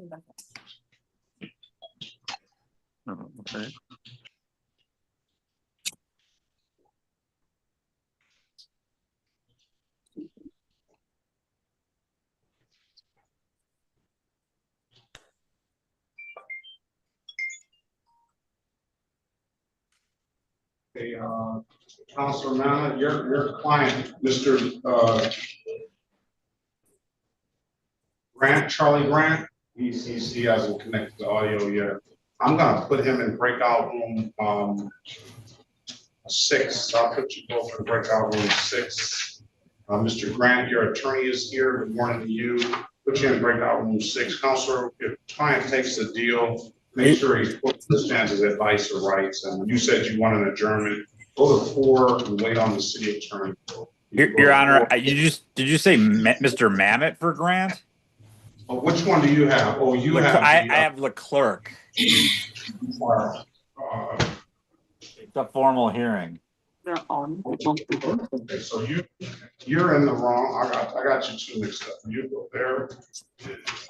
Okay. Okay, Councilor Mana, your client, Mr. Grant, Charlie Grant, he hasn't connected the audio yet. I'm gonna put him in breakout room 6. I'll put you both in breakout room 6. Mr. Grant, your attorney is here. Good morning to you. Put you in breakout room 6. Counselor, if client takes the deal, make sure he understands his advice or rights. And you said you want an adjournment. Go to 4 and wait on the city attorney. Your Honor, did you say Mr. Mamet for Grant? Oh, which one do you have? Oh, you have. I have Leclerc. It's a formal hearing. They're on. Okay, so you're in the wrong. I got you 2 mixed up. You go there.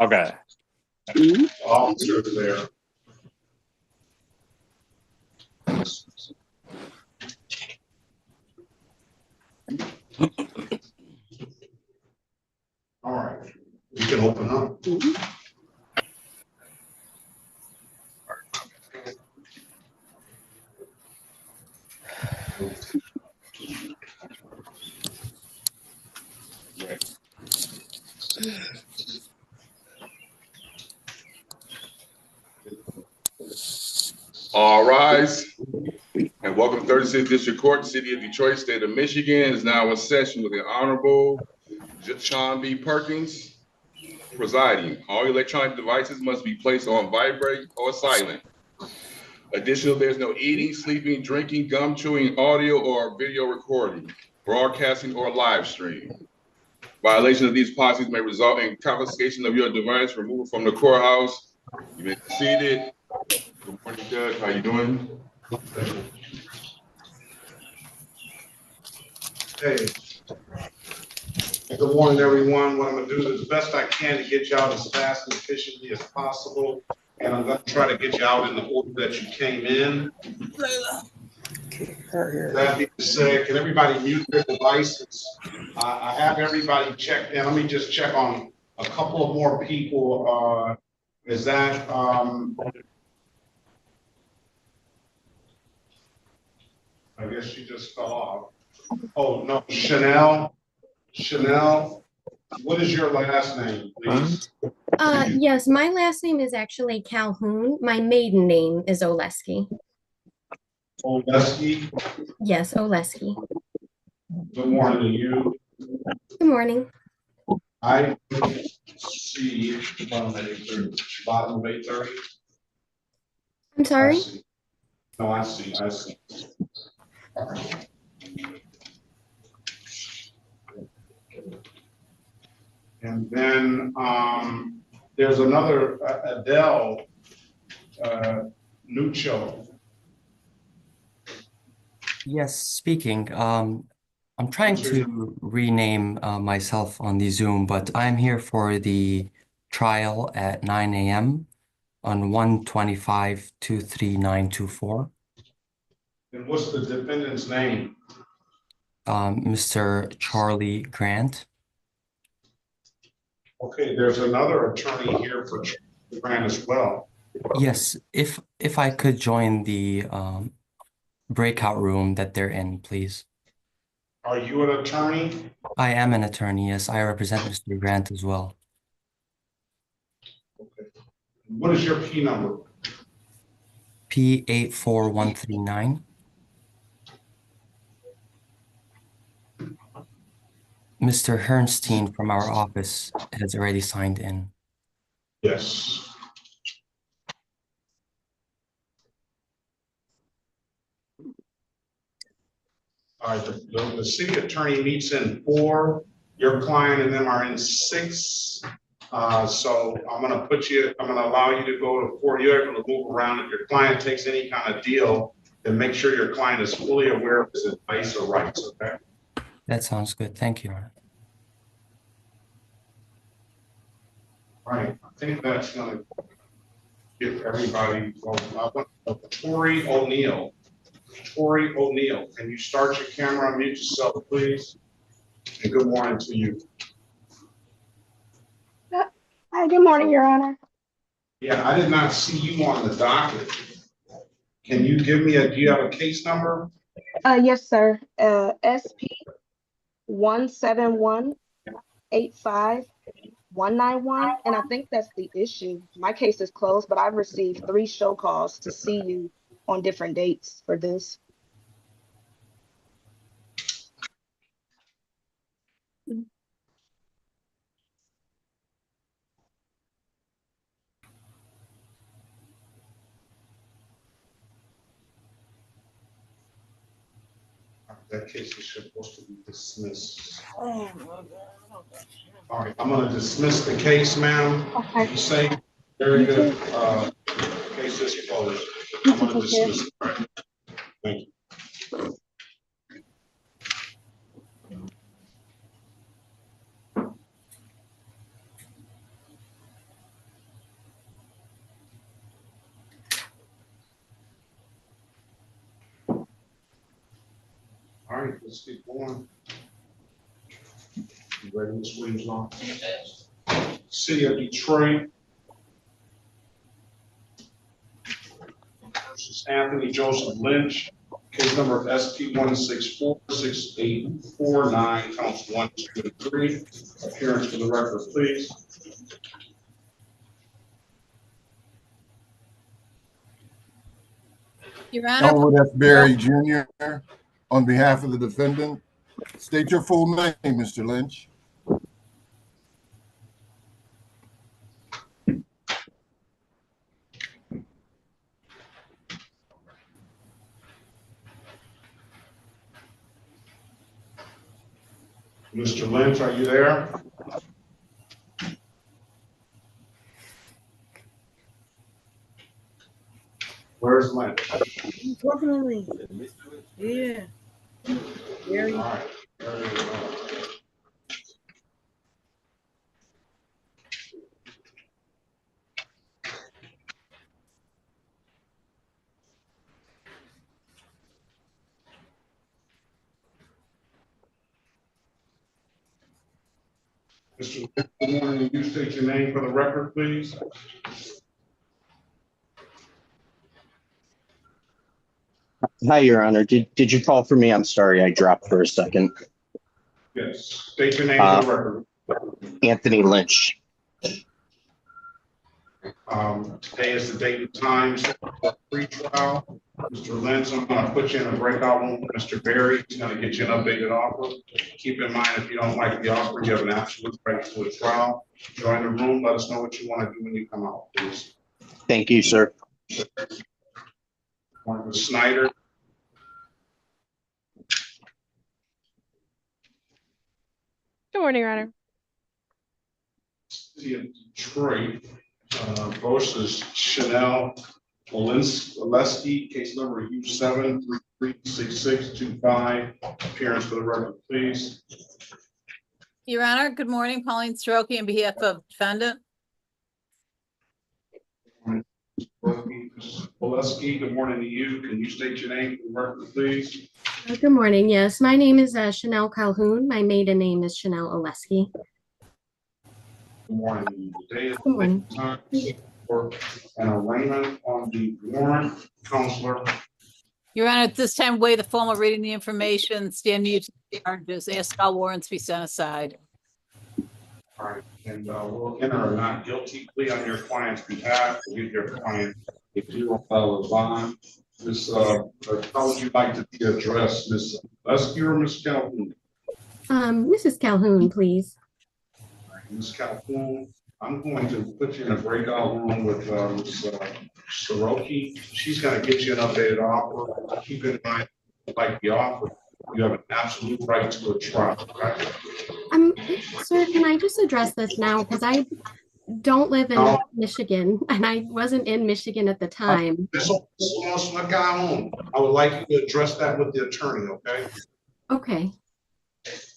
Okay. Officer there. All right, you can open up. All rise and welcome to 36th District Court, City of Detroit, State of Michigan is now in session with the Honorable Sean B. Perkins presiding. All electronic devices must be placed on vibrate or silent. Additionally, there's no eating, sleeping, drinking, gum chewing, audio or video recording, broadcasting or live stream. Violation of these policies may result in confiscation of your device, removal from the courthouse. You may be seated. Good morning, Judge. How you doing? Hey. Good morning, everyone. What I'm gonna do is the best I can to get you out as fast and efficiently as possible. And I'm gonna try to get you out in the order that you came in. That being said, can everybody mute their devices? I have everybody checked in. Let me just check on a couple of more people. Is that, I guess she just fell off. Oh, no, Chanel, what is your last name, please? Yes, my last name is actually Calhoun. My maiden name is Oleski. Oleski? Yes, Oleski. Good morning to you. Good morning. I see bottom of 8:30. I'm sorry? No, I see. All right. And then there's another Adele Nuccio. Yes, speaking. I'm trying to rename myself on the Zoom, but I'm here for the trial at 9 a.m. on 125-23924. And what's the defendant's name? Mr. Charlie Grant. Okay, there's another attorney here for Charlie Grant as well. Yes, if I could join the breakout room that they're in, please. Are you an attorney? I am an attorney, yes. I represent Mr. Grant as well. Okay. What is your P number? P84139. Mr. Herrnstein from our office has already signed in. Yes. All right, the city attorney meets in 4. Your client and them are in 6. So I'm going to allow you to go to 4. You're able to move around. If your client takes any kind of deal, then make sure your client is fully aware of his advice or rights, okay? That sounds good. Thank you. Right, I think that's gonna give everybody, Tori O'Neill. Tori O'Neill, can you start your camera, unmute yourself, please? And good morning to you. Hi, good morning, Your Honor. Yeah, I did not see you on the docket. Can you give me do you have a case number? Yes, sir. SP 171-85191, and I think that's the issue. My case is closed, but I've received 3 show calls to see you on different dates for this. That case is supposed to be dismissed. All right, I'm gonna dismiss the case, ma'am. Okay. You say, very good, case is closed. I'm gonna dismiss it. All right. Thank you. All right, let's keep going. You ready, Ms. Williams? City of Detroit versus Anthony Joseph Lynch, case number of SP 1646849, counts 1, 2, and 3. Appearance for the record, please. Your Honor, Elwood F. Berry Jr. on behalf of the defendant. State your full name, Mr. Lynch. Mr. Lynch, are you there? Where's Lynch? unfortunately, yeah. Very. All right. There we go. Mr. Lynch, good morning. You state your name for the record, please. Hi, Your Honor. Did you call for me? I'm sorry, I dropped for a second. Yes. State your name for the record. Anthony Lynch. Today is the date and time for pre-trial. Mr. Lynch, I'm going to put you in a breakout room with Mr. Berry. He's going to get you an updated offer. Keep in mind, if you don't like the offer, you have an absolute right to a trial. Join the room. Let us know what you want to do when you come out, please. Thank you, sir. Martin Snyder. Good morning, Your Honor. City of Detroit versus Chanel Oleski, case number U7336625. Appearance for the record, please. Your Honor, good morning. Pauline Stroke on behalf of defendant. Oleski, good morning to you. Can you state your name for the record, please? Good morning. Yes, my name is Chanel Calhoun. My maiden name is Chanel Oleski. Good morning. Today is Good morning. the time for an arraignment on the warrant, Counselor. Your Honor, at this time, waive the formal reading the information, stand mute, charges, ask all warrants be set aside. All right, and we'll enter a not guilty plea on your client's behalf. We'll give your client a $0 bond. Ms. How would you like to be addressed, Ms. Lesky or Ms. Calhoun? Mrs. Calhoun, please. All right, Ms. Calhoun, I'm going to put you in a breakout room with Ms. Soroki. She's going to get you an updated offer. Keep in mind, like the offer, you have an absolute right to a trial. Okay? Sir, can I just address this now? Because I don't live in Michigan, and I wasn't in Michigan at the time. I would like you to address that with the attorney, okay? Okay.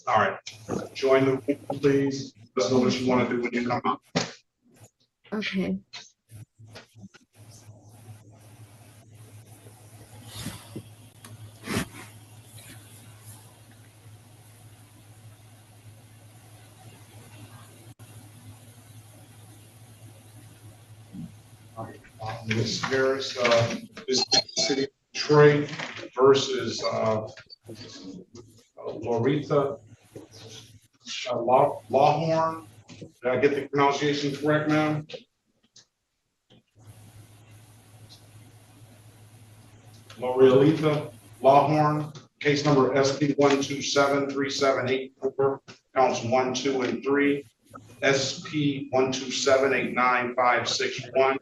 All right. Join the room, please. Let us know what you want to do when you come out. Okay. Ms. Harris, this is the City of Detroit versus Loretta Lawhorn. Did I get the pronunciation correct, ma'am? Loretta Lawhorn, case number SP 1273784, counts 1, 2, and 3. SP 127895561.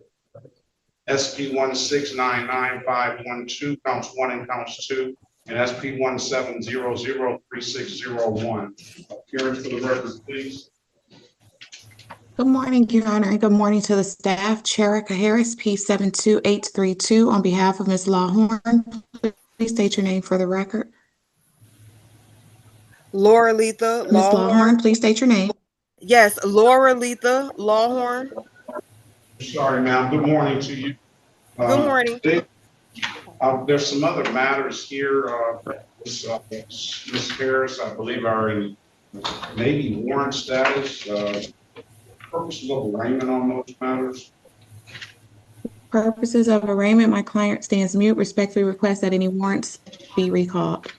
SP 1699512, counts 1 and counts 2, and SP 17003601. Appearance for the record, please. Good morning, Your Honor, and good morning to the staff. Cherika Harris, P72832, on behalf of Ms. Lawhorn. Please state your name for the record. Laura Letha Ms. Lawhorn, Lawhorn. please state your name. Yes, Laura Letha Lawhorn. Sorry, ma'am. Good morning to you. Good morning. There's some other matters here. Ms. Harris, I believe, are in maybe warrant status. Purposes of arraignment on those matters. Purposes of arraignment, my client stands mute. Respectfully request that any warrants be recalled.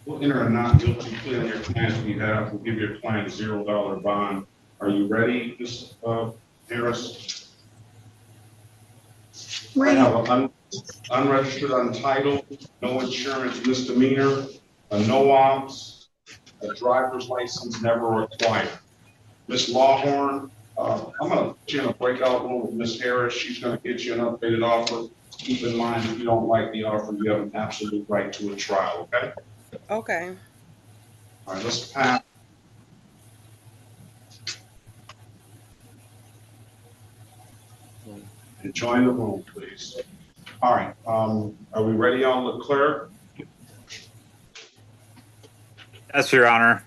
We'll enter a not guilty plea on your client's behalf. We'll give your client a $0 bond. Are you ready, Ms. Harris? I have an unregistered, untitled, no insurance misdemeanor, a no ops, a driver's license never required. Ms. Lawhorn, I'm going to put you in a breakout room with Ms. Harris. She's going to get you an updated offer. Keep in mind, if you don't like the offer, you have an absolute right to a trial, okay? Okay. All right, let's pass. And join the room, please. All right, are we ready on Leclerc? Yes, Your Honor.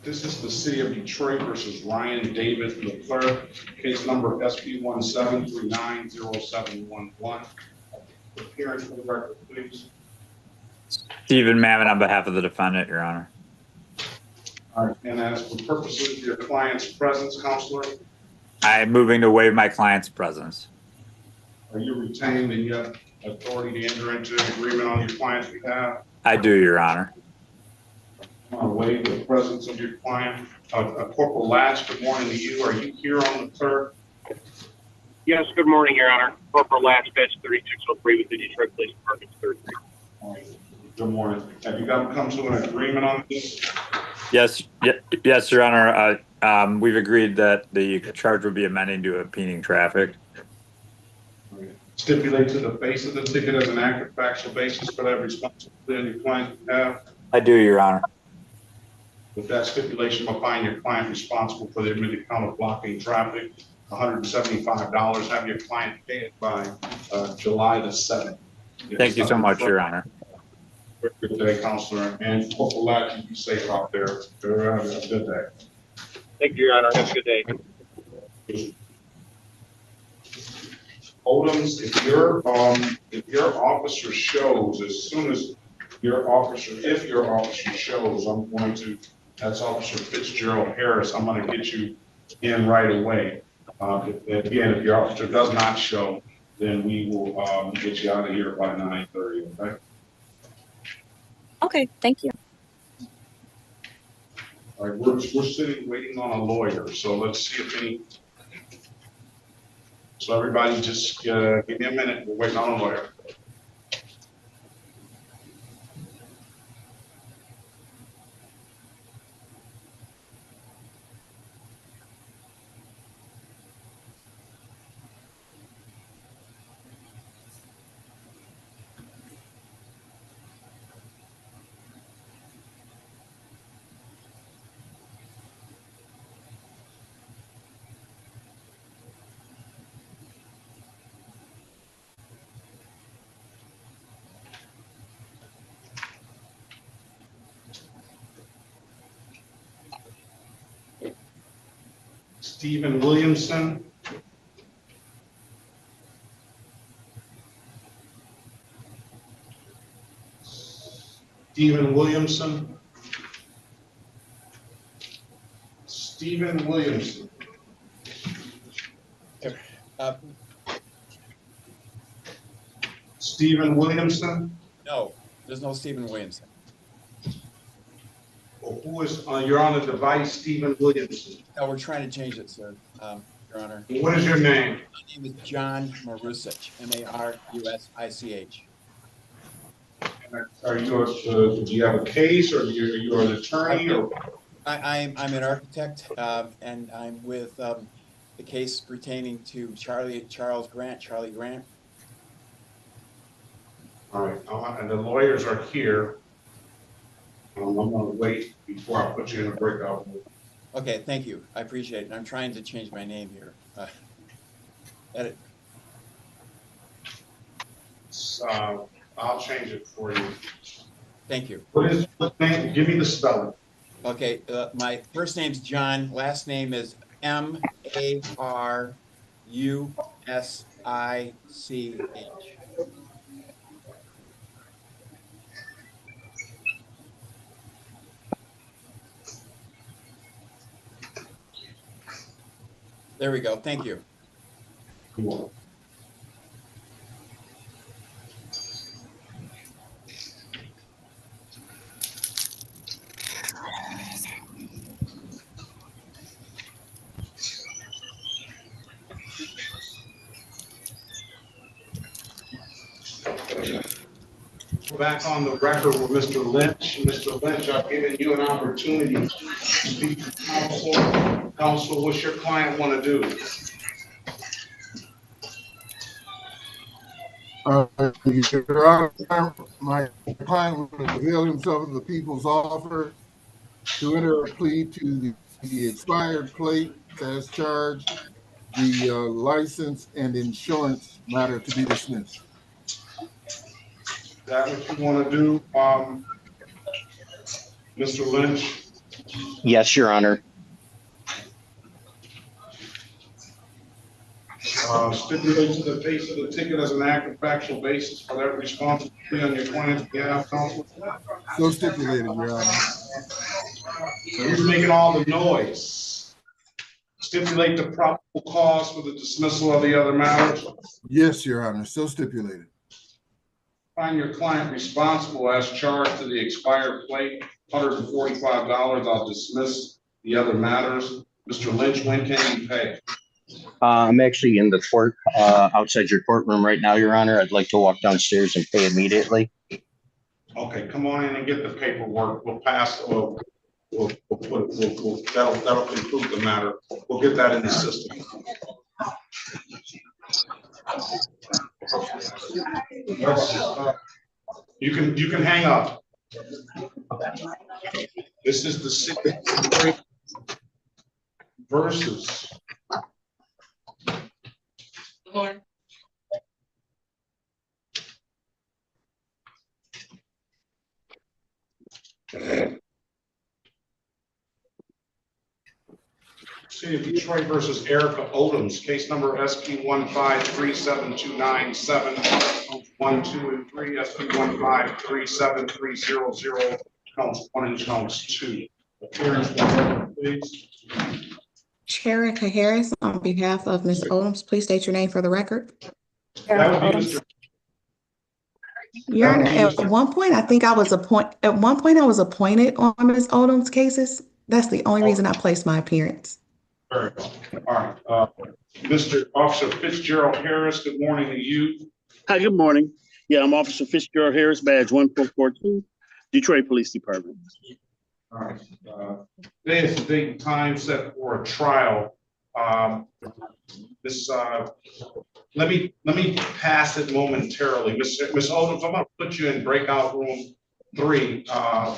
This is the City of Detroit versus Ryan David Leclerc, case number SP 1739071. Appearance for the record, please. Stephen Mamet on behalf of the defendant, Your Honor. All right, and as for purposes of your client's presence, Counselor, I am moving to waive my client's presence. are you retained and you have authority to enter into an agreement on your client's behalf? I do, Your Honor. I'm going to waive the presence of your client. Corporal Latch, good morning to you. Are you here on the clerk? Yes, good morning, Your Honor. Corporal Latch, Batch 3603 with the Detroit Police Department 33. All right. Good morning. Have you come to an agreement on this? Yes, yes, Your Honor. We've agreed that the charge would be amending to impeding traffic. Stipulate to the face of the ticket as an accurate factual basis for that responsibility on your client's behalf. I do, Your Honor. With that stipulation, we'll find your client responsible for the admitted count of blocking traffic, $175. Have your client pay it by July the 7th. Thank you so much, Your Honor. Good day, Counselor. And Corporal Latch, you be safe out there. Have a good day. Thank you, Your Honor. Have a good day. Odoms, if your officer shows, as soon as your officer, if your officer shows, I'm going to, that's Officer Fitzgerald Harris, I'm going to get you in right away. Again, if your officer does not show, then we will get you out of here by 9:30, okay? Okay, thank you. All right, we're sitting waiting on a lawyer, so let's see if any. So everybody just give me a minute, we're waiting on a lawyer. Stephen Williamson. Stephen Williamson. Stephen Williamson. Stephen Williamson. No, there's no Stephen Williamson. Well, who is, you're on the device, Stephen Williamson. No, we're trying to change it, sir, Your Honor. What is your name? My name is John Marusich, M-A-R-U-S-I-C-H. Are you, do you have a case, or you're an attorney, or? I'm an architect, and I'm with the case pertaining to Charlie Grant. All right, and the lawyers are here. I'm gonna wait before I put you in a breakout room. Okay, thank you. I appreciate it. I'm trying to change my name here. Edit. I'll change it for you. Thank you. What name? Give me the spelling. Okay, my first name's John. Last name is M-A-R-U-S-I-C-H. There we go. Thank you. Cool. Back on the record with Mr. Lynch. Mr. Lynch, I've given you an opportunity to speak to counsel. Counsel, what's your client want to do? Your Honor, my client will avail himself of the people's offer to enter a plea to the expired plate as charged, the license and insurance matter to be dismissed. Is that what you want to do, Mr. Lynch? Yes, Your Honor. Stipulate to the face of the ticket as an act of factual basis for that responsibility on your client's behalf, counsel? So stipulated, Your Honor. Who's making all the noise? Stipulate the probable cause for the dismissal of the other matters? Yes, Your Honor, so stipulated. Find your client responsible as charged to the expired plate, $145. I'll dismiss the other matters. Mr. Lynch, when can you pay? I'm actually in the court, outside your courtroom right now, Your Honor. I'd like to walk downstairs and pay immediately. Okay, come on in and get the paperwork. We'll pass, that'll conclude the matter. We'll get that in the system. You can hang up. This is the city versus. City of Detroit versus Erica Odoms, case number SP 1537297, 1, 2, and 3, SP 1537300, counts 1 and counts 2. Appearance, please. Cherika Harris, on behalf of Ms. Odoms, please state your name for the record. That would be Mr. Your Honor, at one point I was appointed on Ms. Odom's cases. That's the only reason I placed my appearance. Very well. All right. Mr. Officer Fitzgerald Harris, good morning to you. Hi, good morning. Yeah, I'm Officer Fitzgerald Harris, badge 1442, Detroit Police Department. All right. Today is the date and time set for a trial. Let me pass it momentarily. Ms. Odoms, I'm going to put you in breakout room 3.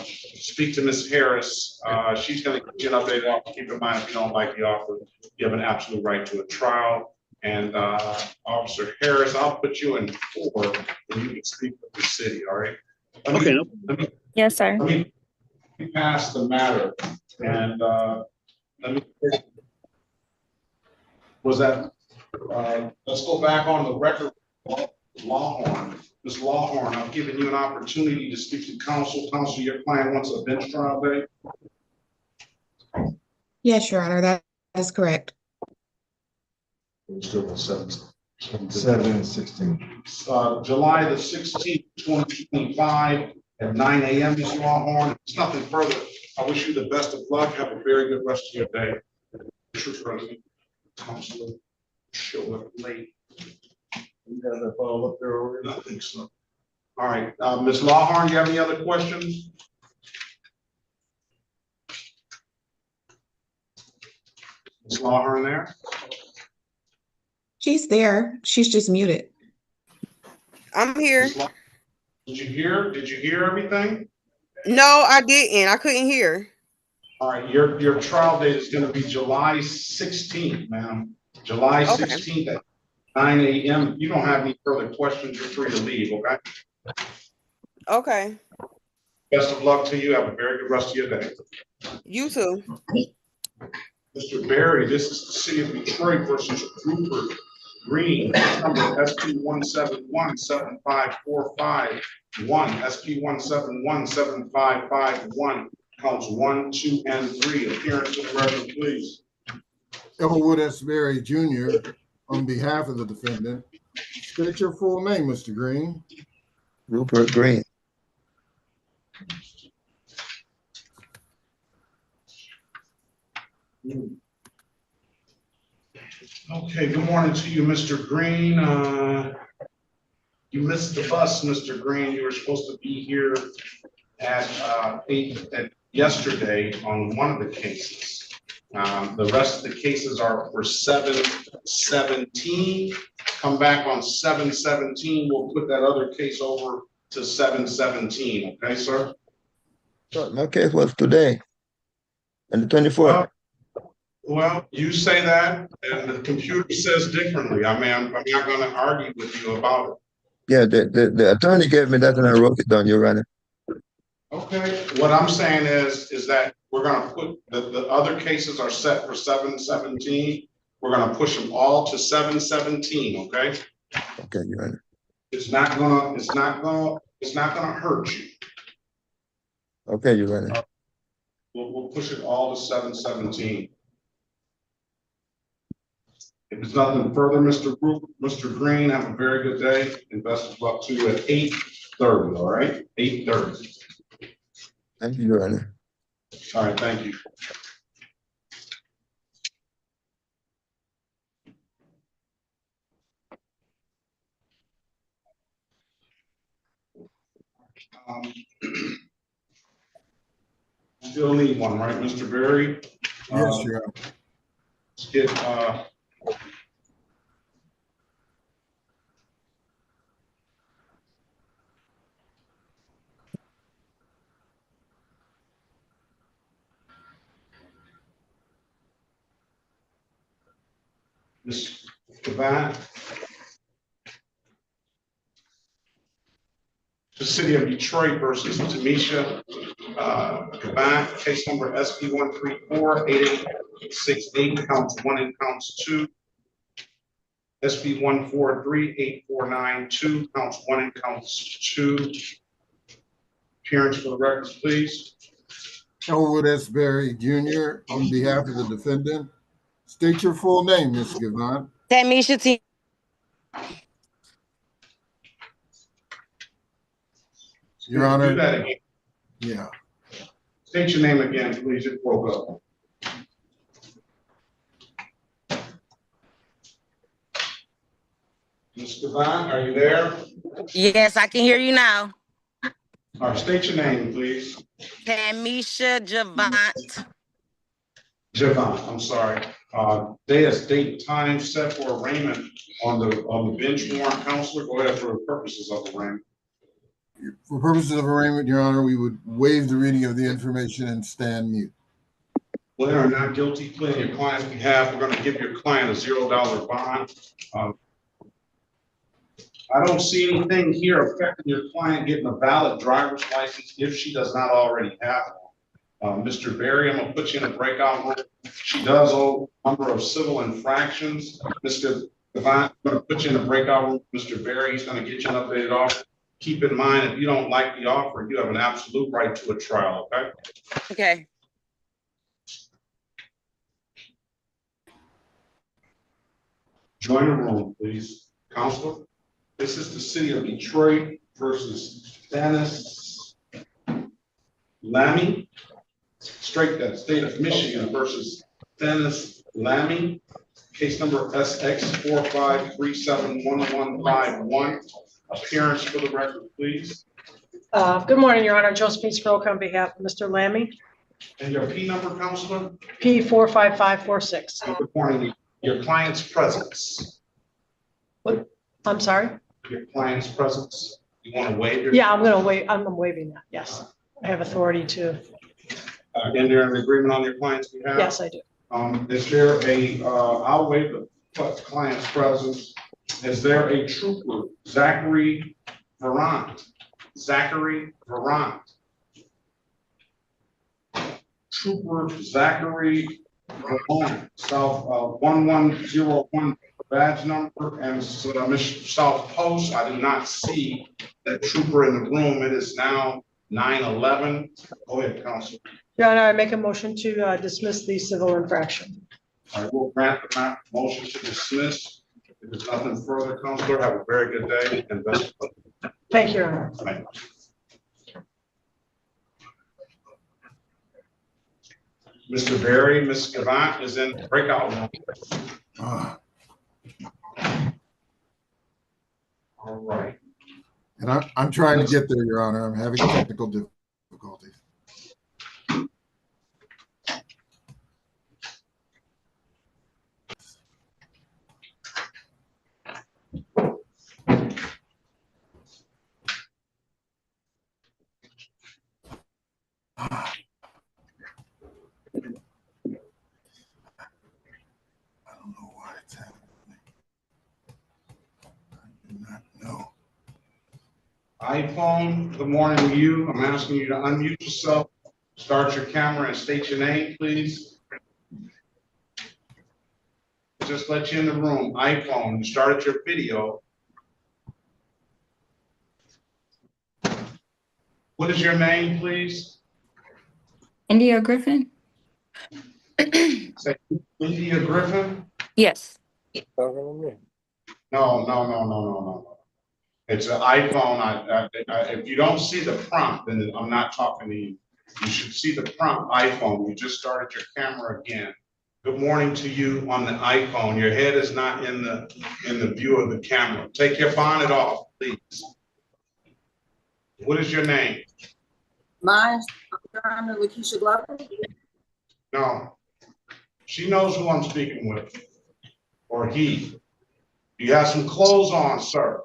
Speak to Ms. Harris. She's going to get you an updated offer. Keep in mind, if you don't like the offer, you have an absolute right to a trial. And Officer Harris, I'll put you in 4 and you can speak with the city. All right. Yes, sir. Let me pass the matter and let me Was that, let's go back on the record. Lawhorn, Ms. Lawhorn, I've given you an opportunity to speak to counsel. Counsel, your client wants a bench trial day. Yes, Your Honor, that is correct. Still 7/16. July the 16th, 2025 at 9 a.m. Ms. Lawhorn. It's nothing further. I wish you the best of luck. Have a very good rest of your day. Mr. President, Counselor, show up late. You have that file up there already? I think so. All right, Ms. Lawhorn, you have any other questions? Ms. Lawhorn there? She's there. She's just muted. I'm here. Did you hear? Did you hear everything? No, I didn't. I couldn't hear. All right, your trial date is going to be July 16th, ma'am. July 16th at 9 a.m. You don't have any further questions, you're free to leave, okay? Okay. Best of luck to you. Have a very good rest of your day. You too. Mr. Barry, this is the City of Detroit versus Rupert Green, number SP 171-7545-1, SP 171-7551, counts 1, 2, and 3. Appearance to the record, please. Elwood S. Berry Jr. on behalf of the defendant. State your full name, Mr. Green. Rupert Green. Okay, good morning to you, Mr. Green. You missed the bus, Mr. Green. You were supposed to be here at 8 yesterday on one of the cases. The rest of the cases are for 7/17. Come back on 7/17. We'll put that other case over to 7/17. Okay, sir? My case was today, and the 24th. Well, you say that, and the computer says differently. I mean, I'm not going to argue with you about it. Yeah, the attorney gave me that, and I wrote it down, Your Honor. Okay, what I'm saying is that we're going to put the other cases are set for 7/17. We're going to push them all to 7/17. Okay. Okay, Your Honor. It's not gonna hurt you. Okay, Your Honor. We'll push it all to 7/17. If there's nothing further, Mr. Green, have a very good day and best of luck to you at 8:30. All right, 8:30. Thank you, Your Honor. All right, thank you. Still need one, right, Mr. Berry? Yes, Your Honor. Let's get Ms. Caban. The City of Detroit versus Tamisha Caban, case number SP 134-8868, counts 1 and counts 2. SP 143-8492, counts 1 and counts 2. Appearance for the records, please. Elwood S. Berry Jr. on behalf of the defendant. State your full name, Ms. Gavant. Tamisha T. Your Honor. Do that again. Yeah. State your name again, please. It broke up. Ms. Devine, are you there? Yes, I can hear you now. All right, state your name, please. Tamisha Javant. Javon, I'm sorry. Date and time set for arraignment on the bench warrant, counselor. Go ahead for the purposes of arraignment. For purposes of arraignment, Your Honor, we would waive the reading of the information and stand mute. When or not guilty plea on your client's behalf, we're going to give your client a $0 bond. I don't see anything here affecting your client getting a valid driver's license if she does not already have one. Mr. Barry, I'm gonna put you in a breakout room. She does a number of civil infractions. Mr. Devine, I'm gonna put you in a breakout room. Mr. Barry, he's gonna get you an updated offer. Keep in mind, if you don't like the offer, you have an absolute right to a trial, okay? Okay. Join the room, please. Counselor, this is the city of Detroit versus Dennis Lammy. Straight that, state of Michigan versus Dennis Lammy. Case number SX45371151. Appearance for the record, please. Good morning, Your Honor. Josephine Stroke on behalf of Mr. Lammy. And your P number, Counselor? P45546. Good morning. Your client's presence. What? I'm sorry? Your client's presence. You want to waive your? Yeah, I'm gonna wait. I'm waiving that. Yes. I have authority to. Enter an agreement on your client's behalf? Yes, I do. Is there a, I'll waive the client's presence. Is there a trooper, Zachary Verant? Zachary Verant. Trooper Zachary Verant, South 1101 badge number, and South Post. I do not see that trooper in the room. It is now 9:11. Go ahead, Counsel. Your Honor, I make a motion to dismiss the civil infraction. I will grant the motion to dismiss. If there's nothing further, Counselor, have a very good day and best of luck. Thank you, Your Honor. Thank you. Mr. Barry, Ms. Gavant is in breakout room. All right. And I'm trying to get there, Your Honor. I'm having technical difficulties. iPhone, good morning to you. I'm asking you to unmute yourself, start your camera and state your name, please. Just let you in the room. iPhone, you started your video. What is your name, please? India Griffin? Say India Griffin? Yes. No. It's an iPhone. If you don't see the prompt, then I'm not talking to you. You should see the prompt iPhone. You just started your camera again. Good morning to you on the iPhone. Your head is not in the view of the camera. Take your bonnet off, please. What is your name? Mine, Your Honor, Lakeisha Glover. No. She knows who I'm speaking with. Or he. You have some clothes on, sir.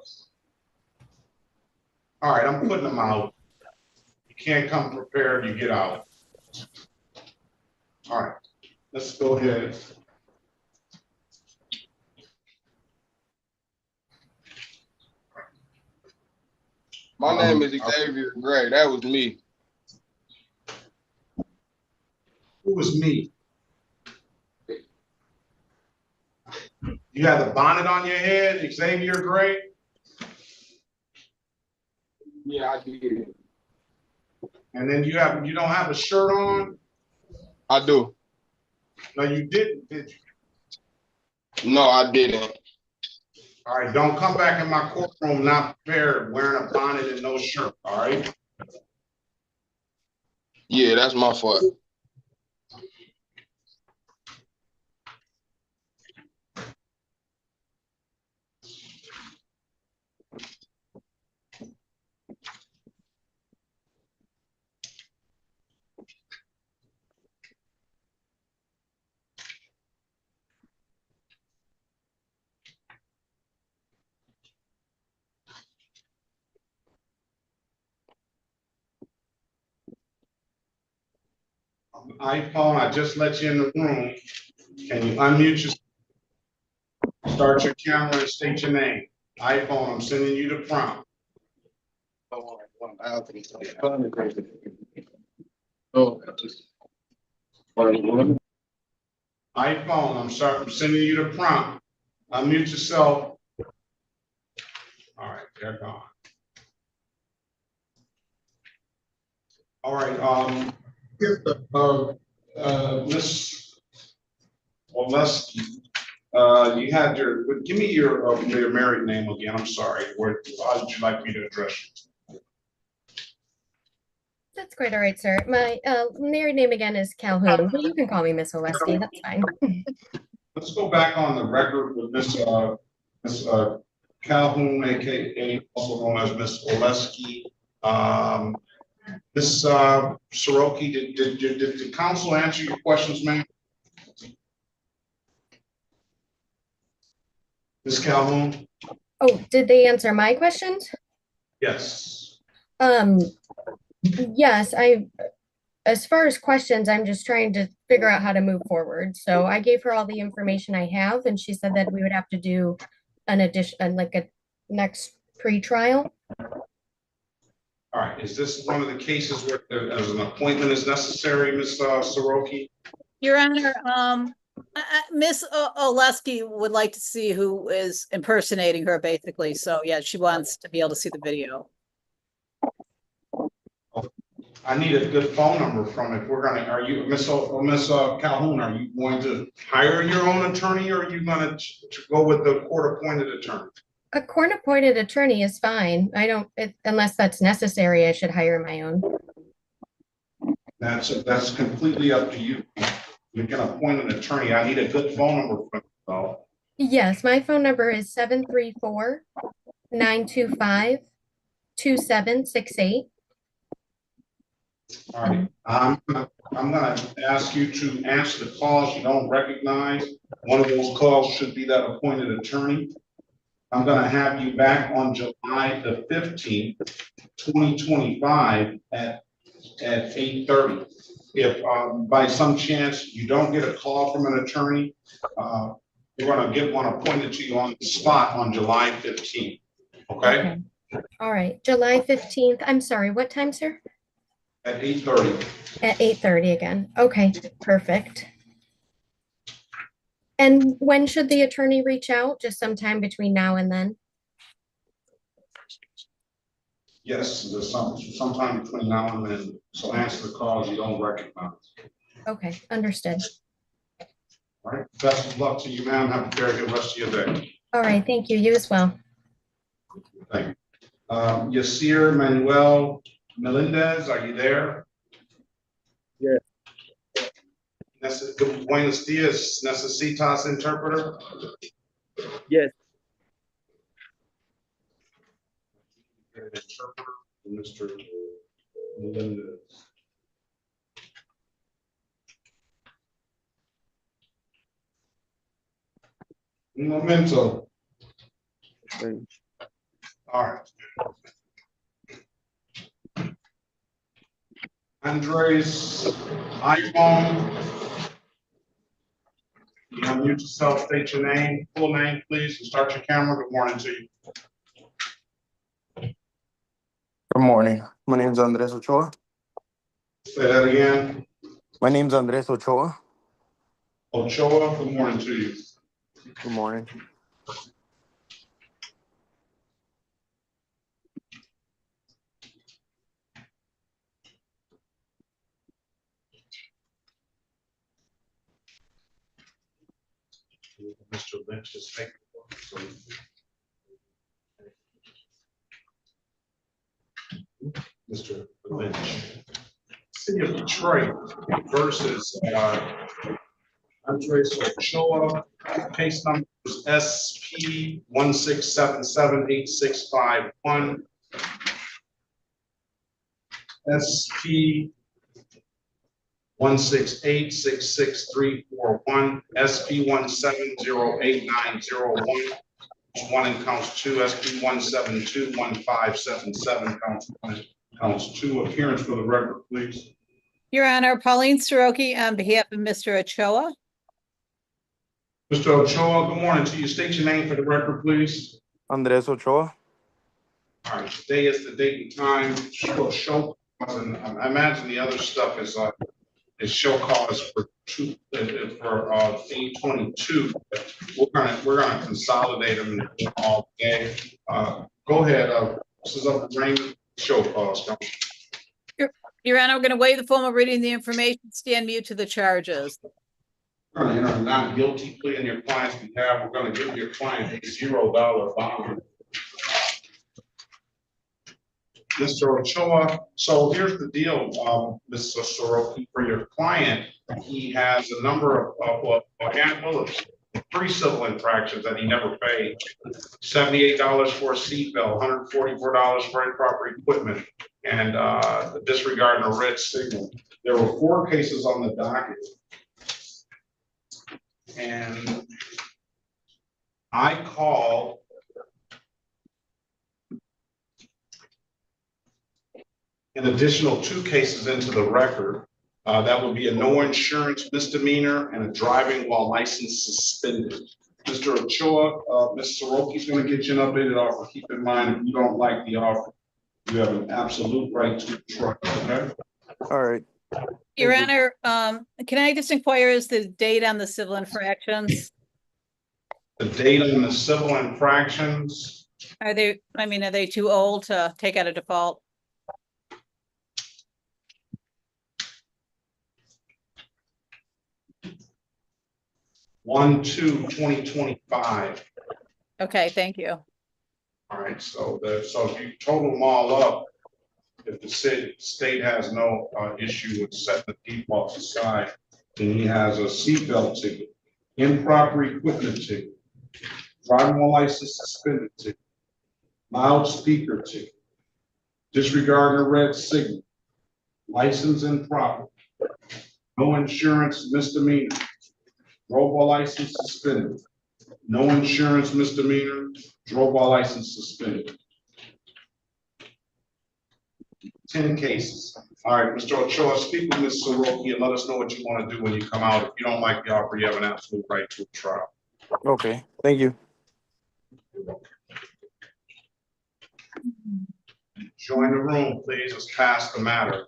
All right, I'm putting them out. You can't come prepared, you get out. All right, let's go ahead. My name is Xavier Gray. That was me. Who was me? You have the bonnet on your head, Xavier Gray? Yeah, I did. And then you don't have a shirt on? I do. No, you didn't, did you? No, I didn't. All right, don't come back in my courtroom not prepared, wearing a bonnet and no shirt, all right? Yeah, that's my fault. iPhone, I just let you in the room. Can you unmute your, start your camera and state your name? iPhone, I'm sending you the prompt. Oh, iPhone, I'm sorry, I'm sending you the prompt. Unmute yourself. All right, they're gone. All right, Miss Oleski, you had give me your married name again. I'm sorry. How would you like me to address you? That's quite all right, sir. My married name again is Calhoun, but you can call me Miss Oleski. That's fine. Let's go back on the record with Miss Calhoun, aka also known as Miss Oleski. Miss Soroki, did the council answer your questions, ma'am? Miss Calhoun? Oh, did they answer my questions? Yes. Yes, as far as questions, I'm just trying to figure out how to move forward. So I gave her all the information I have, and she said that we would have to do an addition, like a next pre-trial. All right, is this one of the cases where as an appointment is necessary, Ms. Soroki? Your Honor, Miss Oleski would like to see who is impersonating her, basically. So yeah, she wants to be able to see the video. I need a good phone number from if we're gonna, are you, Miss Calhoun, are you going to hire your own attorney or are you gonna go with the court-appointed attorney? A court-appointed attorney is fine. I don't, unless that's necessary, I should hire my own. That's completely up to you. You can appoint an attorney. I need a good phone number from you, though. Yes, my phone number is 734-925-2768. All right, I'm gonna ask you to answer the calls you don't recognize. One of those calls should be that appointed attorney. I'm gonna have you back on July the 15th, 2025 at 8:30. If by some chance you don't get a call from an attorney, we're gonna get one appointed to you on the spot on July 15th, okay? All right, July 15th. I'm sorry, what time, sir? At 8:30. At 8:30 again. Okay, perfect. And when should the attorney reach out? Just sometime between now and then? Yes, there's sometime between now and then. So answer the calls you don't recognize. Okay, understood. All right, best of luck to you, ma'am. Have a very good rest of your day. All right, thank you. You as well. Thank you. Yasir Manuel Melendez, are you there? Yes. Buenos dias, necesitas interpreter? Yes. Interpreter, Mr. Melendez. Un momento. All right. Andres, iPhone. You unmute yourself, state your name, full name, please, and start your camera. Good morning to you. Good morning. My name's Andres Ochoa. Say that again. My name's Andres Ochoa. Ochoa, good morning to you. Good morning. Mr. Lynch is taking so Mr. Lynch. City of Detroit versus Andres Ochoa. Case number is SP 1677865 SP 1686631, SP 1708901, one in counts two, SP 1721577, counts one and counts two. Appearance for the record, please. Your Honor, Pauline Soroki on behalf of Mr. Ochoa. Mr. Ochoa, good morning to you. State your name for the record, please. Andres Ochoa. All right, today is the date and time. Show, and I imagine the other stuff is His show cause for 822. We're gonna consolidate them and do them all day. Go ahead, this is up to Raymond, show cause. Your Honor, we're going to waive the formal reading of the information, stand mute to the charges. We're gonna enter a not guilty plea in your client's behalf. We're gonna give your client a $0 bond. Mr. Ochoa, so here's the deal, Mr. Soroki, for your client, he has a number of a handful of pre-civil infractions that he never paid. $78 for a seatbelt, $144 for improper equipment, and disregarding a red signal. There were 4 cases on the docket. And I called an additional 2 cases into the record. That would be a no insurance misdemeanor and a driving while license suspended. Mr. Ochoa, Ms. Soroki's going to get you an updated offer. Keep in mind, if you don't like the offer, you have an absolute right to trial. Okay? All right. Your Honor, can I just inquire as the date on the civil infractions? The date on the civil infractions. Are they, I mean, are they too old to take out a default? One, 2/2025. Okay, thank you. All right, so if you total them all up, if the state has no issue with setting the defaults aside, then he has a seatbelt ticket, improper equipment ticket, driving while license suspended ticket, loudspeaker ticket, disregarding a red signal, license improper, no insurance misdemeanor, drove while license suspended, no insurance misdemeanor, drove while license suspended. 10 cases. All right, Mr. Ochoa, speak with Ms. Soroki and let us know what you want to do when you come out. If you don't like the offer, you have an absolute right to a trial. Okay. Thank you. Join the room, please. Let's pass the matter.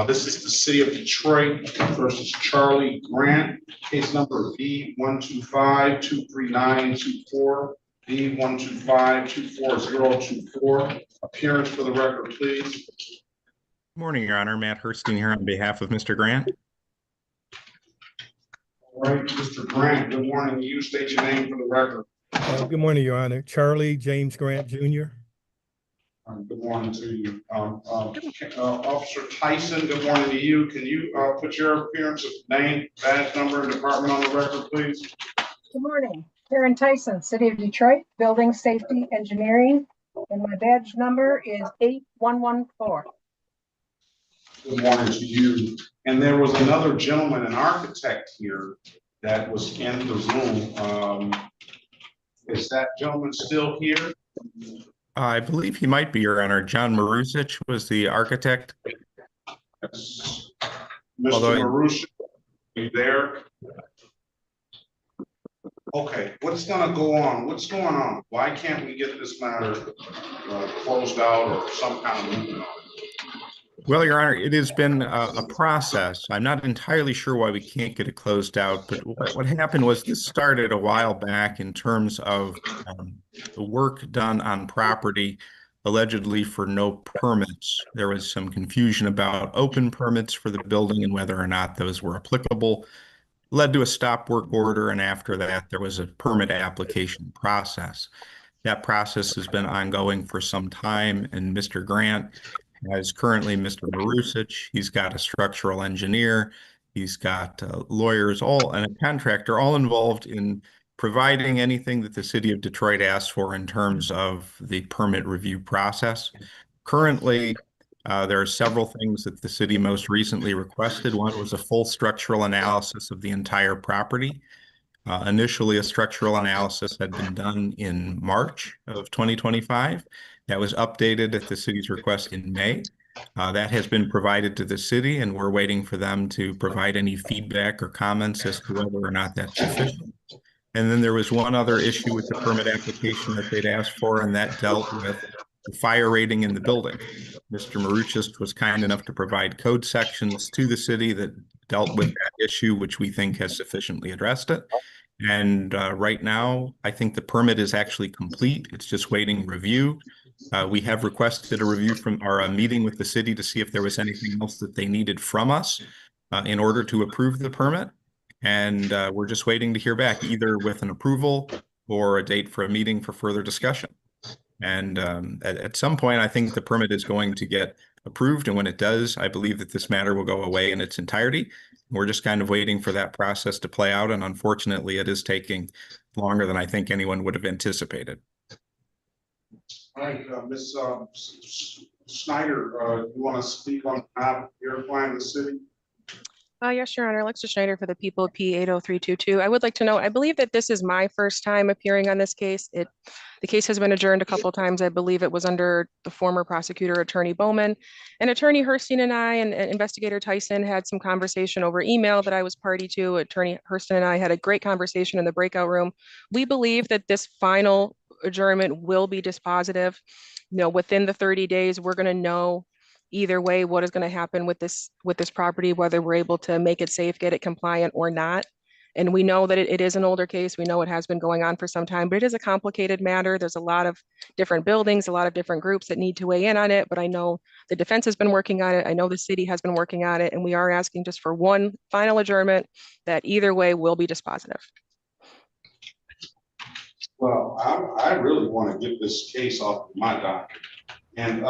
This is the City of Detroit versus Charlie Grant, case number B125-23924, B125-24024. Appearance for the record, please. Good morning, Your Honor. Matt Herstein here on behalf of Mr. Grant. All right, Mr. Grant, good morning. You state your name for the record. Good morning, Your Honor. Charlie James Grant, Jr. Good morning to you. Officer Tyson, good morning to you. Can you put your appearance of name, badge number, and department on the record, please? Good morning. Karen Tyson, City of Detroit, Building Safety Engineering, and my badge number is 8114. Good morning to you. And there was another gentleman, an architect here, that was in the room. Is that gentleman still here? I believe he might be, Your Honor. John Marusic was the architect. Yes. Mr. Marusic, are you there? Okay, what's gonna go on? What's going on? Why can't we get this matter closed out or some kind of movement on it? Well, Your Honor, it has been a process. I'm not entirely sure why we can't get it closed out, but what happened was this started a while back in terms of the work done on property allegedly for no permits. There was some confusion about open permits for the building and whether or not those were applicable. Led to a stop work order, and after that, there was a permit application process. That process has been ongoing for some time, and Mr. Grant has currently Mr. Marusic. He's got a structural engineer. He's got lawyers, and a contractor, all involved in providing anything that the City of Detroit asks for in terms of the permit review process. Currently, there are several things that the city most recently requested. One was a full structural analysis of the entire property. Initially, a structural analysis had been done in March of 2025. That was updated at the city's request in May. That has been provided to the city, and we're waiting for them to provide any feedback or comments as to whether or not that's sufficient. And then there was one other issue with the permit application that they'd asked for, and that dealt with the fire rating in the building. Mr. Marusic was kind enough to provide code sections to the city that dealt with that issue, which we think has sufficiently addressed it. And right now, I think the permit is actually complete. It's just waiting review. We have requested a review from our meeting with the city to see if there was anything else that they needed from us in order to approve the permit. And we're just waiting to hear back either with an approval or a date for a meeting for further discussion. And at some point, I think the permit is going to get approved. And when it does, I believe that this matter will go away in its entirety. We're just kind of waiting for that process to play out. And unfortunately, it is taking longer than I think anyone would have anticipated. All right, Ms. Snyder, you want to speak on behalf of your client, the city? Yes, Your Honor. Alexa Schneider for the people, P80322. I would like to know, I believe that this is my first time appearing on this case. The case has been adjourned a couple times. I believe it was under the former prosecutor, Attorney Bowman. And Attorney Herstein and I and Investigator Tyson had some conversation over email that I was party to. Attorney Herstein and I had a great conversation in the breakout room. We believe that this final adjournment will be dispositive. Within the 30 days, we're going to know either way what is going to happen with this property, whether we're able to make it safe, get it compliant or not. And we know that it is an older case. We know it has been going on for some time, but it is a complicated matter. There's a lot of different buildings, a lot of different groups that need to weigh in on it. But I know the defense has been working on it. I know the city has been working on it. And we are asking just for one final adjournment that either way will be dispositive. Well, I really want to get this case off my docket. And,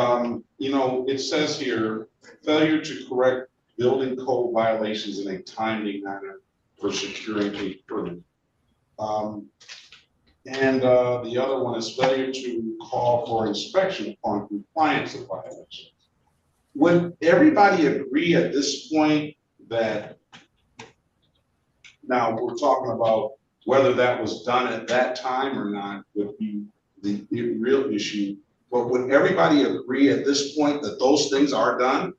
it says here, failure to correct building code violations in a timely manner for securing a permit. And the other one is failure to call for inspection upon compliance of violations. Would everybody agree at this point that, now we're talking about whether that was done at that time or not would be the real issue. But would everybody agree at this point that those things are done?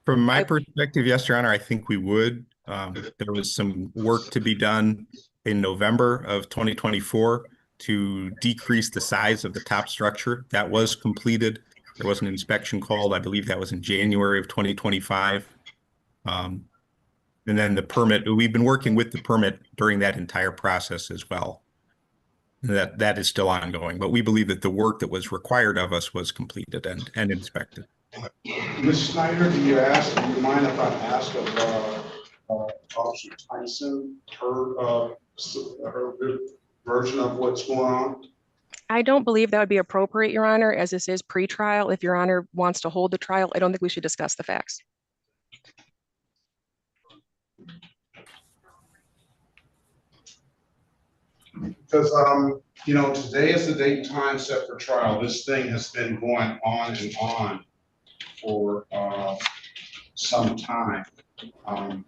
From my perspective, yes, Your Honor, I think we would. There was some work to be done in November of 2024 to decrease the size of the top structure. That was completed. There was an inspection called. I believe that was in January of 2025. And then the permit, we've been working with the permit during that entire process as well. That is still ongoing, but we believe that the work that was required of us was completed and inspected. Ms. Snyder, do you mind if I ask of Officer Tyson her version of what's going on? I don't believe that would be appropriate, Your Honor, as this is pre-trial. If Your Honor wants to hold the trial, I don't think we should discuss the facts. Because, today is the date and time set for trial. This thing has been going on and on for some time. I've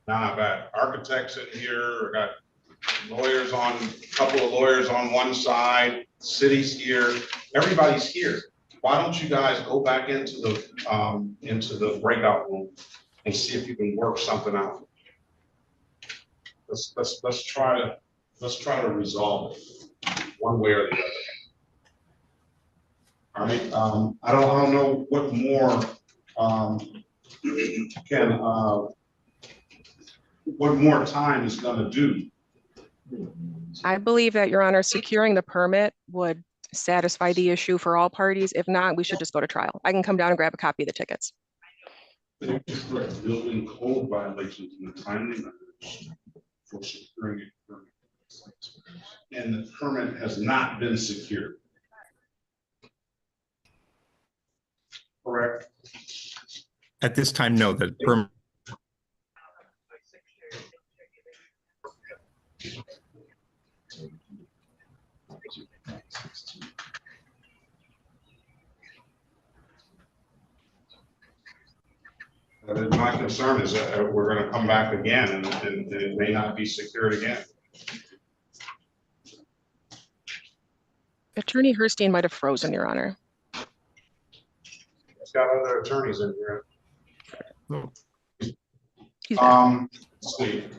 got architects in here, I got lawyers a couple of lawyers on one side, city's here, everybody's here. Why don't you guys go back into the breakout room and see if you can work something out? Let's try to resolve it one way or the other. All right. I don't know what more what more time is going to do. I believe that, Your Honor, securing the permit would satisfy the issue for all parties. If not, we should just go to trial. I can come down and grab a copy of the tickets. Building code violations in a timely manner for securing a permit. And the permit has not been secured. Correct? At this time, no, the permit. My concern is that we're going to come back again and it may not be secured again. Attorney Herstein might have frozen, Your Honor. It's got other attorneys in here. Let's see.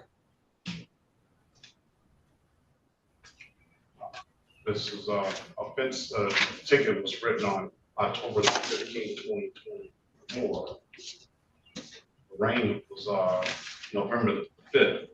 This is offense ticket was written on October 15, 2020. 2024. The rain was November the 5th.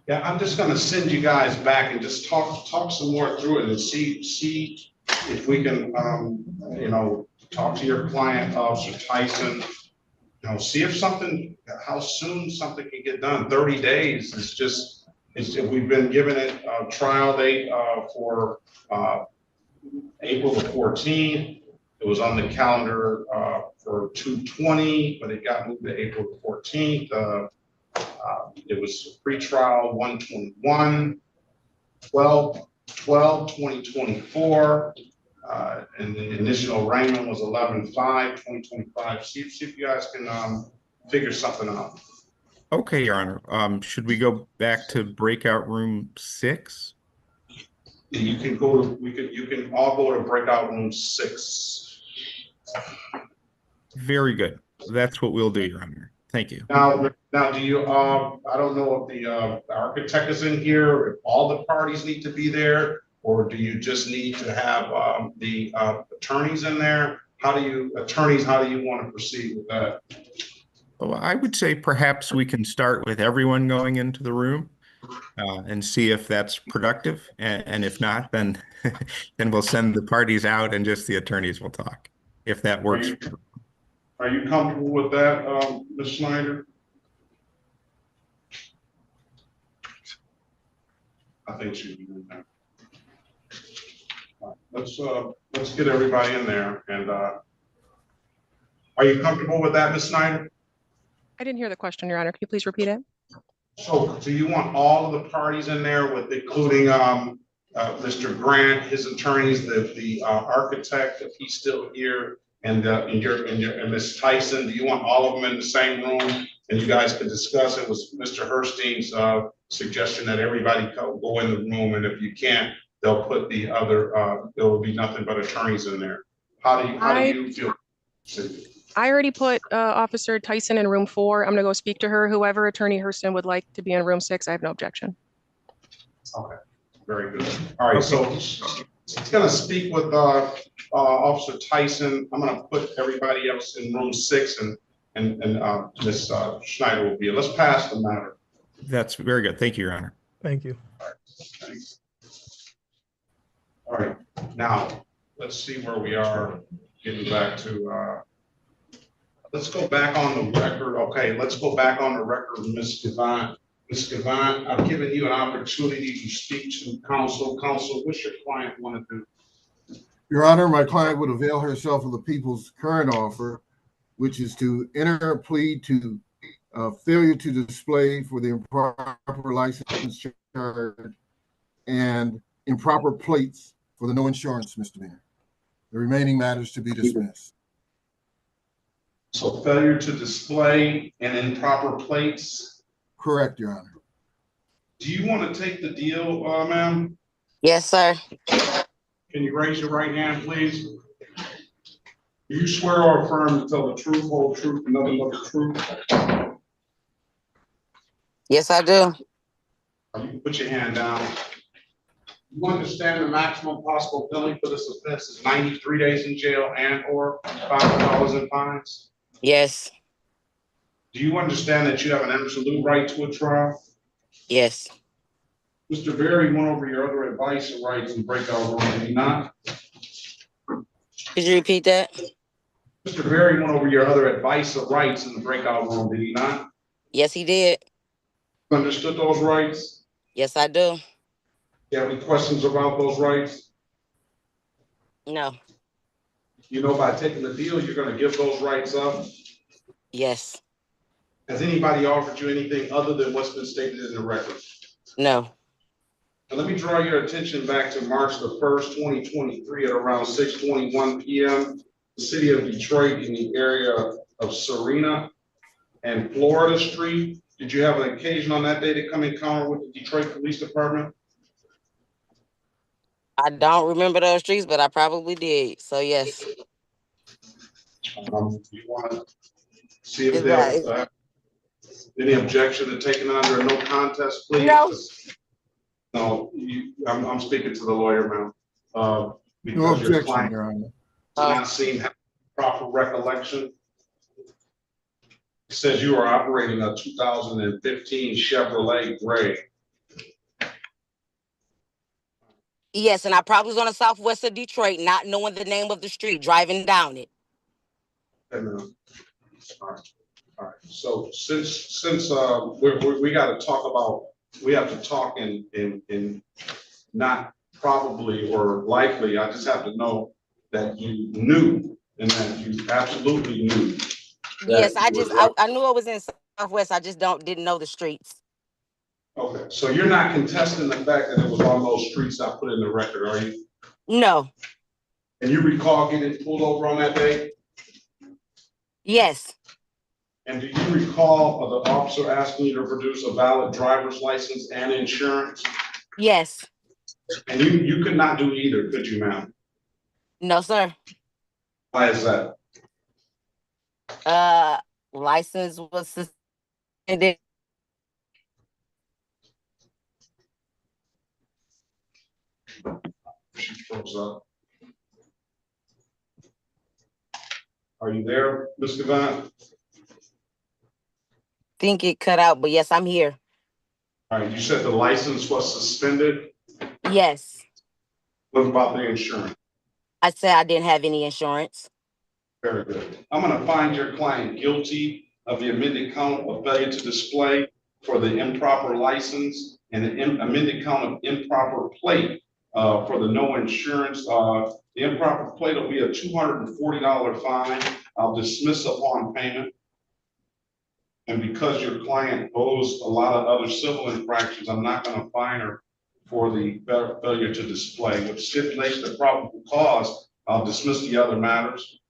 Yeah, I'm just gonna send you guys back and just talk some more through it and see if we can, you know, talk to your client, Officer Tyson. You know, see if something, how soon something can get done. 30 days is just, we've been given it a trial date for April the 14th. It was on the calendar for 2/20, but it got moved to April the 14th. It was pre-trial 1/21, 12/12/2024, and the initial arraignment was 11/5/2025. See if you guys can figure something out. Okay, Your Honor. Should we go back to breakout room 6? You can go to, you can all go to breakout room 6. Very good. That's what we'll do, Your Honor. Thank you. Now, do you, I don't know if the architect is in here, if all the parties need to be there, or do you just need to have the attorneys in there? How do you want to proceed with that? Well, I would say perhaps we can start with everyone going into the room and see if that's productive. And if not, then then we'll send the parties out and just the attorneys will talk, if that works. Are you comfortable with that, Ms. Schneider? I think she'd be in there. Let's get everybody in there. And are you comfortable with that, Ms. Snyder? I didn't hear the question, Your Honor. Can you please repeat it? So do you want all of the parties in there with including Mr. Grant, his attorneys, the architect, if he's still here, and Ms. Tyson? Do you want all of them in the same room and you guys could discuss? It was Mr. Herstein's suggestion that everybody go in the room, and if you can't, they'll put the other. There will be nothing but attorneys in there. How do you feel? I already put Officer Tyson in room 4. I'm gonna go speak to her. Whoever Attorney Hurston would like to be in room 6, I have no objection. Okay, very good. All right, so he's gonna speak with Officer Tyson. I'm gonna put everybody else in room 6, and Ms. Schneider will be. Let's pass the matter. That's very good. Thank you, Your Honor. Thank you. All right, thanks. All right, now let's see where we are. Getting back to. Let's go back on the record. Okay, let's go back on the record, Ms. Gavant. Ms. Gavant, I've given you an opportunity to speak to counsel. Counsel, what's your client want to do? Your Honor, my client would avail herself of the people's current offer, which is to enter a plea to failure to display for the improper license charge and improper plates for the no insurance misdemeanor. The remaining matters to be dismissed. So failure to display and improper plates? Correct, Your Honor. Do you want to take the deal, ma'am? Yes, sir. Can you raise your right hand, please? Do you swear or affirm to tell the truth, whole truth, and nothing but the truth? Yes, I do. You can put your hand down. You understand the maximum possible penalty for this offense is 93 days in jail and or $5,000 in fines? Yes. Do you understand that you have an absolute right to a trial? Yes. Mr. Berry went over your other advice and rights in breakout room, did he not? Could you repeat that? Mr. Berry went over your other advice or rights in the breakout room, did he not? Yes, he did. Understood those rights? Yes, I do. You have any questions about those rights? No. You know, by taking the deal, you're going to give those rights up? Yes. Has anybody offered you anything other than what's been stated in the record? No. And let me draw your attention back to March the 1st, 2023 at around 6:21 p.m. The city of Detroit in the area of Serena and Florida Street. Did you have an occasion on that day to come encounter with the Detroit Police Department? I don't remember those streets, but I probably did. So yes. You want to see if Is there's that any objection to taking it under a no contest plea? No. No, I'm speaking to the lawyer, ma'am. No Because your objection, client Your Honor. does not seem to have proper recollection. It says you are operating a 2015 Chevrolet Gray. Yes, and I probably was on the southwest of Detroit, not knowing the name of the street, driving down it. Okay, ma'am. All right. All right. So since we got to talk about, we have to talk in not probably or likely. I just have to know that you knew and that you absolutely knew. Yes, I knew I was in southwest. I just didn't know the streets. Okay, so you're not contesting the fact that it was on those streets I put in the record, are you? No. And you recall getting pulled over on that day? Yes. And do you recall the officer asking you to produce a valid driver's license and insurance? Yes. And you could not do either, could you, ma'am? No, sir. Why is that? License was suspended. She froze up. Are you there, Ms. Gavant? Think it cut out, but yes, I'm here. All right, you said the license was suspended. Yes. What about the insurance? I said I didn't have any insurance. Very good. I'm going to find your client guilty of the amended count of failure to display for the improper license and the amended count of improper plate for the no insurance. The improper plate will be a $240 fine. I'll dismiss upon payment. And because your client owes a lot of other civil infractions, I'm not going to fine her for the failure to display. With stipulation of probable cause, I'll dismiss the other matters.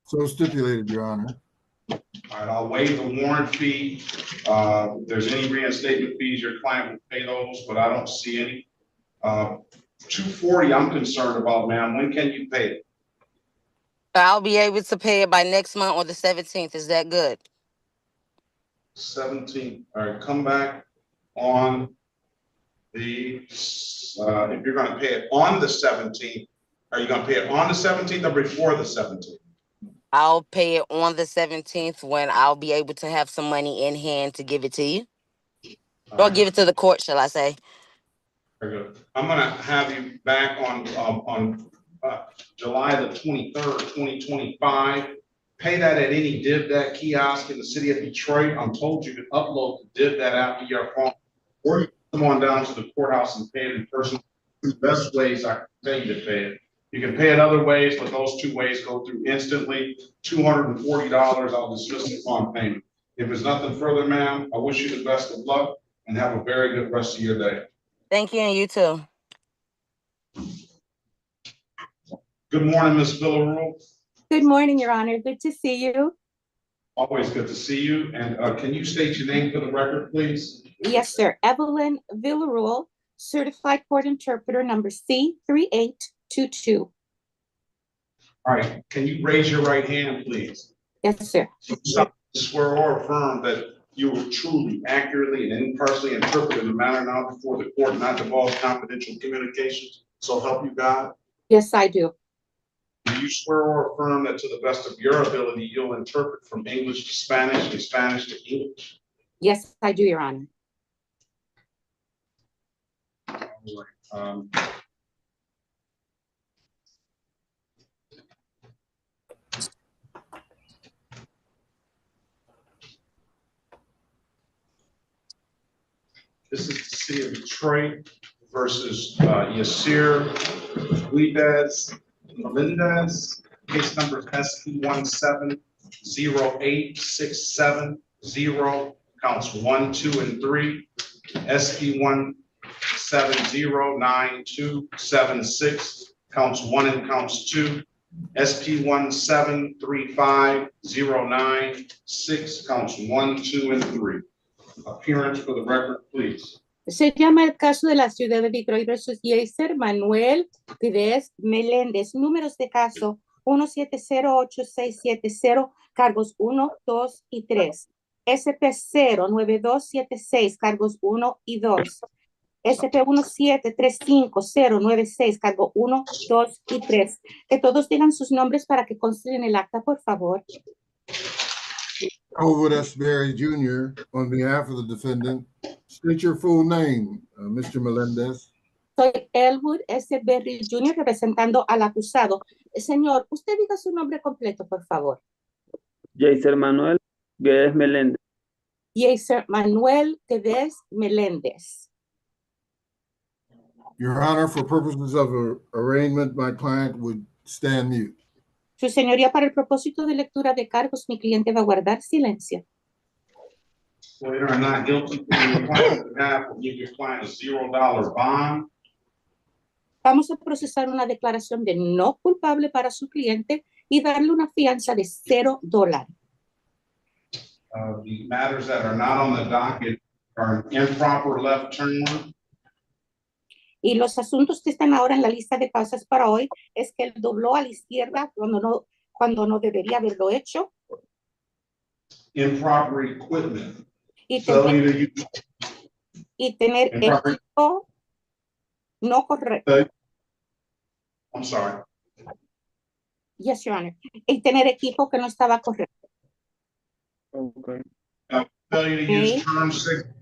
So stipulated, Your Honor. All right, I'll waive the warrant fee. If there's any reinstatement fees, your client will pay those, but I don't see any. $240 I'm concerned about, ma'am. When can you pay it? I'll be able to pay it by next month or the 17th. Is that good? 17th. All right, come back on the, if you're going to pay it on the 17th, are you going to pay it on the 17th or before the 17th? I'll pay it on the 17th when I'll be able to have some money in hand to give it to you. Or give it to the court, shall I say. Very good. I'm going to have you back on July the 23rd, 2025. Pay that at any DivDat kiosk in the city of Detroit. I'm told you can upload the DivDat app to your phone, or you can come on down to the courthouse and pay it in person. The best ways I can tell you to pay it. You can pay it other ways, but those two ways go through instantly. $240, I'll dismiss it upon payment. If there's nothing further, ma'am, I wish you the best of luck and have a very good rest of your day. Thank you, and you too. Good morning, Ms. Villarreal. Good morning, Your Honor. Good to see you. Always good to see you. And can you state your name for the record, please? Yes, sir. Evelyn Villarreal, certified court interpreter number C3822. All right. Can you raise your right hand, please? Yes, sir. Swear or affirm that you will truly, accurately, and impartially interpret in the matter now before the court, not divulge confidential communications. So help you God. Yes, I do. Do you swear or affirm that to the best of your ability, you'll interpret from English to Spanish and Spanish to English? Yes, I do, Your Honor. This is the city of Detroit versus Yasir Melendez. Case number SP17086770, counts 1, 2, and 3. SP17092676, counts 1 and counts 2. SP 1735096, counts 1, 2, and 3. Appearance for the record, please. Se llama el caso de la ciudad de Detroit versus Yeser Manuel Pérez Meléndez. Números de caso 1708670, cargos 1, 2 y 3. SP 09276, cargos 1 y 2. SP 1735096, cargo 1, 2 y 3. Que todos digan sus nombres para que consten en el acta, por favor. Elwood S. Berry Jr., on behalf of the defendant, state your full name, Mr. Melendez. Soy Elwood S. Berry Jr., representando al acusado. Señor, usted diga su nombre completo, por favor. Yeser Manuel Guedes Meléndez. Yeser Manuel Guedes Meléndez. Your Honor, for purposes of arraignment, my client would stand mute. Su señoría, para el propósito de lectura de cargos, mi cliente va a guardar silencio. Well, you are not guilty. Your client will give your client a $0 bond. Vamos a procesar una declaración de no culpable para su cliente y darle una fianza de $0. The matters that are not on the docket are an improper left turn. Y los asuntos que están ahora en la lista de causas para hoy es que él dobló a la izquierda cuando no debería haberlo hecho. Improper equipment. Y tener equipo no correcto. I'm sorry. Yes, Your Honor. Y tener equipo que no estaba correcto. Okay. Failure to use turn signal.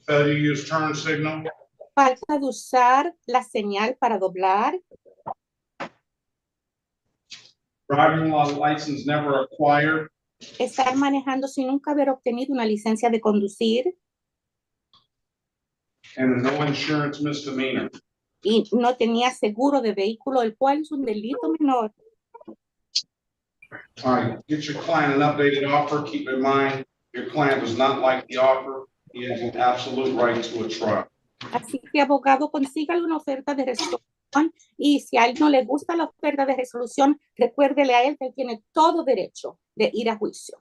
Failure to use turn signal. Falta de usar la señal para doblar. Driving while license never acquired. Estar manejando sin nunca haber obtenido una licencia de conducir. And a no insurance misdemeanor. Y no tenía seguro de vehículo, el cual es un delito menor. All right, get your client an updated offer. Keep in mind, your client does not like the offer. He has an absolute right to a trial. Así que, abogado, consígale una oferta de resolución y si a él no le gusta la oferta de resolución, recuérdele a él que él tiene todo derecho de ir a juicio.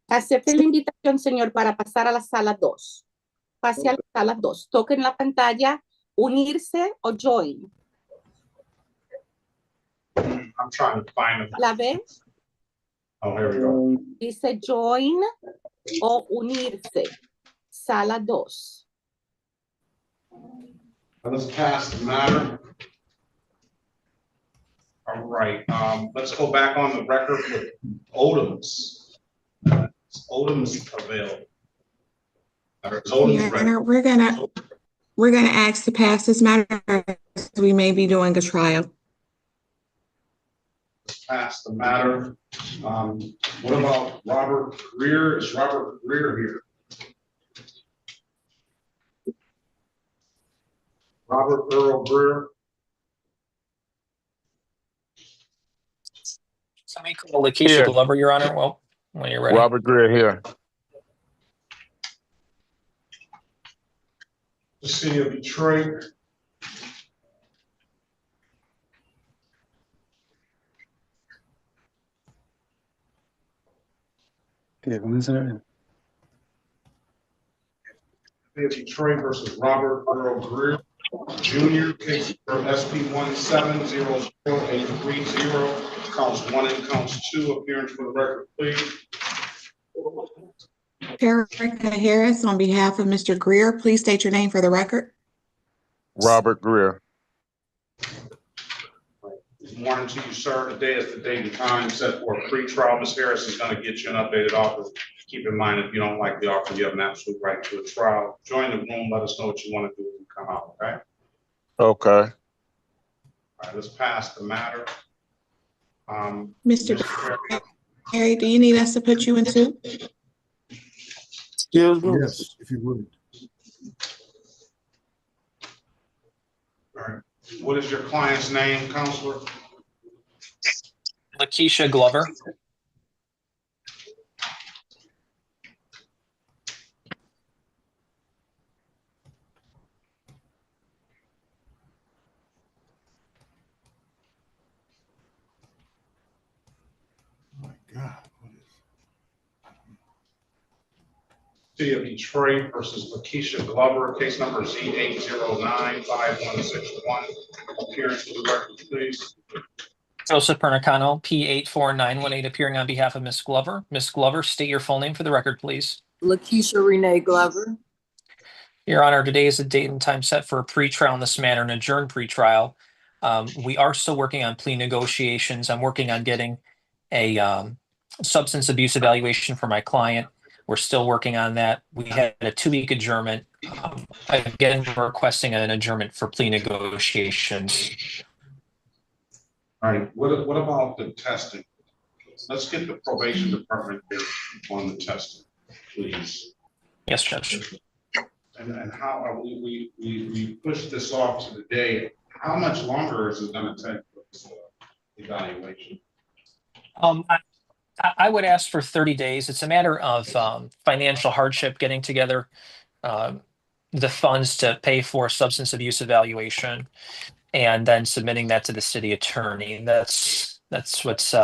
Acepte la invitación, señor, para pasar a la sala 2. Pase a la sala 2. Toque en la pantalla unirse o join. I'm trying to find it. ¿La ve? Oh, here we go. Dice join o unirse. Sala 2. Let's pass the matter. All right, let's go back on the record with Odoms. Odoms available. Your Honor, we're gonna ask to pass this matter as we may be doing a trial. Pass the matter. What about Robert Greer? Is Robert Greer here? Robert Earl Greer. Somebody call Lakeisha Glover, Your Honor. Well, when you're ready. Robert Greer here. The city of Detroit. Detroit versus Robert Earl Greer Jr. Case for SP 1700830, counts 1 and counts 2. Appearance for the record, please. Erica Harris, on behalf of Mr. Greer, please state your name for the record. Robert Greer. Good morning to you, sir. Today is the date and time set for a pre-trial. Ms. Harris is going to get you an updated offer. Keep in mind, if you don't like the offer, you have an absolute right to a trial. Join the room. Let us know what you want to do when you come out, okay? Okay. All right, let's pass the matter. Mr. Barry, do you need us to put you into? Excuse me? Yes, if you would. All right. What is your client's name, counselor? Lakeisha Glover. City of Detroit versus Lakeisha Glover, case number Z8095161. Appearance to the record, please. Joseph Pernicano, P84918, appearing on behalf of Ms. Glover. Ms. Glover, state your full name for the record, please. Lakeisha Renee Glover. Your Honor, today is the date and time set for a pretrial in this matter and adjourned pretrial. We are still working on plea negotiations. I'm working on getting a substance abuse evaluation for my client. We're still working on that. We had a 2-week adjournment. Again, we're requesting an adjournment for plea negotiations. All right, what about the testing? Let's get the probation department here on the testing, please. Yes, Judge. And how are we pushed this off to the day. How much longer is it going to take for this evaluation? I would ask for 30 days. It's a matter of financial hardship, getting together the funds to pay for substance abuse evaluation, and then submitting that to the city attorney. That's what's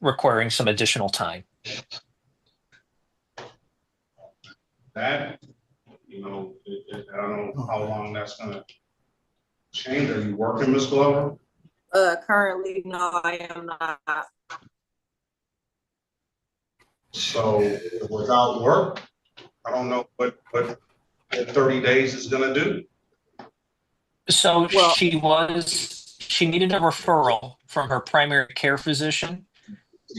requiring some additional time. That, you know, I don't know how long that's going to change. Are you working, Ms. Glover? Currently, no, I am not. So without work, I don't know what 30 days is going to do. So she needed a referral from her primary care physician,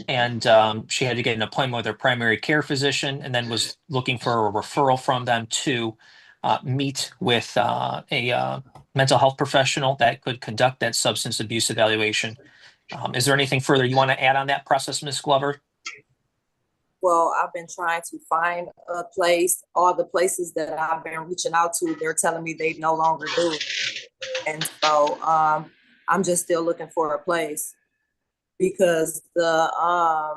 and she had to get an appointment with her primary care physician, and then was looking for a referral from them to meet with a mental health professional that could conduct that substance abuse evaluation. Is there anything further you want to add on that process, Ms. Glover? Well, I've been trying to find a place. All the places that I've been reaching out to, they're telling me they no longer do it. And so I'm just still looking for a place because I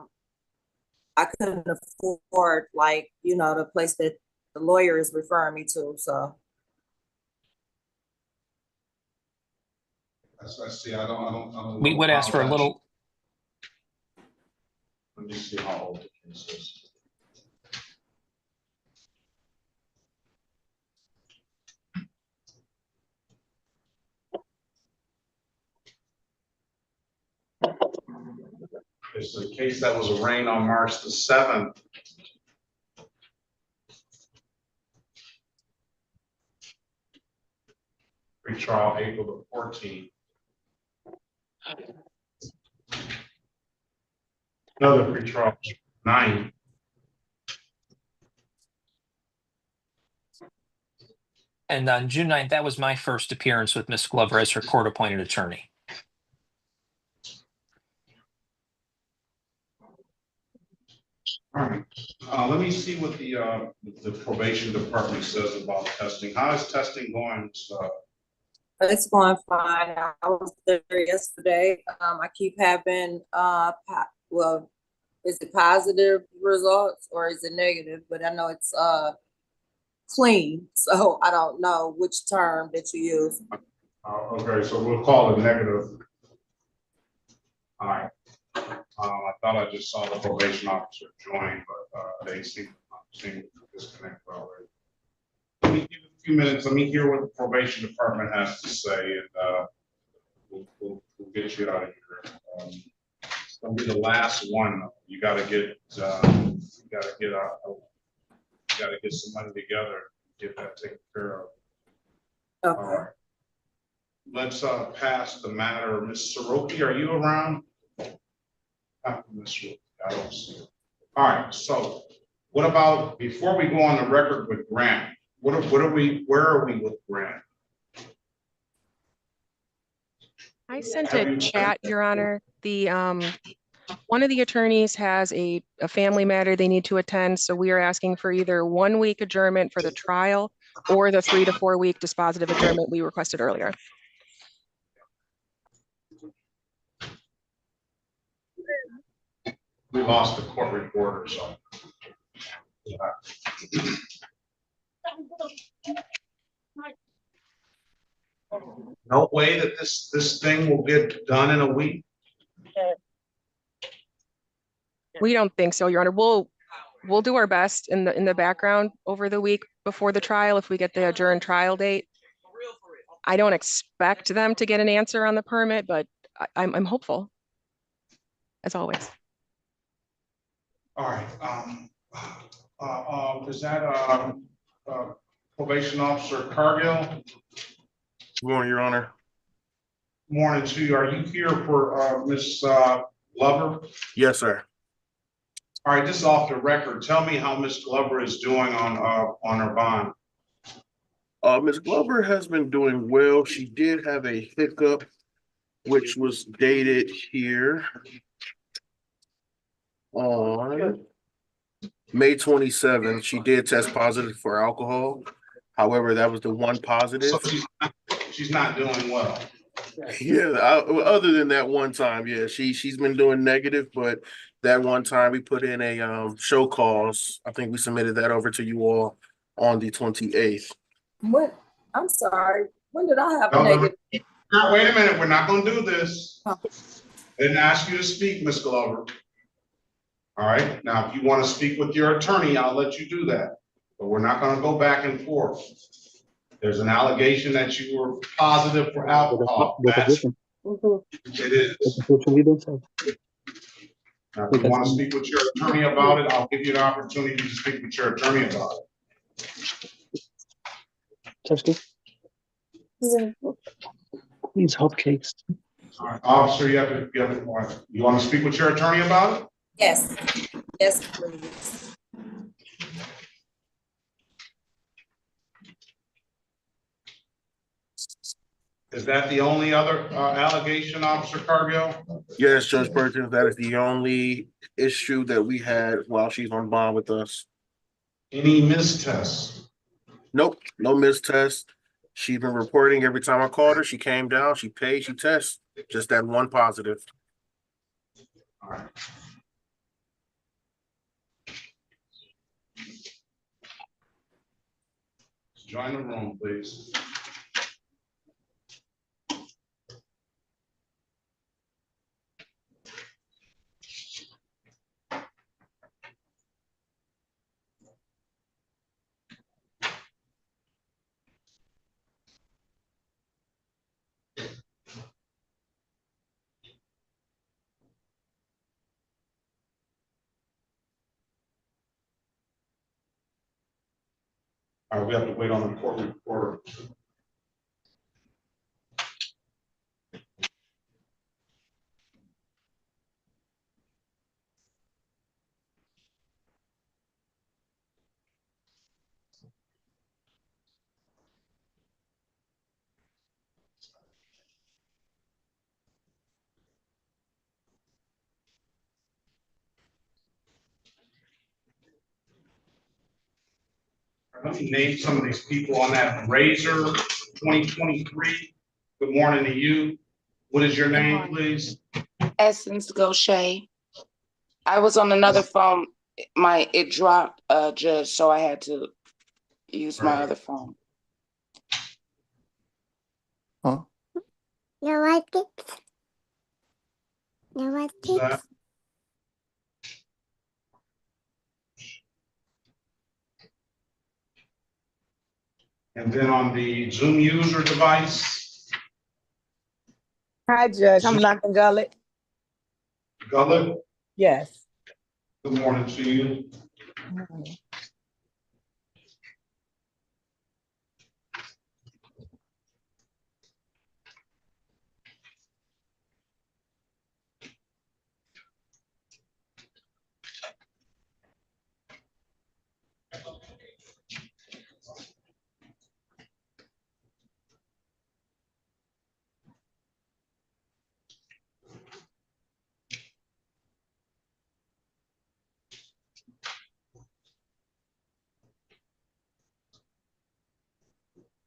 couldn't afford, like, you know, the place that the lawyer is referring me to. So I see. I don't. We would ask for a little. Let me see how old the case is. It's a case that was arraigned on March the 7th. Pretrial April the 14th. Another pretrial 9th. And on June 9th, that was my first appearance with Ms. Glover as her court-appointed attorney. All right. Let me see what the probation department says about testing. How is testing going? it's going fine. I was there yesterday. I keep having, well, is it positive results or is it negative? But I know it's clean. So I don't know which term that you use. Okay, so we'll call it negative. All right. I thought I just saw the probation officer join, but they seem disconnected already. Let me give it a few minutes. Let me hear what the probation department has to say, and we'll get you out of here. It's gonna be the last one. You got to get some money together, get that taken care of. Okay. All right. Let's pass the matter. Ms. Soroki, are you around? I don't see it. All right, so what about, before we go on the record with Grant, where are we with Grant? I sent a chat, Your Honor. The one of the attorneys has a family matter they need to attend, so we are asking for either 1-week adjournment for the trial or the 3 to 4 week dispositive adjournment we requested earlier. We lost the court reporter, so. No way that this thing will get done in a week. We don't think so, Your Honor. we'll do our best in the background over the week before the trial if we get the adjourned trial date. I don't expect them to get an answer on the permit, but I'm hopeful, as always. All right, is that, probation officer Cargill? Good morning, Your Honor. Morning to you. Are you here for, Miss Glover? Yes, sir. All right, just off the record, tell me how Miss Glover is doing on her bond. Ms. Glover has been doing well. She did have a hiccup, which was dated here on May 27th. She did test positive for alcohol. However, that was the one positive. So she's not doing well. Yeah, other than that one time, yeah, she's been doing negative, but that one time we put in a show cause. I think we submitted that over to you all on the 28th. What? I'm sorry. When did I have a No, negative? wait a minute, we're not gonna do this. I didn't ask you to speak, Miss Glover. All right, now if you want to speak with your attorney, I'll let you do that. But we're not gonna go back and forth. There's an allegation that you were positive for alcohol. It is. Now, if you want to speak with your attorney about it, I'll give you the opportunity to speak with your attorney about it. These hotcakes. All right, officer, you want to speak with your attorney about it? Yes. Yes, please. Is that the only other allegation, Officer Cargill? Yes, Judge Perkins, that is the only issue that we had while she's on bond with us. Any mistests? Nope, no mistests. She's been reporting every time I called her. She came down, she paid, she tests. Just that one positive. All right. Join the room, please. All right, we have to wait on the court reporter. Let me name some of these people on that Razor 2023. Good morning to you. What is your name, please? Essence Gaucher. I was on another phone. It dropped, Judge, so I had to use my other phone. Huh? You like it? You like it? And then on the Zoom user device. Hi, Judge. I'm Duncan Gullet. Gullet? Yes. Good morning to you.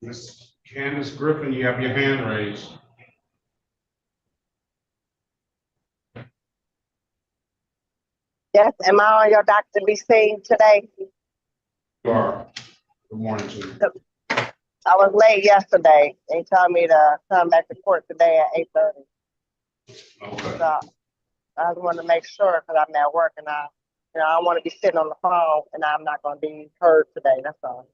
Miss Candace Griffin, you have your hand raised. Yes, am I on your Dr. B scene today? You are. Good morning to you. I was late yesterday. They told me to come back to court today at 8:30. Okay. So I just want to make sure because I'm at work and I I don't want to be sitting on the phone and I'm not going to be heard today. That's all.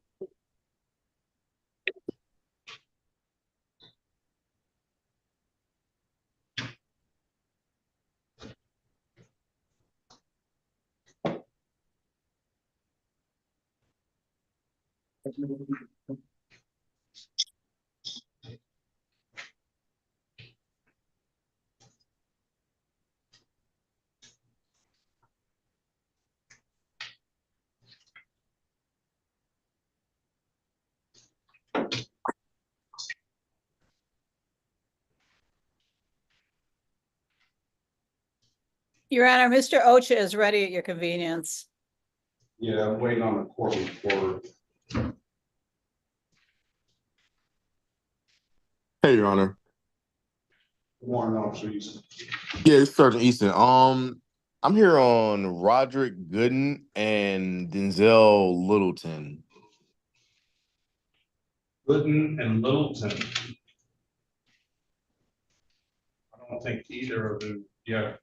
Your Honor, Mr. Ocha is ready at your convenience. Yeah, I'm waiting on the court reporter. Hey, Your Honor. Good morning, Officer Easton. Yeah, it's Sergeant Easton. I'm here on Roderick Gooden and Denzel Littleton. Gooden and Littleton. I don't think either of them yet.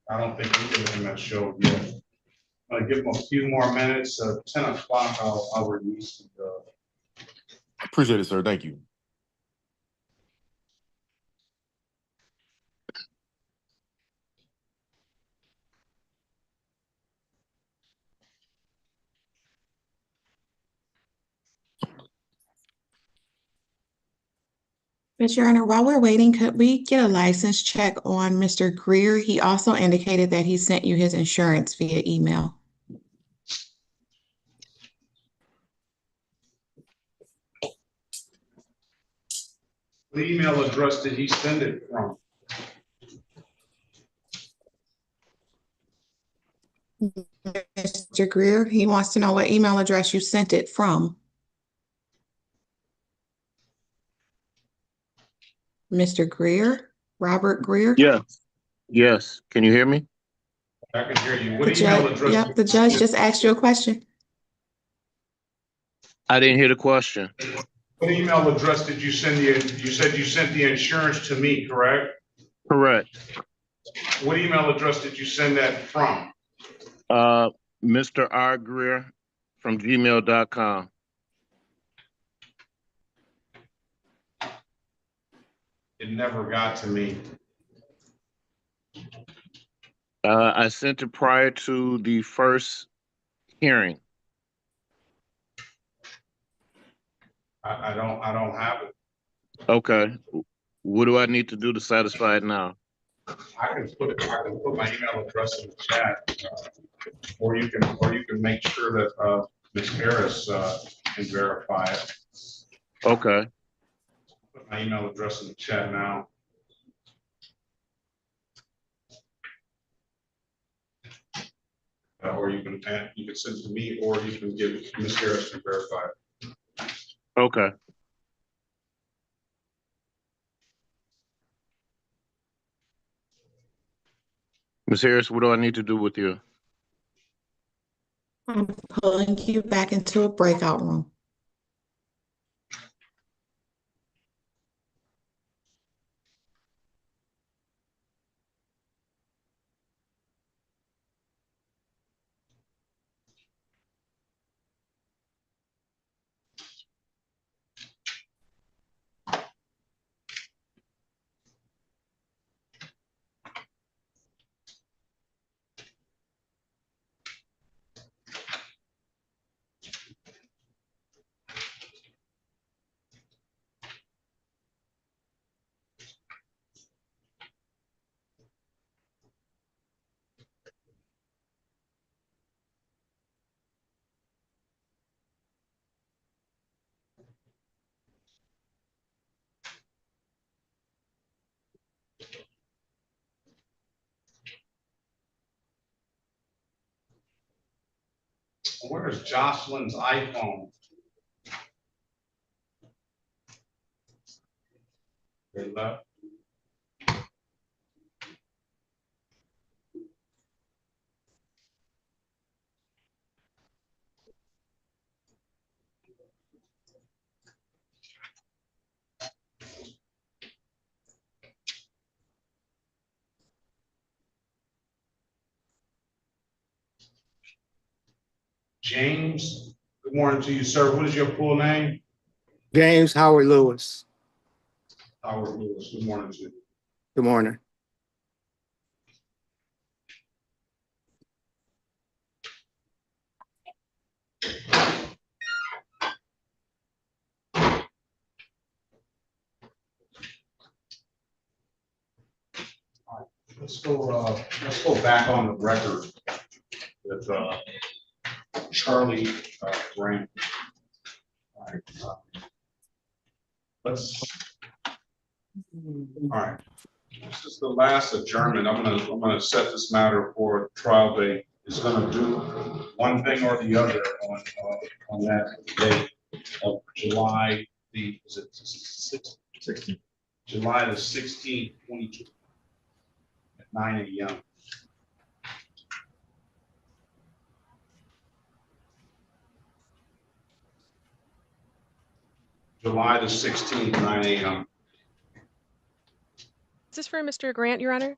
I don't think either of them have showed yet. I'm gonna give them a few more minutes. 10 o'clock, I'll release the. Appreciate it, sir. Thank you. But Your Honor, while we're waiting, could we get a license check on Mr. Greer? He also indicated that he sent you his insurance via email. What email address did he send it from? Mr. Greer, he wants to know what email address you sent it from. Mr. Greer, Robert Greer? Yeah. Yes. Can you hear me? I can hear you. What The email judge, address? yep, the judge just asked you a question. I didn't hear the question. What email address did you send you said you sent the insurance to me, correct? Correct. What email address did you send that from? Mr. R. Greer from gmail.com. It never got to me. I sent it prior to the first hearing. I don't have it. Okay. What do I need to do to satisfy it now? I can put my email address in the chat, or you can make sure that Ms. Harris can verify it. Okay. Put my email address in the chat now. Or you can send it to me, or you can give Ms. Harris to verify it. Okay. Ms. Harris, what do I need to do with you? I'm pulling you back into a breakout room. Where's Jocelyn's iPhone? They left. James, good morning to you, sir. What is your full name? James Howard Lewis. Howard Lewis, good morning to you. Good morning. Let's go back on the record with Charlie Grant. All right. This is the last adjournment. I'm gonna set this matter for trial date. It's gonna do one thing or the other on that date of July the, is it 16th? July the 16th, 22 at 9 a.m. July the 16th, 9 a.m. Is this for Mr. Grant, Your Honor?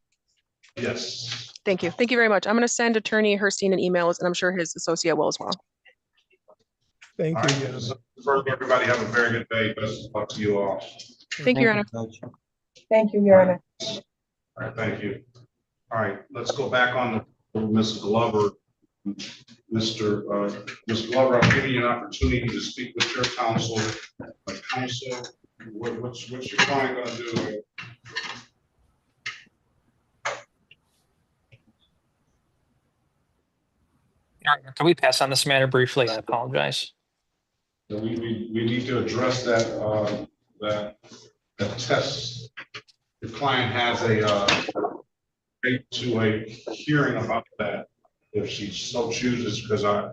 Yes. Thank you. Thank you very much. I'm going to send Attorney Herstein an email, and I'm sure his associate will as well. Thank All you. right. First, everybody have a very good day. Best of luck to you all. Thank you, Your Honor. Thank you, Your Honor. All right, thank you. All right, let's go back on to Ms. Glover. Mr. Glover, I'm giving you an opportunity to speak with your counsel. What's your client gonna do? Can we pass on this matter briefly? I apologize. We need to address that test. The client has a right to a hearing about that if she so chooses, because I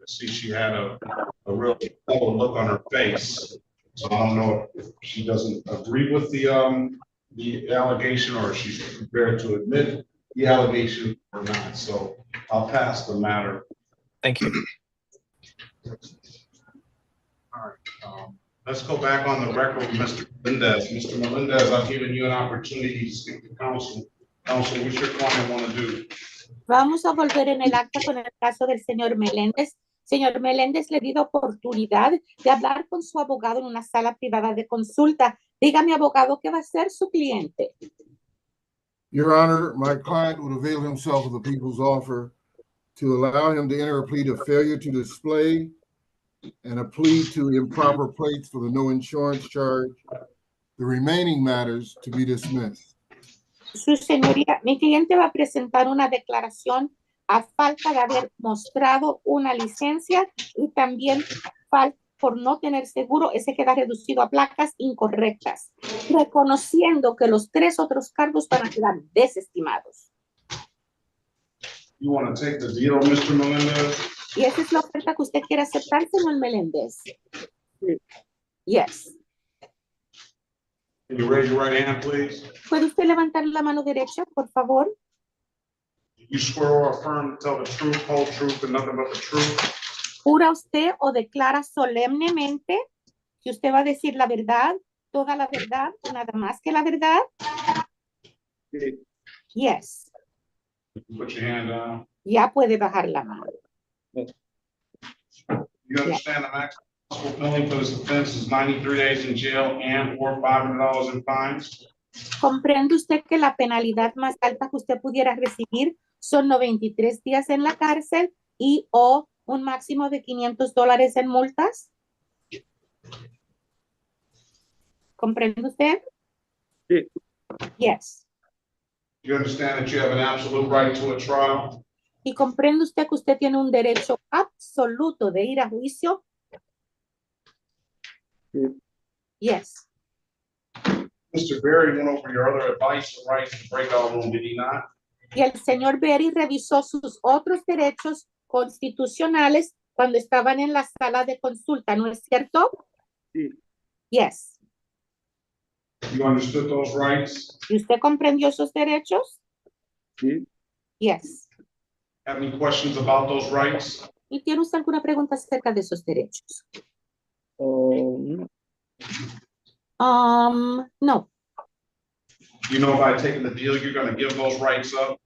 see she had a real cold look on her face. So I don't know if she doesn't agree with the allegation, or if she's prepared to admit the allegation or not. So I'll pass the matter. Thank you. All right. Let's go back on the record with Mr. Melendez. Mr. Melendez, I've given you an opportunity to speak to counsel. Counsel, what's your client want to do? Vamos a volver en el acta con el caso del señor Meléndez. Señor Meléndez, le di la oportunidad de hablar con su abogado en una sala privada de consulta. Dígame, abogado, ¿qué va a hacer su cliente? Your Honor, my client would avail himself of the people's offer to allow him to enter a plea to failure to display and a plea to improper plates for the no insurance charge. The remaining matters to be dismissed. Su señoría, mi cliente va a presentar una declaración a falta de haber mostrado una licencia y también por no tener seguro, ese queda reducido a placas incorrectas, reconociendo que los 3 otros cargos van a quedar desestimados. You want to take the deal, Mr. Melendez? ¿Y esa es la oferta que usted quiere aceptar, señor Meléndez? Yes. Can you raise your right hand, please? ¿Puede usted levantar la mano derecha, por favor? You swear or affirm to tell the truth, whole truth, and nothing but the truth? ¿Jura usted o declara solemnemente que usted va a decir la verdad, toda la verdad, nada más que la verdad? Sí. Yes. Put your hand down. Ya puede bajar la mano. You understand the maximum possible penalty for this offense is 93 days in jail and or $500 in fines? ¿Comprende usted que la penalidad más alta que usted pudiera recibir son 93 días en la cárcel y o un máximo de $500 en multas? ¿Comprende usted? Sí. Yes. You understand that you have an absolute right to a trial? ¿Y comprende usted que usted tiene un derecho absoluto de ir a juicio? Sí. Yes. Mr. Berry went over your other advice and rights to break out room, did he not? Y el señor Berry revisó sus otros derechos constitucionales cuando estaban en la sala de consulta, ¿no es cierto? Sí. Yes. You understood those rights? ¿Y usted comprendió esos derechos? Sí. Yes. Have any questions about those rights? ¿Y tiene usted alguna pregunta acerca de esos derechos? No. No. You know, by taking the deal, you're going to give those rights up?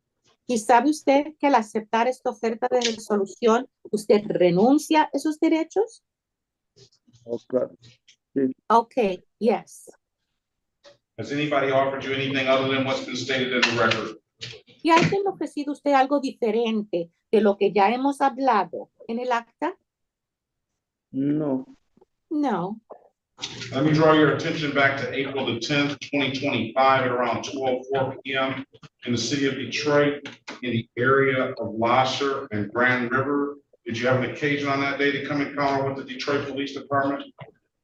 ¿Y sabe usted que al aceptar esta oferta de resolución, usted renuncia a esos derechos? Oh, claro. Sí. Okay, yes. Has anybody offered you anything other than what's been stated in the record? ¿Y alguien ofrecido usted algo diferente de lo que ya hemos hablado en el acta? No. No. Let me draw your attention back to April the 10th, 2025 at around 2:04 p.m. in the city of Detroit in the area of Lasher and Grand River. Did you have an occasion on that day to come encounter with the Detroit Police Department?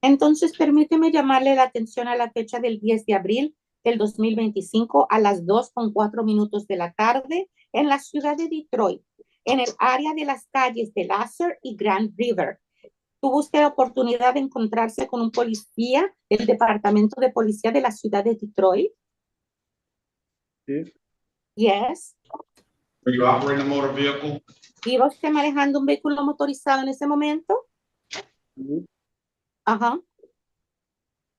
Entonces, permíteme llamarle la atención a la fecha del 10 de abril del 2025 a las 2:04 de la tarde en la ciudad de Detroit, en el área de las calles de Lasser y Grand River. ¿Tuvo usted la oportunidad de encontrarse con un policía del Departamento de Policía de la ciudad de Detroit? Sí. Yes. Are you operating a motor vehicle? ¿Iba usted manejando un vehículo motorizado en ese momento? Sí. Ajá.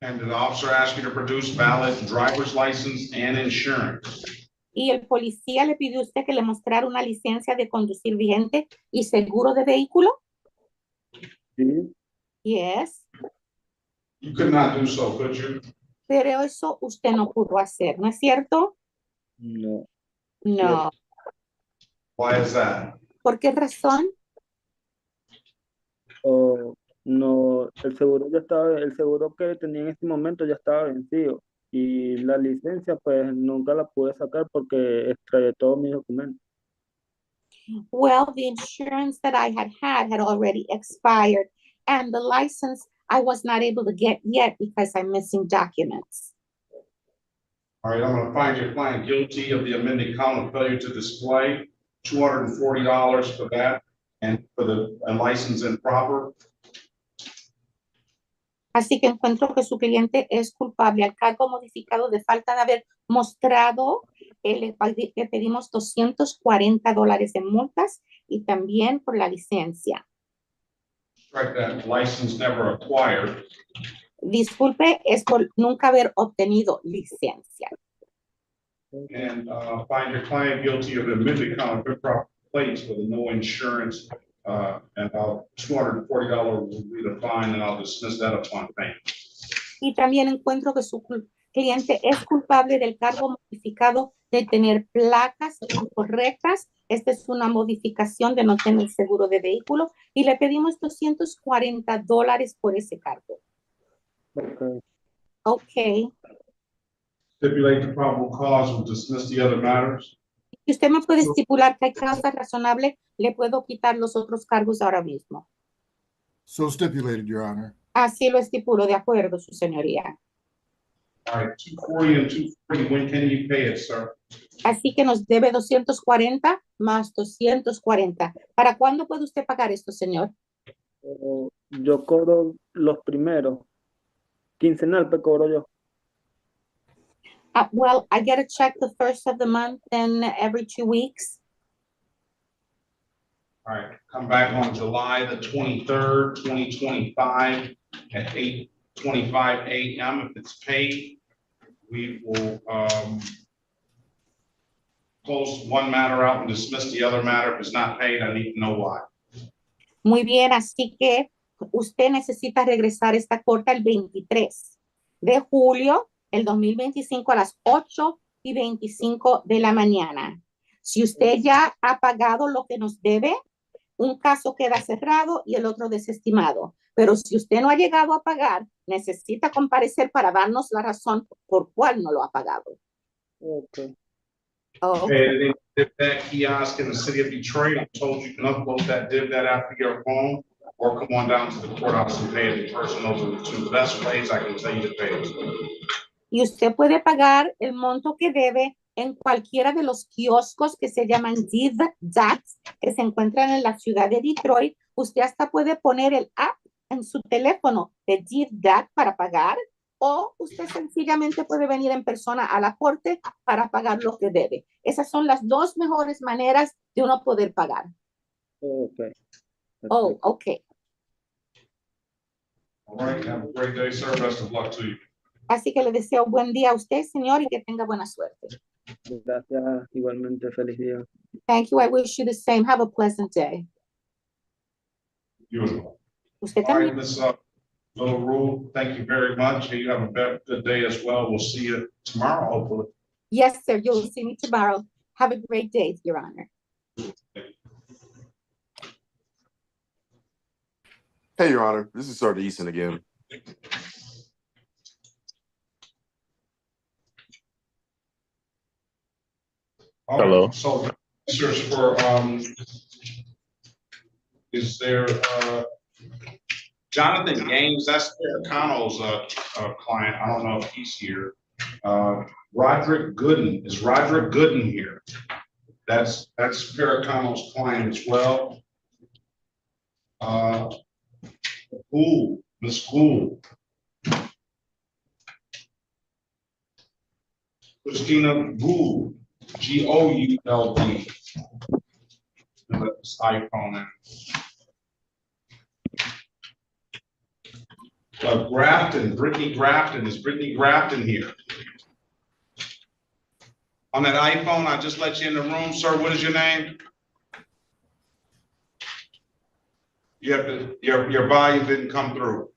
And did the officer ask you to produce valid driver's license and insurance? Y el policía le pidió a usted que le mostrara una licencia de conducir vigente y seguro de vehículo? Sí. Yes. You could not do so, could you? Pero eso usted no pudo hacer, ¿no es cierto? No. No. Why is that? ¿Por qué razón? Oh, no, el seguro que tenía en este momento ya estaba vencido. Y la licencia, pues nunca la pude sacar porque extraí todos mis documentos. Well, the insurance that I had already expired, and the license I was not able to get yet because I'm missing documents. All right, I'm gonna find your client guilty of the amended count of failure to display, $240 for that, and for the license improper. Así que encuentro que su cliente es culpable al cargo modificado de falta de haber mostrado, le pedimos $240 en multas y también por la licencia. Strike that, license never acquired. Disculpe, es por nunca haber obtenido licencia. And find your client guilty of amended count of improper plates with no insurance, and about $240 will be the fine, and I'll dismiss that upon payment. Y también encuentro que su cliente es culpable del cargo modificado de tener placas incorrectas. Esta es una modificación de no tener seguro de vehículo y le pedimos $240 por ese cargo. Okay. Okay. Stipulate the probable cause and dismiss the other matters. Si usted me puede estipular que hay causa razonable, le puedo quitar los otros cargos ahora mismo. So stipulated, Your Honor. Así lo estipulo, de acuerdo, su señoría. All right, 240 and 240, when can you pay it, sir? Así que nos debe 240 más 240. ¿Para cuándo puede usted pagar esto, señor? Yo cobro los primeros. Quincenal te cobro yo. Well, I get a check the first of the month and every 2 weeks. All right, come back on July the 23rd, 2025 at 8:25 a.m. If it's paid, we will close one matter out and dismiss the other matter. If it's not paid, I need to know why. Muy bien, así que usted necesita regresar a esta corte el 23 de julio del 2025 a las 8:25 de la mañana. Si usted ya ha pagado lo que nos debe, un caso queda cerrado y el otro desestimado. Pero si usted no ha llegado a pagar, necesita comparecer para darnos la razón por cuál no lo ha pagado. Okay. Okay, the that kiosk in the city of Detroit, I'm told you can upload that app to your phone or come on down to the courthouse and pay it in person. Those are the two best ways I can tell you to pay it. Y usted puede pagar el monto que debe en cualquiera de los kioscos que se llaman DATs, que se encuentran en la ciudad de Detroit. Usted hasta puede poner el app en su teléfono de DAT para pagar, o usted sencillamente puede venir en persona a la corte para pagar lo que debe. Esas son las dos mejores maneras de uno poder pagar. Okay. Oh, okay. All right, have a great day, sir. Best of luck to you. Así que le deseo buen día a usted, señor, y que tenga buena suerte. Gracias, igualmente, feliz día. Thank you. I wish you the same. Have a pleasant day. Beautiful. Usted All right, también. Ms. Little Rule, thank you very much. You have a good day as well. We'll see you tomorrow, hopefully. Yes, sir. You'll see me tomorrow. Have a great day, Your Honor. Hey, Your Honor, this is Sergeant Easton again. Hello. So, search for is there Jonathan Gaines? That's Connell's client. I don't know if he's here. Roderick Gooden. Is Roderick Gooden here? That's Connell's client as well. Gould, Miss Gould. Christina Gould, G-O-U-L-D. Let this iPhone in. Grafton, Brittany Grafton. Is Brittany Grafton here? On that iPhone, I just let you in the room, sir. What is your name? You have to, your volume didn't come through.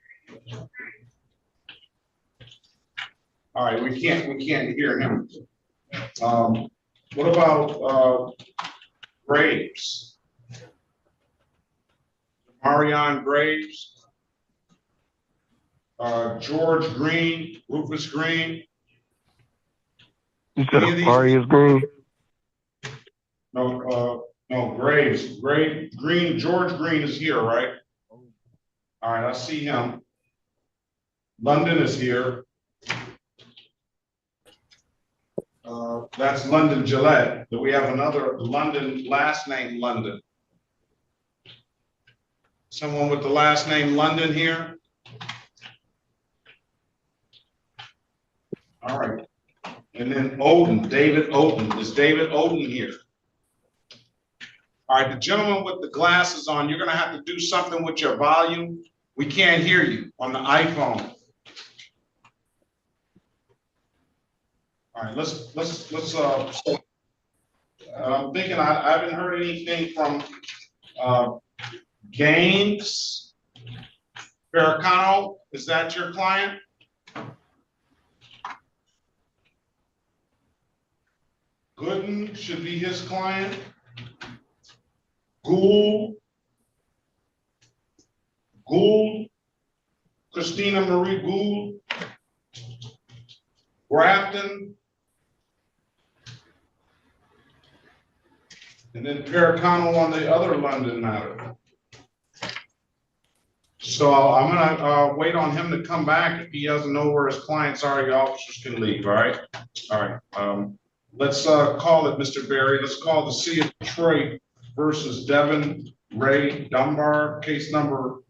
All right, we can't hear him. What about Graves? Marion Graves? George Green, Rufus Green? You said Arias Green? No, Graves. Green, George Green is here, right? All right, I see him. London is here. That's London Gillette. Do we have another London, last name London? Someone with the last name London here? All right. And then Odin, David Odin. Is David Odin here? All right, the gentleman with the glasses on, you're gonna have to do something with your volume. We can't hear you on the iPhone. All right, I'm thinking I haven't heard anything from Gaines. Perkins, is that your client? Gooden should be his client. Gould, Christina Marie Gould, Grafton, and then Perkins on the other London matter. So I'm gonna wait on him to come back. If he doesn't know where his clients are, your officers can leave, all right? All right, let's call it, Mr. Berry. Let's call the City of Detroit versus Devin Ray Dunbar, case number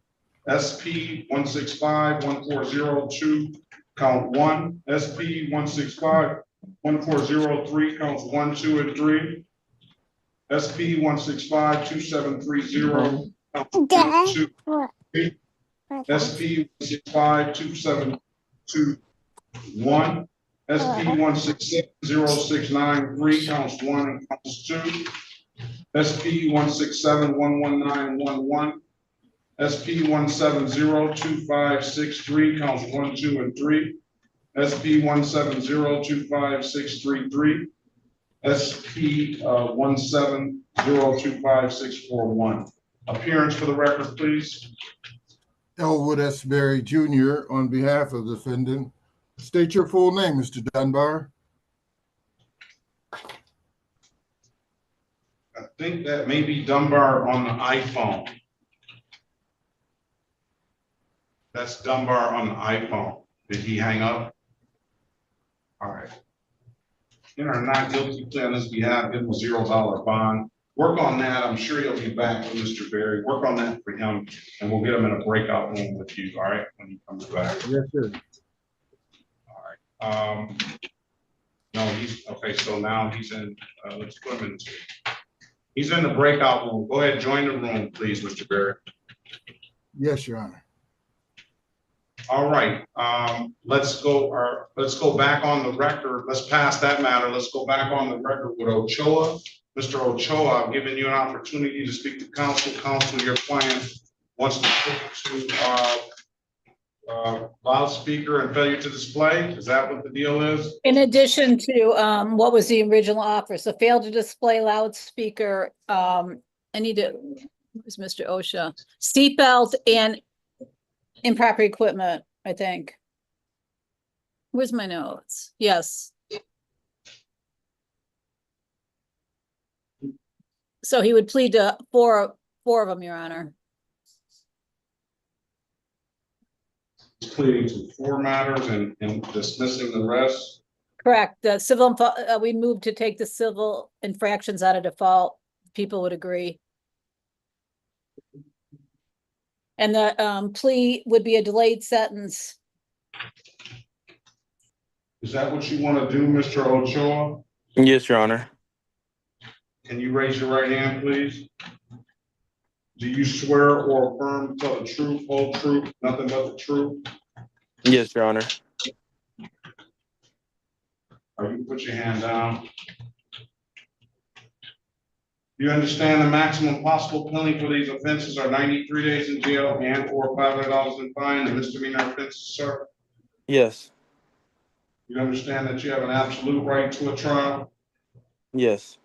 SP 165-1402, count 1, SP 165-1403, counts 1, 2, and 3, SP 165-2730, counts 1, 2, 3, SP 165-2721, SP 167-0693, counts 1 and counts 2, SP 167-11911, SP 170-2563, counts 1, 2, and 3, SP 170-25633, SP 170-25641. Appearance for the record, please. Elwood S. Berry Jr. on behalf of the defendant. State your full name, Mr. Dunbar. I think that may be Dunbar on the iPhone. That's Dunbar on the iPhone. Did he hang up? All right. In our not guilty plea on his behalf, give him a $0 bond. Work on that. I'm sure he'll be back with Mr. Berry. Work on that for him, and we'll get him in a breakout room with you, all right, when he comes back. Yes, sir. All right. No, he's, okay, so now he's in, let's put him in. He's in the breakout room. Go ahead, join the room, please, Mr. Berry. Yes, Your Honor. All right, let's go back on the record. Let's pass that matter. Let's go back on the record with Ochoa. Mr. Ochoa, I've given you an opportunity to speak to council. Council, your client wants to speak to loudspeaker and failure to display. Is that what the deal is? In addition to what was the original offer, so failed to display loudspeaker, I need to, where's Mr. OSHA? Seatbelt and improper equipment, I think. Where's my notes? Yes. So he would plead to four of them, Your Honor. Pleading to 4 matters and dismissing the rest. Correct. The civil, we moved to take the civil infractions out of default. People would agree. And the plea would be a delayed sentence. Is that what you want to do, Mr. Ochoa? Yes, Your Honor. Can you raise your right hand, please? Do you swear or affirm to tell the truth, whole truth, nothing but the truth? Yes, Your Honor. Or you put your hand down. You understand the maximum possible penalty for these offenses are 93 days in jail and or $500 in fine, and misdemeanor offenses, sir? Yes. You understand that you have an absolute right to a trial? Yes.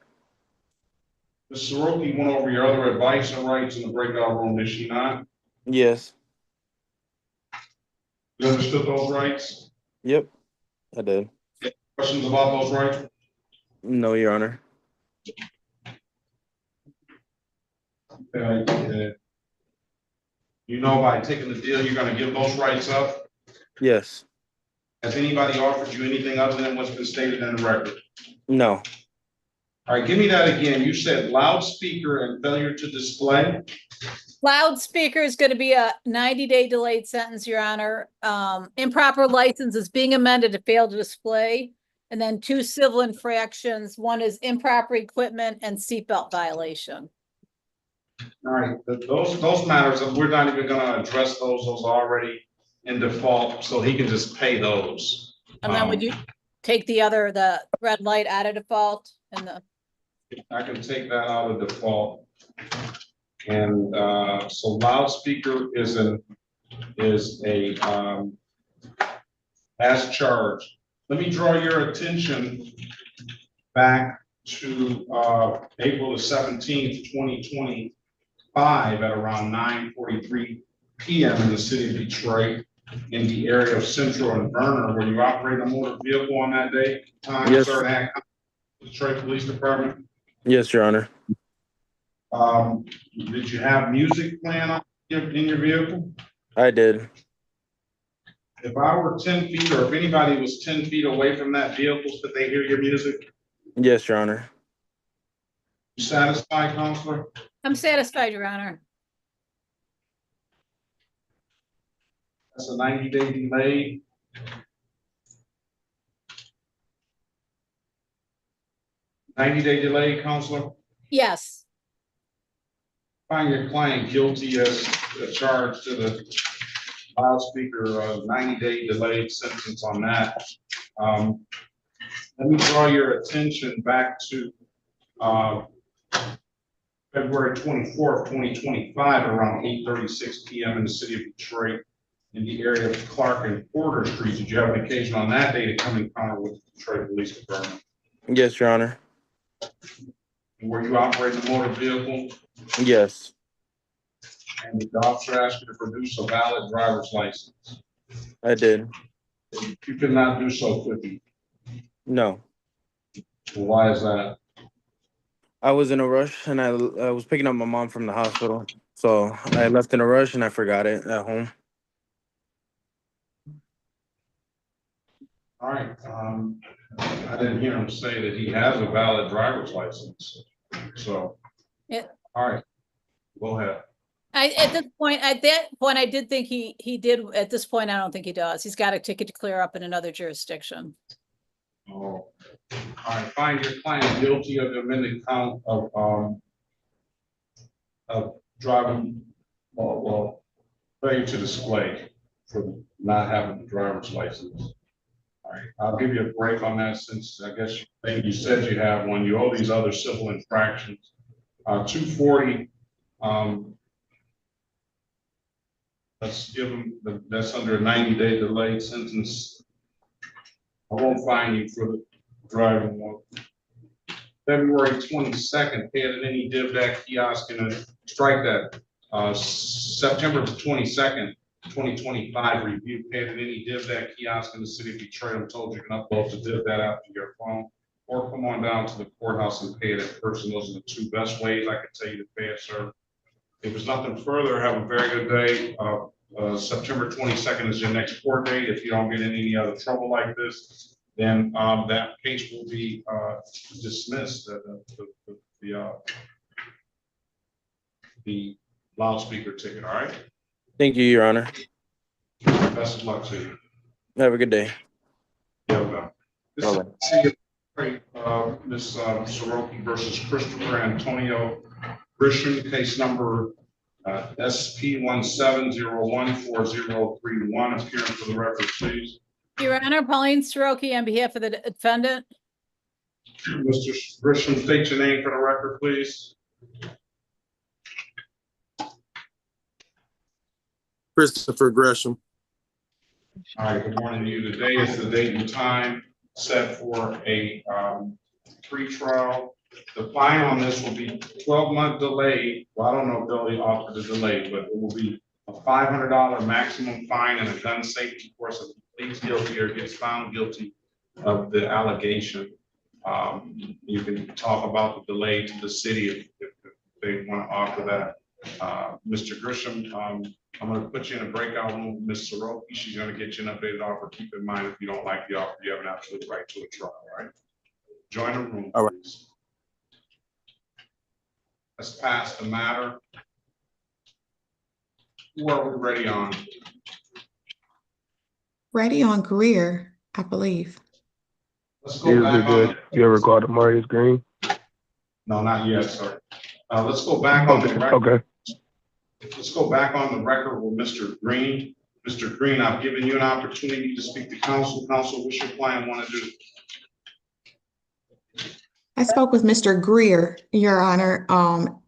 Ms. Soroki went over your other advice and rights in the breakout room, did she not? Yes. You understood those rights? Yep, I did. Questions about those rights? No, Your Honor. Okay. You know by taking the deal, you're gonna give those rights up? Yes. Has anybody offered you anything other than what's been stated in the record? No. All right, give me that again. You said loudspeaker and failure to display. Loudspeaker is going to be a 90-day delayed sentence, Your Honor. Improper license is being amended to fail to display. And then 2 civil infractions. One is improper equipment and seatbelt violation. All right, those matters, we're not even gonna address those are already in default, so he can just pay those. And then would you take the red light out of default and the? I can take that out of default. And so loudspeaker is a as charged. Let me draw your attention back to April the 17th, 2025 at around 9:43 p.m. in the city of Detroit in the area of Central and Verner, where you operate a motor vehicle on that day. Yes. Sir, Detroit Police Department. Yes, Your Honor. Did you have music playing on in your vehicle? I did. If I were 10 feet, or if anybody was 10 feet away from that vehicle, could they hear your music? Yes, Your Honor. You satisfied, Counselor? I'm satisfied, Your Honor. That's a 90-day delay. $90-day delay, Counselor? Yes. Find your client guilty as charged to the loudspeaker, 90-day delayed sentence on that. Let me draw your attention back to February 24th, 2025, around 8:36 p.m. in the city of Detroit, in the area of Clark and Porter Street. Did you have an occasion on that day to come in contact with the Detroit Police Department? Yes, Your Honor. And were you operating a motor vehicle? Yes. And the officer asked you to produce a valid driver's license? I did. You could not do so, could you? No. Well, why is that? I was in a rush and I was picking up my mom from the hospital. So I left in a rush and I forgot it at home. All right. I didn't hear him say that he has a valid driver's license. So, Yeah. all right, go ahead. At that point, I did think he did. At this point, I don't think he does. He's got a ticket to clear up in another jurisdiction. Oh, all right. Find your client guilty of the amended count of driving, failure to display. for not having a driver's license. All right, I'll give you a break on that since I guess you said you have one. You owe these other civil infractions. 240, let's give them, that's under a 90-day delayed sentence. I won't fine you for the driving one. February 22nd, pay at any DivDac kiosk and strike that. September 22nd, 2025 review, pay at any DivDac kiosk in the city of Detroit. I'm told you can upload the DivDac app to your phone or come on down to the courthouse and pay it in person. Those are the two best ways I can tell you to pay it, sir. If there's nothing further, have a very good day. September 22nd is your next court date. If you don't get in any other trouble like this, then that case will be dismissed. The loudspeaker ticket. All right. Thank you, Your Honor. Best of luck to you. Have a good day. Yeah, Ms. Soroki versus Christopher Antonio Grisham, case number SP 170140031. Appearance for the record, please. Your Honor, Pauline Soroki on behalf of the defendant. Mr. Grisham, state your name for the record, please. Christopher Gresham. All right, good morning to you. Today is the date and time set for a pre-trial. The fine on this will be 12-month delay. Well, I don't know if they'll offer the delay, but it will be a $500 maximum fine and a gun safety course if he pleads guilty or gets found guilty of the allegation. You can talk about the delay to the city if they want to offer that. Mr. Grisham, I'm going to put you in a breakout room with Ms. Soroki. She's going to get you an updated offer. Keep in mind, if you don't like the offer, you have an absolute right to a trial, all right? Join the room, all right, please. Let's pass the matter. Who are we ready on? Ready on Greer, I believe. Let's go back on. You ever called Marius Green? No, not yet, sir. Let's go back on the record. Okay. Let's go back on the record with Mr. Green. Mr. Green, I've given you an opportunity to speak to counsel. Counsel, what's your plan want to do? I spoke with Mr. Greer, Your Honor.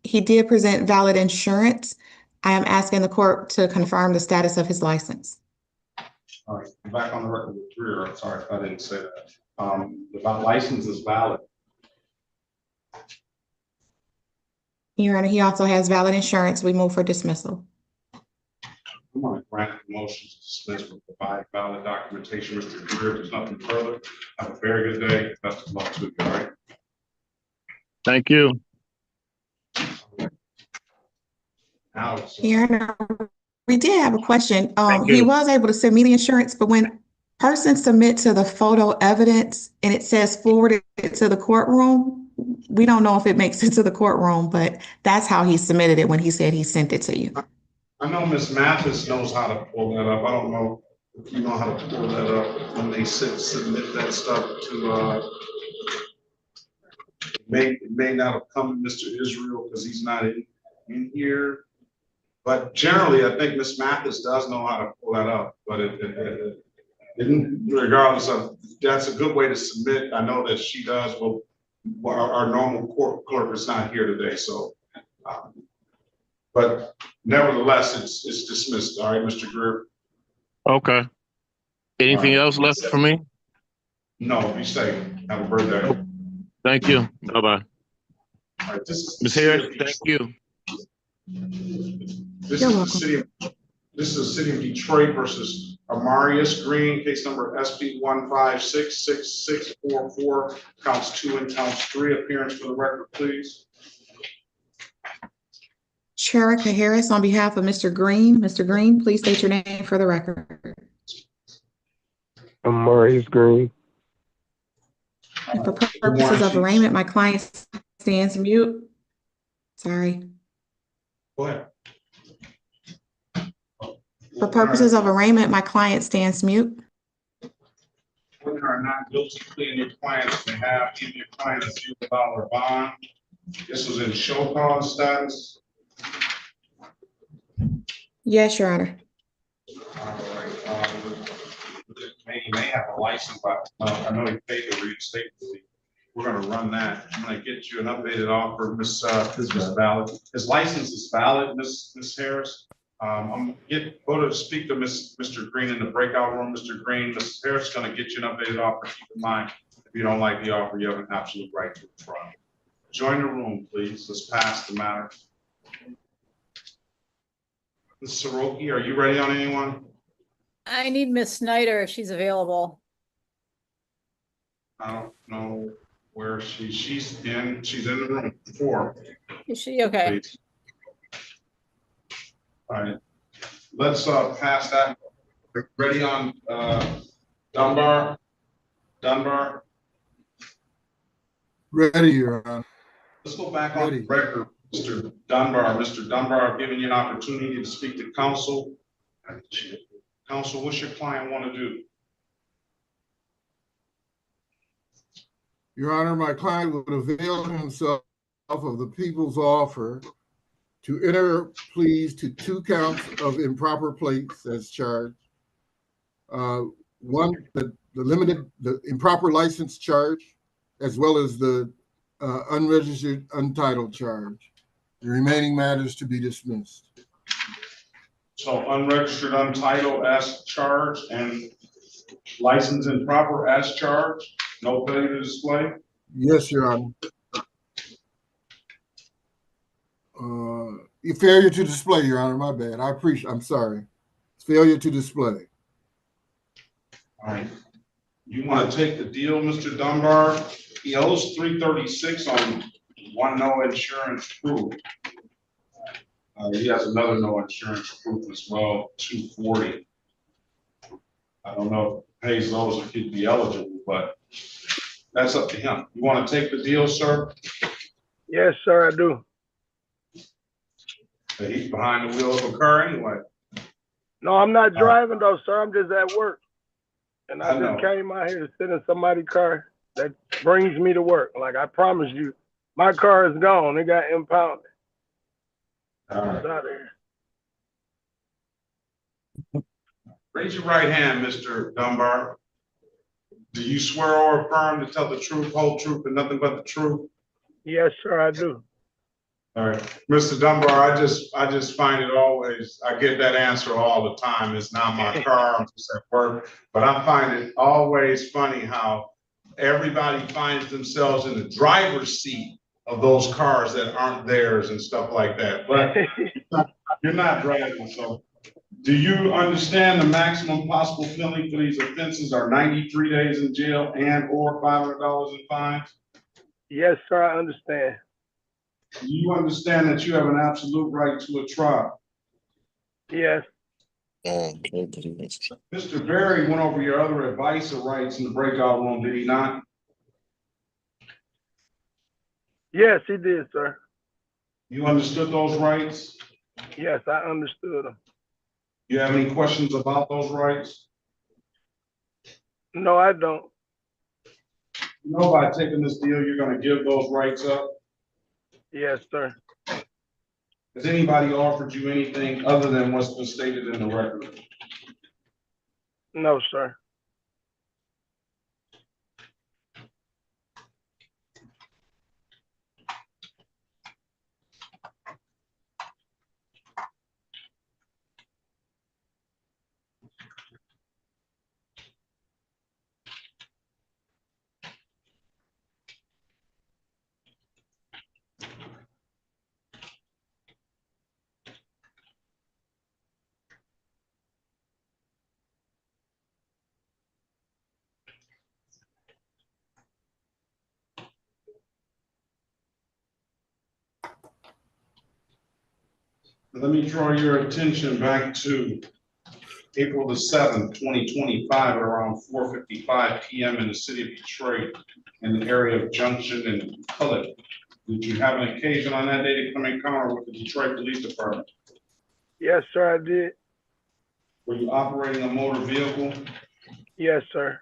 He did present valid insurance. I am asking the court to confirm the status of his license. All right, I'm back on the record with Greer. I'm sorry if I didn't say that. The license is valid. Your Honor, he also has valid insurance. We move for dismissal. I'm going to grant the motion to dismiss with provide valid documentation. Mr. Greer, if there's nothing further, have a very good day. Best of luck to you, all right? Thank you. Your Honor, we did have a question. He was able to send me the insurance, but when persons submit to the photo evidence and it says forwarded to the courtroom, we don't know if it makes it to the courtroom, but that's how he submitted it when he said he sent it to you. I know Ms. Mathis knows how to pull that up. I don't know if you know how to pull that up when they submit that stuff to it may not have come to Mr. Israel because he's not in here. But generally, I think Ms. Mathis does know how to pull that up. But regardless of, that's a good way to submit. I know that she does. Well, our normal court clerk is not here today, so. But nevertheless, it's dismissed. All right, Mr. Greer. Okay. Anything else left for me? No, be safe. Have a great day. Thank you. Bye-bye. All right, Ms. Harris, thank you. This is the city of Detroit versus Amarius Green, case number SP 1566644, counts 2 and counts 3. Appearance for the record, please. Sherika Harris on behalf of Mr. Green. Mr. Green, please state your name for the record. Amarius Green. And for purposes of arraignment, my client stands mute. Sorry. Go ahead. For purposes of arraignment, my client stands mute. When you are not guilty plea in your client's behalf, give your client a $0 bond. This was in show cause status. Yes, Your Honor. All right. he may have a license, but I know he paid the reinstatement fee. We're gonna run that. I'm gonna get you an updated offer, Miss Valid. His license is valid, Miss Harris. I'm go to speak to Mr. Green in the breakout room. Mr. Green, Mrs. Harris is gonna get you an updated offer. Keep in mind, if you don't like the offer, you have an absolute right to withdraw. Join the room, please. Let's pass the matter. Ms. Soroki, are you ready on anyone? I need Miss Snyder if she's available. I don't know where she's in the room. 4. Is she okay? Please. All right. Let's pass that. Ready on Dunbar? Dunbar? Ready, Your Honor. Let's go back on the record, Mr. Dunbar. Mr. Dunbar, I've given you an opportunity to speak to counsel. Counsel, what's your client want to do? Your Honor, my client would avail himself of the people's offer to enter pleas to 2 counts of improper plates as charged. One, the improper license charge, as well as the unregistered, untitled charge. The remaining matters to be dismissed. So unregistered, untitled as charged and license improper as charged, no failure to display? Yes, Your Honor. Failure to display, Your Honor, my bad. I'm sorry. It's failure to display. All right. You want to take the deal, Mr. Dunbar? He owes $336 on one no insurance proof. He has another no insurance proof as well, $240. I don't know if he pays those if he'd be eligible, but that's up to him. You want to take the deal, sir? Yes, sir, I do. He's behind the wheel of a car anyway. No, I'm not driving though, sir. I'm just at work. And I know. just came out here to sit in somebody's car that brings me to work. Like I promised you, my car is gone. It got impounded. All right. It's out of here. Raise your right hand, Mr. Dunbar. Do you swear or affirm to tell the truth, whole truth, and nothing but the truth? Yes, sir, I do. All right, Mr. Dunbar, I just find it always, I get that answer all the time. It's not my car, I'm just at work. But I find it always funny how everybody finds themselves in the driver's seat of those cars that aren't theirs and stuff like that. But you're not driving, so. Do you understand the maximum possible penalty for these offenses are 93 days in jail and or $500 in fines? Yes, sir, I understand. Do you understand that you have an absolute right to a trial? Yes. Mr. Berry went over your other advice or rights in the breakout room, did he not? Yes, he did, sir. You understood those rights? Yes, I understood them. You have any questions about those rights? No, I don't. You know, by taking this deal, you're going to give those rights up? Yes, sir. Has anybody offered you anything other than what's been stated in the record? No, sir. Let me draw your attention back to April the 7th, 2025, at around 4:55 p.m. in the city of Detroit, in the area of Junction and Cullet. Did you have an occasion on that day to come in encounter with the Detroit Police Department? Yes, sir, I did. Were you operating a motor vehicle? Yes, sir.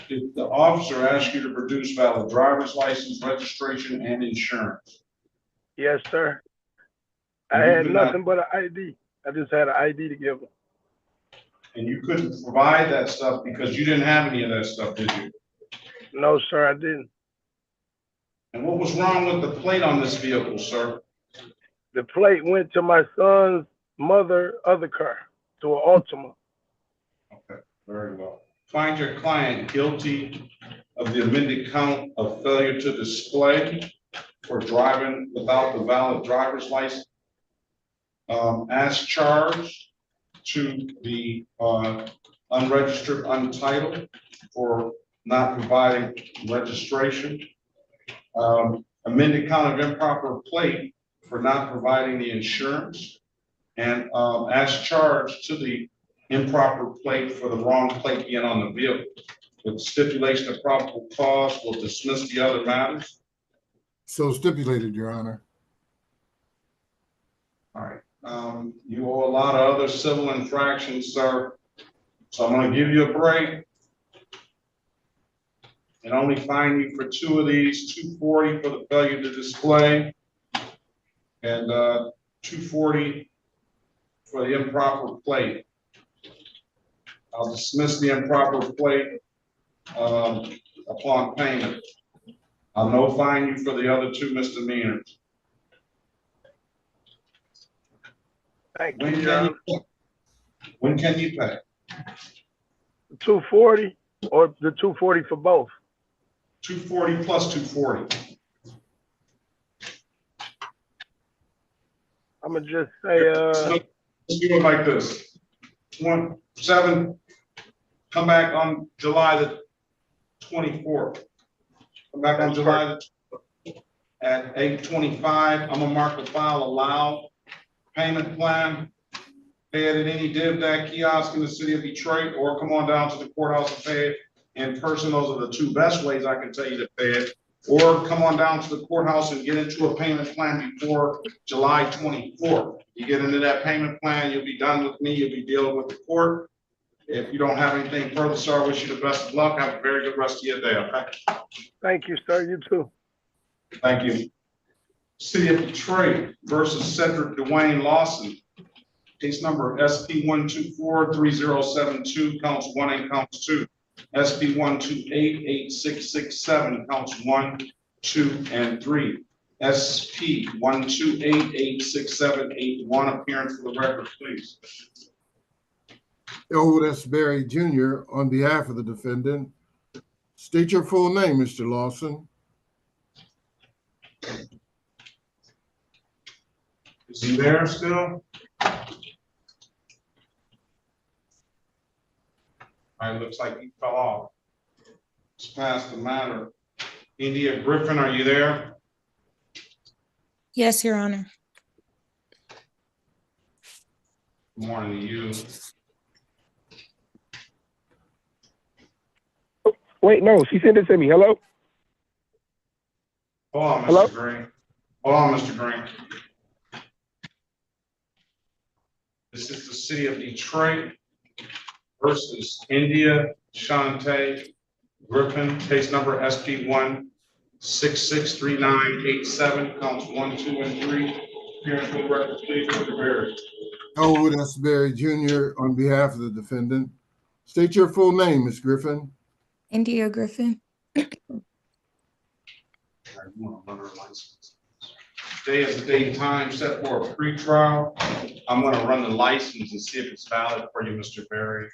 Did the officer ask you to produce valid driver's license, registration, and insurance? Yes, sir. I had nothing but an ID. I just had an ID to give them. And you couldn't provide that stuff because you didn't have any of that stuff, did you? No, sir, I didn't. And what was wrong with the plate on this vehicle, sir? The plate went to my son's other car, to an Altima. Okay, very well. Find your client guilty of the amended count of failure to display for driving without the valid driver's license. As charged to the unregistered, untitled for not providing registration. Amended count of improper plate for not providing the insurance. And as charged to the improper plate for the wrong plate being on the vehicle. With stipulation of probable cause, will dismiss the other matters. So stipulated, Your Honor. All right. You owe a lot of other civil infractions, sir. So I'm going to give you a break and only fine you for 2 of these, $240 for the failure to display and $240 for the improper plate. I'll dismiss the improper plate upon payment. I'll no fine you for the other 2 misdemeanors. Thank you, John. When can you pay? 240 or the 240 for both? 240 plus 240. I'm gonna just say, let's do it like this. 7, come back on July the 24th. Come back on July at 8:25. I'm gonna mark the file allowed. Payment plan, pay it at any DivDac kiosk in the city of Detroit, or come on down to the courthouse and pay it in person. Those are the 2 best ways I can tell you to pay it. Or come on down to the courthouse and get into a payment plan before July 24th. You get into that payment plan, you'll be done with me, you'll be dealing with the court. If you don't have anything further, sir, I wish you the best of luck. Have a very good rest of your day, okay? thank you, sir. You too. Thank you. City of Detroit versus Cedric Dwayne Lawson. Case number SP 1243072, counts 1 and counts 2. SP 1288667, counts 1, 2, and 3. SP 1288678, appearance for the record, please. Elwood S. Berry Jr. on behalf of the defendant. State your full name, Mr. Lawson. Is he there still? All right, looks like he fell off. Let's pass the matter. India Griffin, are you there? Yes, Your Honor. Good morning to you. Wait, no, she sent it to me. Hello? Hold on, Mr. Hello? Green. Hold on, Mr. Green. This is the city of Detroit versus India Shante Griffin, case number SP 1663987, counts 1, 2, and 3. Appearance for the record, please, Mr. Berry. Elwood S. Berry Jr. on behalf of the defendant. State your full name, Ms. Griffin. India Griffin. Today is the date and time set for a pre-trial. I'm going to run the license and see if it's valid for you, Mr. Berry.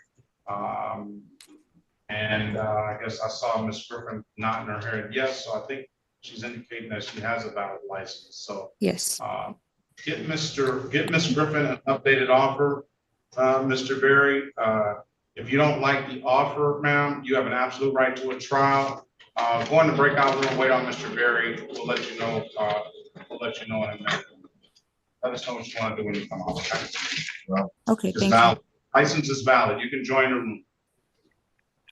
I guess I saw Ms. Griffin nodding her head yes, so I think she's indicating that she has a valid license. So yes, get Ms. Griffin an updated offer, Mr. Berry. If you don't like the offer, ma'am, you have an absolute right to a trial. Go in the breakout room, wait on Mr. Berry. We'll let you know. We'll let you know in a minute. Let us know what you want to do when you come out. Okay. Well, okay, thank valid. you. License is valid. You can join the room.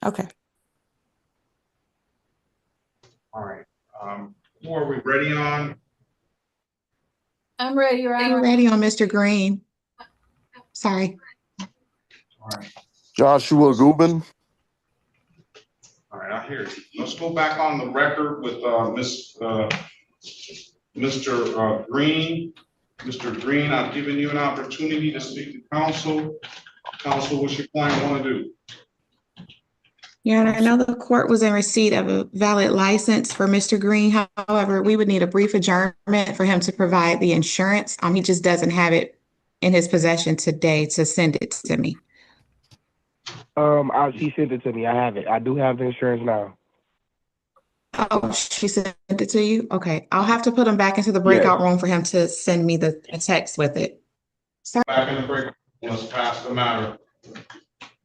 Okay. All right. Who are we ready on? I'm ready, Your I'm Honor. ready on Mr. Green. Sorry. All right. Joshua Gubin. All right, I hear you. Let's go back on the record with Mr. Green. Mr. Green, I've given you an opportunity to speak to counsel. Counsel, what's your client want to do? Yeah, and I know the court was in receipt of a valid license for Mr. Green. However, we would need a brief adjournment for him to provide the insurance. He just doesn't have it in his possession today to send it to me. He sent it to me. I have it. I do have the insurance now. Oh, she sent it to you? Okay, I'll have to put him back into the Yes. breakout room for him to send me the text with it. Sorry. Back in the break, let's pass the matter.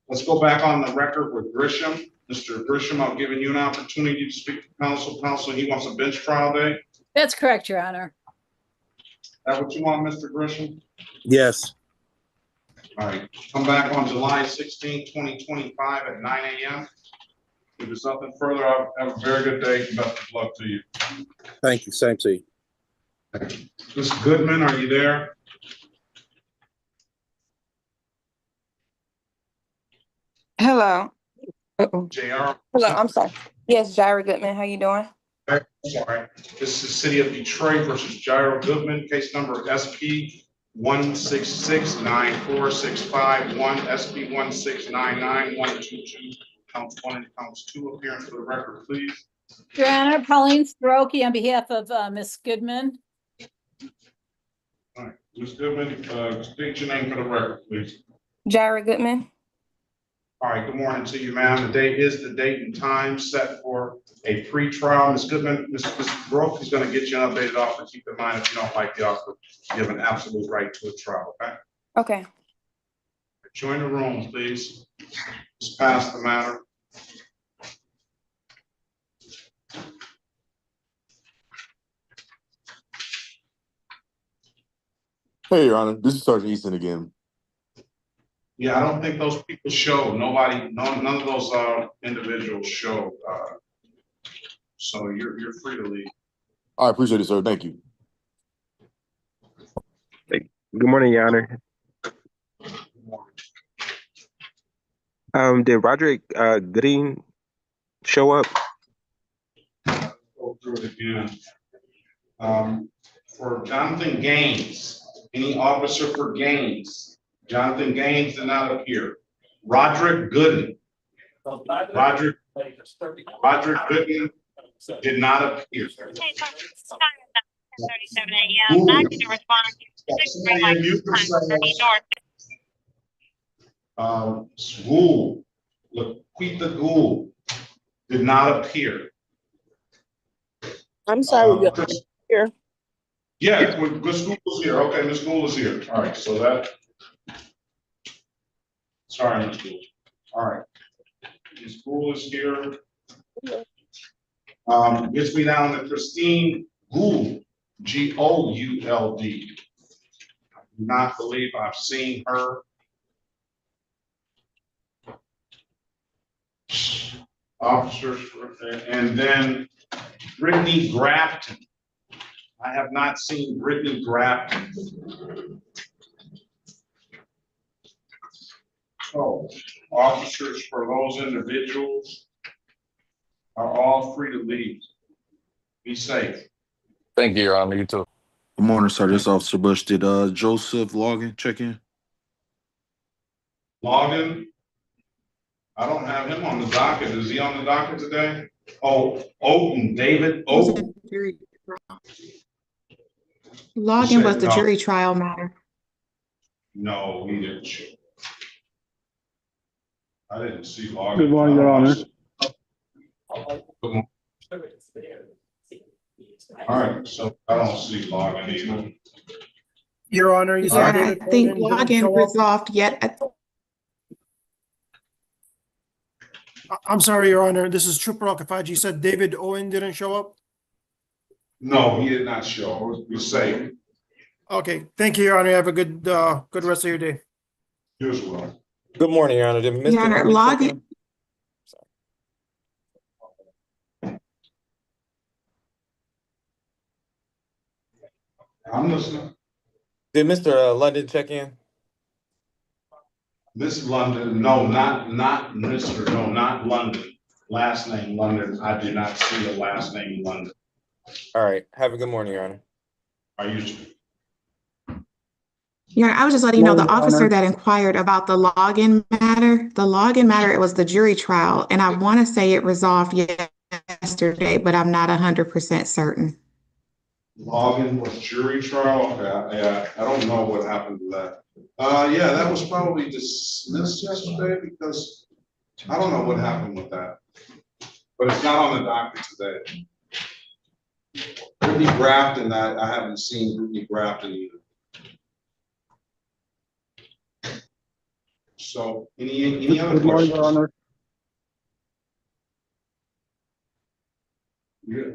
Let's go back on the record with Grisham. Mr. Grisham, I'm giving you an opportunity to speak to counsel. Counsel, he wants a bench trial day. That's correct, Your Honor. Is that what you want, Mr. Grisham? Yes. All right, come back on July 16, 2025 at 9 a.m. If there's nothing further, have a very good day. Best of luck to you. Thank you. Same to you. Ms. Goodman, are you there? Hello. Uh-oh. JR? Hello, I'm sorry. Yes, Jaira Goodman, how you doing? Sorry. This is City of Detroit versus Jairo Goodman, case number SP 1669465 SP 1699122. Counts 1 and counts 2. Appearance for the record, please. Your Honor, Pauline Soroki on behalf of Ms. Goodman. All right, Ms. Goodman, state your name for the record, please. Jaira Goodman. All right, good morning to you, ma'am. The date is the date and time set for a pre-trial. Ms. Goodman, Ms. Broke is going to get you an updated offer. Keep in mind, if you don't like the offer, you have an absolute right to a trial, okay? Okay. Join the room, please. Just pass the matter. Hey, Your Honor, this is Sergeant Easton again. Yeah, I don't think those people show. Nobody, none of those individuals show. So you're free to leave. I appreciate it, sir. Thank you. Good morning, Your Honor. Did Roderick Green show up? Go through it again. For Jonathan Gaines, any officer for Gaines? Jonathan Gaines did not appear. Roderick Gooden. Roderick Gooden did not appear. School, Laquita Gould did not appear. I'm sorry, here. Yeah, Ms. Gould is here. Okay, Ms. Gould is here. All right, so that. Sorry, Ms. Gould. All right. Ms. Gould is here. Gets me down to Christine Gould, Gould. I do not believe I've seen her. Officers, and then Brittany Grafton. I have not seen Brittany Grafton. So officers for those individuals are all free to leave. Be safe. Thank you, Your Honor. You too. Good morning, sir. This is Officer Bush. Did Joseph Logan check in? Logan? I don't have him on the docket. Is he on the docket today? Oh, Oden, David Oden. Logan was the jury trial matter. No, he didn't. I didn't see Logan. Good morning, Your Honor. All right, so I don't see Logan either. Your Honor, you Yeah, said I think Logan resolved yet. I'm sorry, Your Honor. This is Trooper Okafaji. You said David Owen didn't show up? No, he did not show. We're safe. Okay, thank you, Your Honor. Have a good rest of your day. You as well. Good morning, Your Honor. Did Mr. Your Honor, Logan. I'm listening. Did Mr. London check in? Miss London, no, not Mr. No, not London. Last name London. I do not see a last name London. All right. Have a good morning, Your Honor. I used to. Yeah, I was just letting you know No, the Your officer Honor. that inquired about the login matter, it was the jury trial, and I want to say it resolved yesterday, but I'm not 100% certain. Logan was jury trial. Okay, yeah, I don't know what happened to that. Yeah, that was probably dismissed yesterday because I don't know what happened with that. But it's not on the docket today. Brittany Grafton, I haven't seen Brittany Grafton either. So any other Good morning, Your questions? Honor.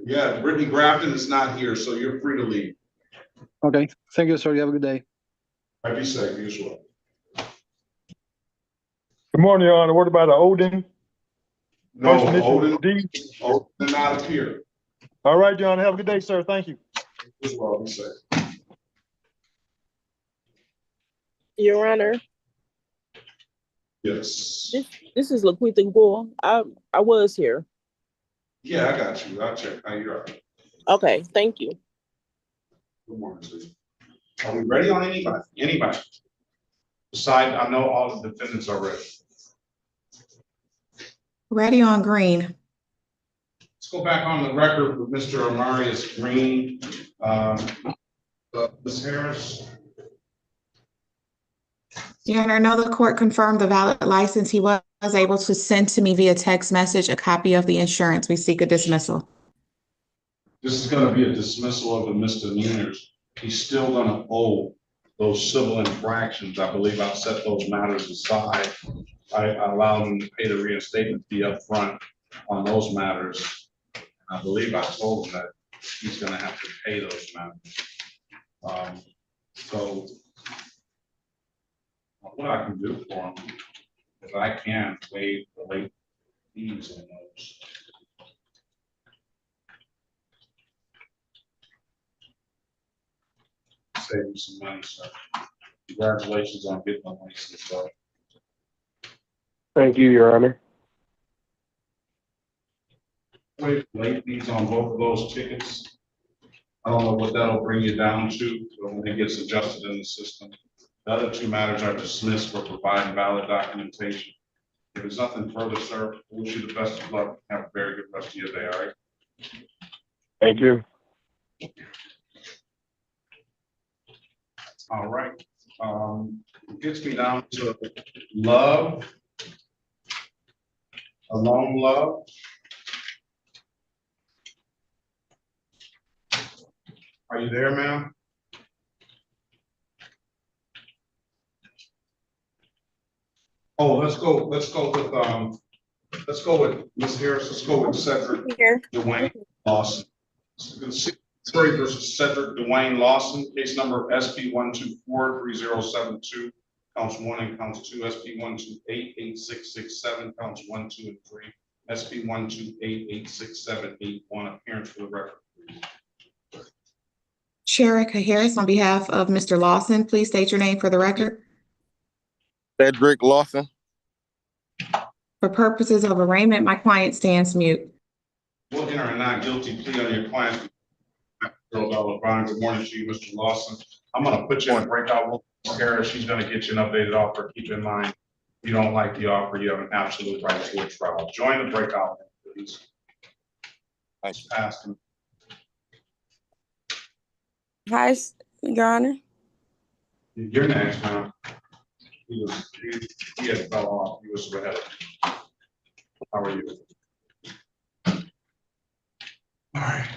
Yeah, Brittany Grafton is not here, so you're free to leave. Okay, thank you, sir. You have a good day. I'd be safe, you as well. Good morning, Your Honor. What about Odin? No, First initial Odin D. did not appear. All right, Your Honor. Have a good day, sir. Thank you. As well, be safe. Your Honor, Yes. this is Laquita Gore. I was here. Yeah, I got you. I'll check. You're right. Okay, thank you. Good morning, Susan. Are we ready on anybody? Anybody? Besides, I know all the defendants are ready. Ready on green. Let's go back on the record with Mr. Amarius Green. Ms. Harris. Your Honor, no, the court confirmed the valid license. He was able to send to me via text message a copy of the insurance. We seek a dismissal. This is going to be a dismissal of the misdemeanors. He's still going to owe those civil infractions. I believe I'll set those matters aside. I allowed him to pay the reinstatement fee up front on those matters. I believe I told him that he's going to have to pay those matters. So what I can do for him is I can waive the late fees on those. Save you some money, sir. Congratulations on getting the license, sir. Thank you, Your Honor. Wait, late fees on both of those tickets. I don't know what that'll bring you down to when it gets adjusted in the system. The other two matters are dismissed for providing valid documentation. If there's nothing further, sir, I wish you the best of luck. Have a very good rest of your day, all right? Thank you. All right. It gets me down to love. Alone love. Are you there, ma'am? Oh, let's go with Ms. Harris. Let's go with Cedric Dwayne Lawson. Curry versus Cedric Dwayne Lawson, case number SP 1243072, counts 1 and counts 2, SP 1288667, counts 1, 2, and 3, SP 1288671. Appearance for the record, please. Sherika Harris, on behalf of Mr. Lawson, please state your name for the record. Cedric Lawson. For purposes of arraignment, my client stands mute. We'll enter a not guilty plea on your client. Good morning to you, Mr. Lawson. I'm going to put you in a breakout room. Sarah, she's going to get you an updated offer. Keep in mind, if you don't like the offer, you have an absolute right to a trial. Join the breakout room, please. Thanks. Ask him. Hi, Your Honor. You're next, man. He had fell off. He was ahead. How are you? All right.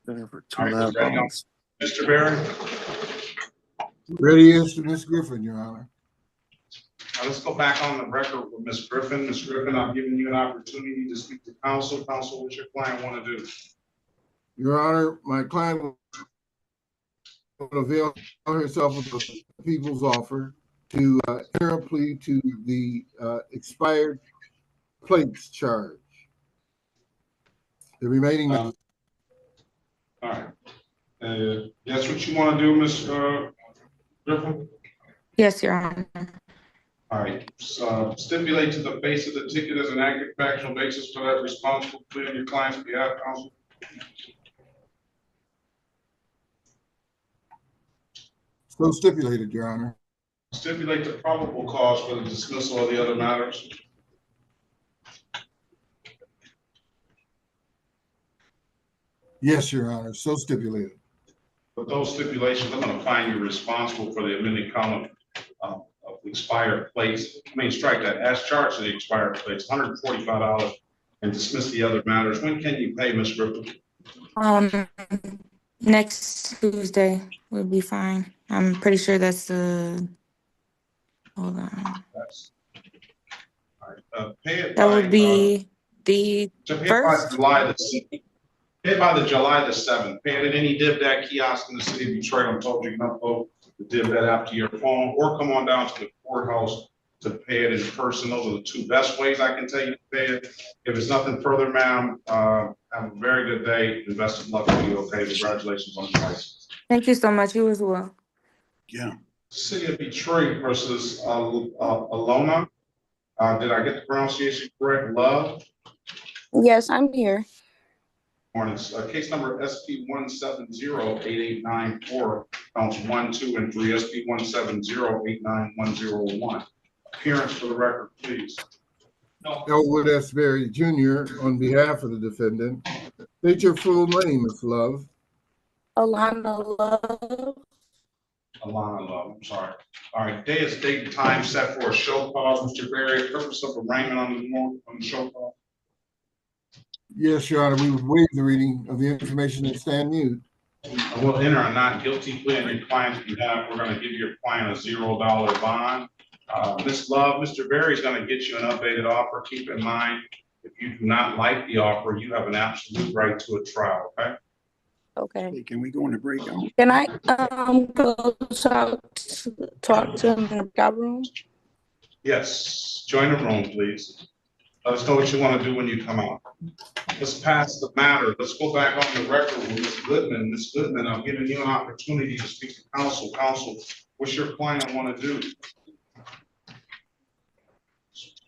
All right, ready on Mr. Barry? Ready as to Ms. Griffin, Your Honor. Now let's go back on the record with Ms. Griffin. Ms. Griffin, I'm giving you an opportunity to speak to counsel. Counsel, what's your client want to do? Your Honor, my client will avail herself of the people's offer to enter a plea to the expired plates charge. The remaining. All right. That's what you want to do, Ms. Griffin? Yes, Your Honor. All right. So stipulate to the face of the ticket as an accurate factual basis for that responsible plea on your client's behalf, counsel. So stipulated, Your Honor. Stipulate the probable cause for the dismissal of the other matters. Yes, Your Honor, so stipulated. With those stipulations, I'm going to find you responsible for the amended count of expired plates. I mean, strike that as charged to the expired plates, $145, and dismiss the other matters. When can you pay, Ms. Griffin? Next Tuesday would be fine. I'm pretty sure that's the, hold on. All right. Pay it That by, would be the so pay it by first. July the 7th. Pay it by the July the 7th. Pay it at any DivDat kiosk in the city of Detroit. I'm told you can upload the DivDat app to your phone, or come on down to the courthouse to pay it in person. Those are the two best ways I can tell you to pay it. If it's nothing further, ma'am, have a very good day and best of luck to you. Okay, congratulations on the license. Thank you so much. You as well. Yeah. City of Detroit versus Alona. Did I get the pronunciation correct? Love. Yes, I'm here. Morning. Case number SP 1708894, counts 1, 2, and 3. SP 170891001. Appearance for the record, please. Elwood S. Berry Jr. on behalf of the defendant. State your full name, Ms. Love. Alana Love. Alana Love, I'm sorry. All right, day is date and time set for a show cause. Mr. Berry, purpose of arraignment on the show cause. Yes, Your Honor, we would waive the reading of the information and stand mute. We'll enter a not guilty plea on your client's behalf. We're going to give your client a $0 bond. Ms. Love, Mr. Berry is going to get you an updated offer. Keep in mind, if you do not like the offer, you have an absolute right to a trial, okay? Okay. Hey, can we go in the breakout? Can I go talk to him in the breakout room? Yes, join the room, please. Let us know what you want to do when you come out. Let's pass the matter. Let's go back on the record with Ms. Goodman. Ms. Goodman, I'm giving you an opportunity to speak to counsel. Counsel, what's your client want to do?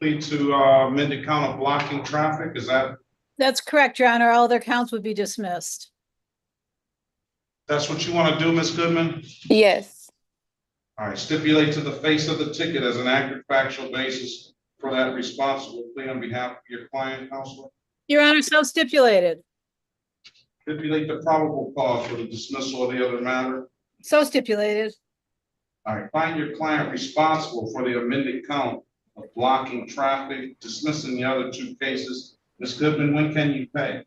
Plead to amended count of blocking traffic, is that? That's correct, Your Honor. All other counts would be dismissed. That's what you want to do, Ms. Goodman? Yes. All right, stipulate to the face of the ticket as an accurate factual basis for that responsible plea on behalf of your client, counsel. Your Honor, so stipulated. Stipulate the probable cause for the dismissal of the other matter. So stipulated. All right, find your client responsible for the amended count of blocking traffic, dismissing the other two cases. Ms. Goodman, when can you pay?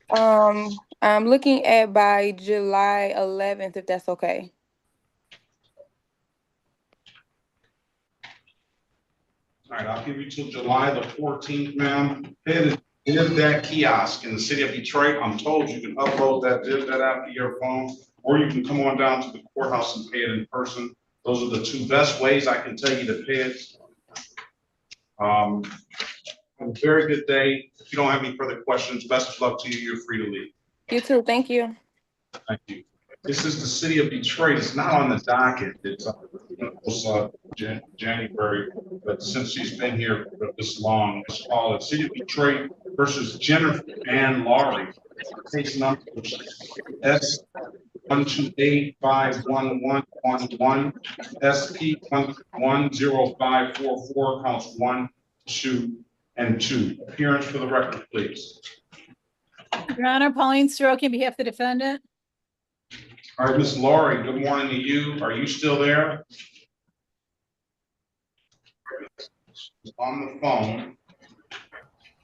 I'm looking at by July 11th, if that's okay. All right, I'll give you till July the 14th, ma'am. Pay that kiosk in the city of Detroit. I'm told you can upload that app to your phone, or you can come on down to the courthouse and pay it in person. Those are the two best ways I can tell you to pay it. Have a very good day. If you don't have any further questions, best of luck to you. You're free to leave. You too. Thank you. Thank you. This is the city of Detroit. It's not on the docket. It's January, but since she's been here for this long, let's call it City of Detroit versus Jennifer Ann Laurie. Case number S1285111, SP 10544, counts 1, 2, and 2. Appearance for the record, please. Your Honor, Pauline Soroki on behalf of the defendant. All right, Ms. Laurie, good morning to you. Are you still there? On the phone.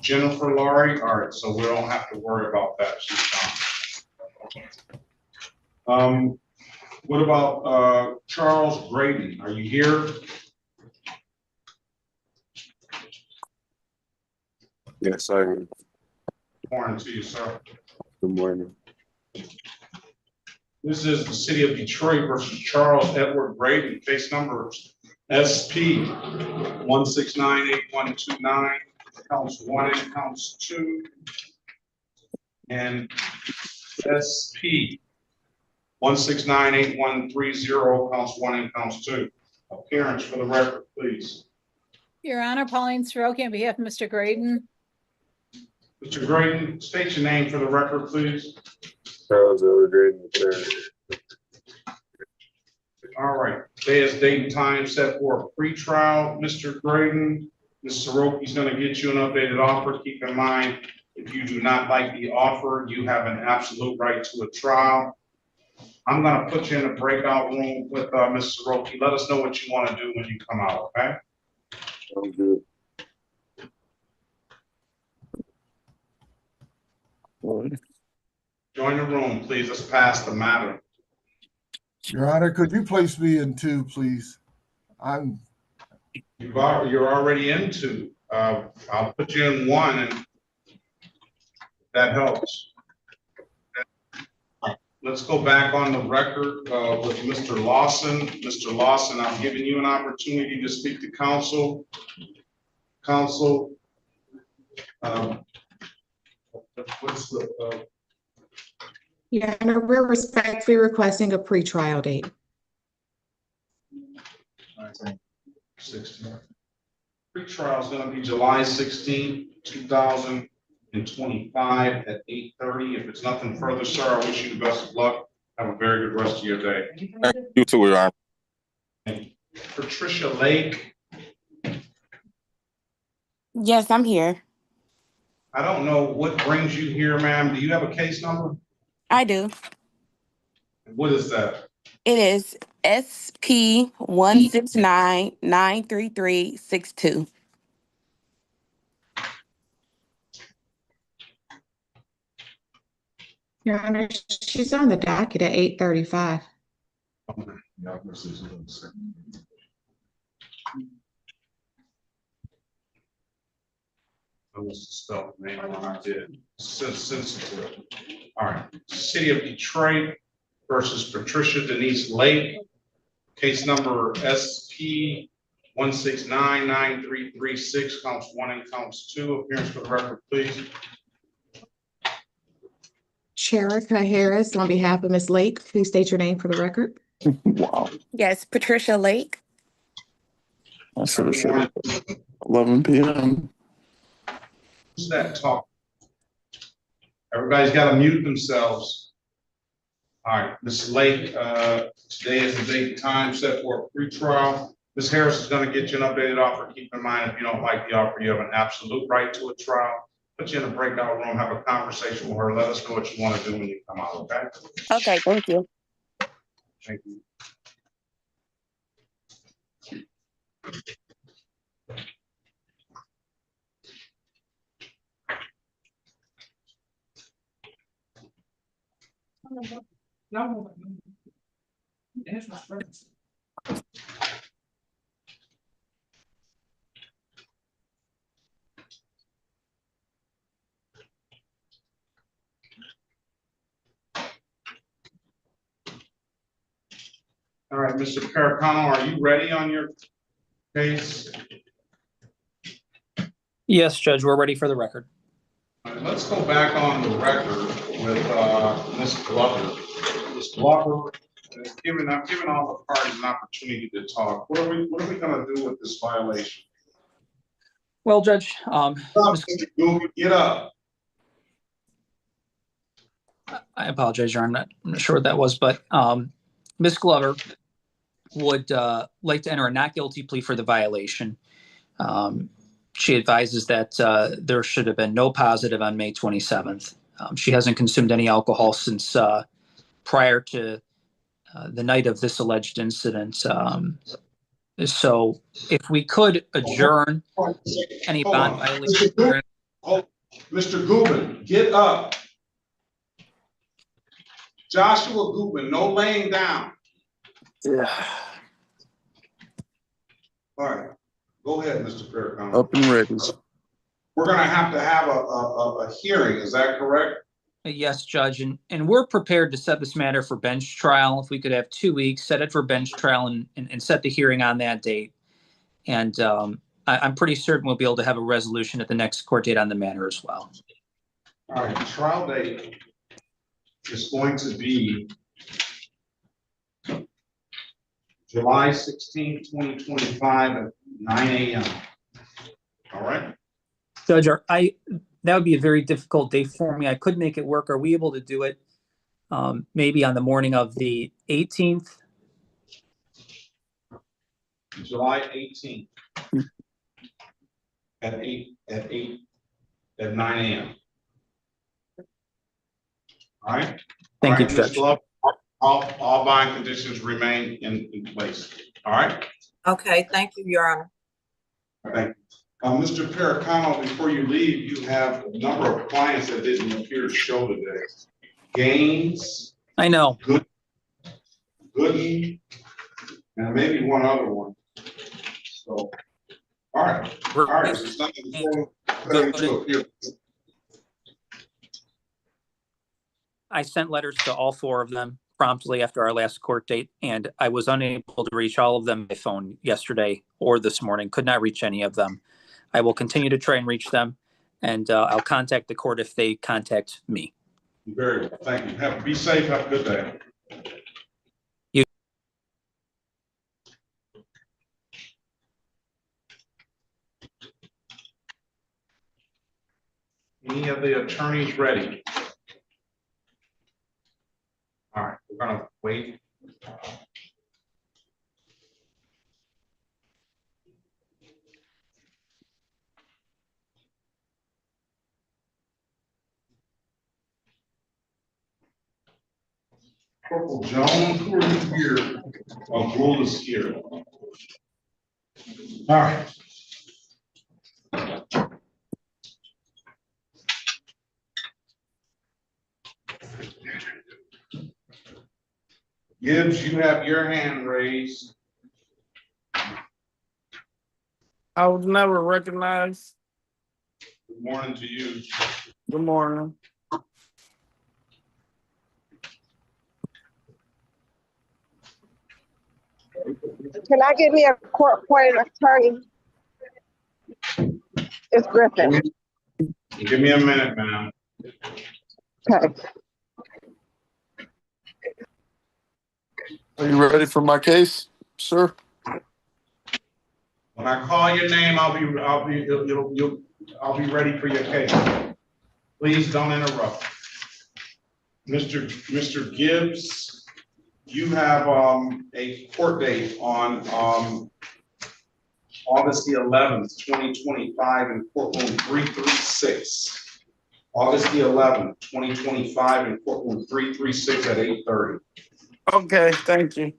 Jennifer Laurie, all right, so we don't have to worry about that. She's gone. What about Charles Graydon? Are you here? Yes, I'm. Good morning to you, sir. Good morning. This is the city of Detroit versus Charles Edward Graydon. Case number SP 1698129, counts 1 and counts 2, and SP 1698130, counts 1 and counts 2. Appearance for the record, please. Your Honor, Pauline Soroki on behalf of Mr. Graydon. Mr. Graydon, state your name for the record, please. Charles Edward Graydon III. All right, today is date and time set for a pretrial, Mr. Graydon. Ms. Soroki's gonna get you an updated offer. Keep in mind, if you do not like the offer, you have an absolute right to a trial. I'm gonna put you in a breakout room with Ms. Soroki. Let us know what you wanna do when you come out, okay? Sounds good. Join the room, please. Let's pass the matter. Your Honor, could you place me in two, please? You're already into, I'll put you in one and that helps. Let's go back on the record with Mr. Lawson. Mr. Lawson, I'm giving you an opportunity to speak to counsel. Counsel, what's the? Your Honor, we're respectfully requesting a pretrial date. 16. Pre-trial is going to be July 16, 2025 at 8:30. If it's nothing further, sir, I wish you the best of luck. Have a very good rest of your day. You too, Your Honor. Patricia Lake, Yes, I'm here. I don't know what brings you here, ma'am. Do you have a case number? I do. What is that? It is SP169-93362. Your Honor, she's on the docket at 8:35. I was spelled name when I did. Sensitive. All right. City of Detroit versus Patricia Denise Lake. Case number SP 1699336, counts 1 and counts 2. Appearance for the record, please. Sherica Harris, on behalf of Ms. Lake, please state your name for the record. Wow. Yes, Patricia Lake. I should have said 11 p.m. Who's that talk? Everybody's got to mute themselves. All right, Ms. Lake, today is the date and time set for a pretrial. Ms. Harris is going to get you an updated offer. Keep in mind, if you don't like the offer, you have an absolute right to a trial. Put you in a breakout room, have a conversation with her. Let us know what you want to do when you come out, okay? Okay, thank you. Thank you. All right, Mr. Perkins, are you ready on your case? Yes, Judge, we're ready for the record. All right, let's go back on the record with Ms. Glover. Ms. Glover, I'm giving all the parties an opportunity to talk. What are we going to do with this violation? Well, Judge, get up. I apologize, Your Honor. I'm not sure what that was, but Ms. Glover would like to enter a not guilty plea for the violation. She advises that there should have been no positive on May 27th. She hasn't consumed any alcohol since prior to the night of this alleged incident. So if we could adjourn any bond violation. Mr. Gubin, get up. Joshua Gubin, no laying down. Yeah. All right, go ahead, Mr. Perkins. Up and ready. We're going to have a hearing, is that correct? Yes, Judge, and we're prepared to set this matter for bench trial. If we could have 2 weeks, set it for bench trial and set the hearing on that date. And I'm pretty certain we'll be able to have a resolution at the next court date on the matter as well. All right, trial date is going to be July 16, 2025 at 9 a.m. All right. Judge, that would be a very difficult day for me. I could make it work. Are we able to do it maybe on the morning of the 18th? July 18th at 9 a.m. All right. Thank you, All right, Ms. Judge. Love, all buying conditions remain in place. All right. Okay, thank you, Your Honor. Thank you. Mr. Perkins, before you leave, you have a number of clients that didn't appear to show today. Gaines. I know. Gooden, and maybe one other one. So, all right. All right. So it's nothing to appear. I sent letters to all 4 of them promptly after our last court date, and I was unable to reach all of them by phone yesterday or this morning. Could not reach any of them. I will continue to try and reach them, and I'll contact the court if they contact me. Very well. Thank you. Be safe. Have a good day. Any of the attorneys ready? All right, we're gonna wait. Corporal Jones, who are you here? Oh, Rule is here. All right. Gibbs, you have your hand raised. I was never recognized. Good morning to you. Good morning. Can I get me a court-appointed attorney? It's Griffin. Give me a minute, ma'am. Okay. Are you ready for my case, sir? When I call your name, I'll be ready for your case. Please don't interrupt. Mr. Gibbs, you have a court date on August the 11th, 2025 in courtroom 336. August the 11th, 2025 in courtroom 336 at 8:30. Okay, thank you.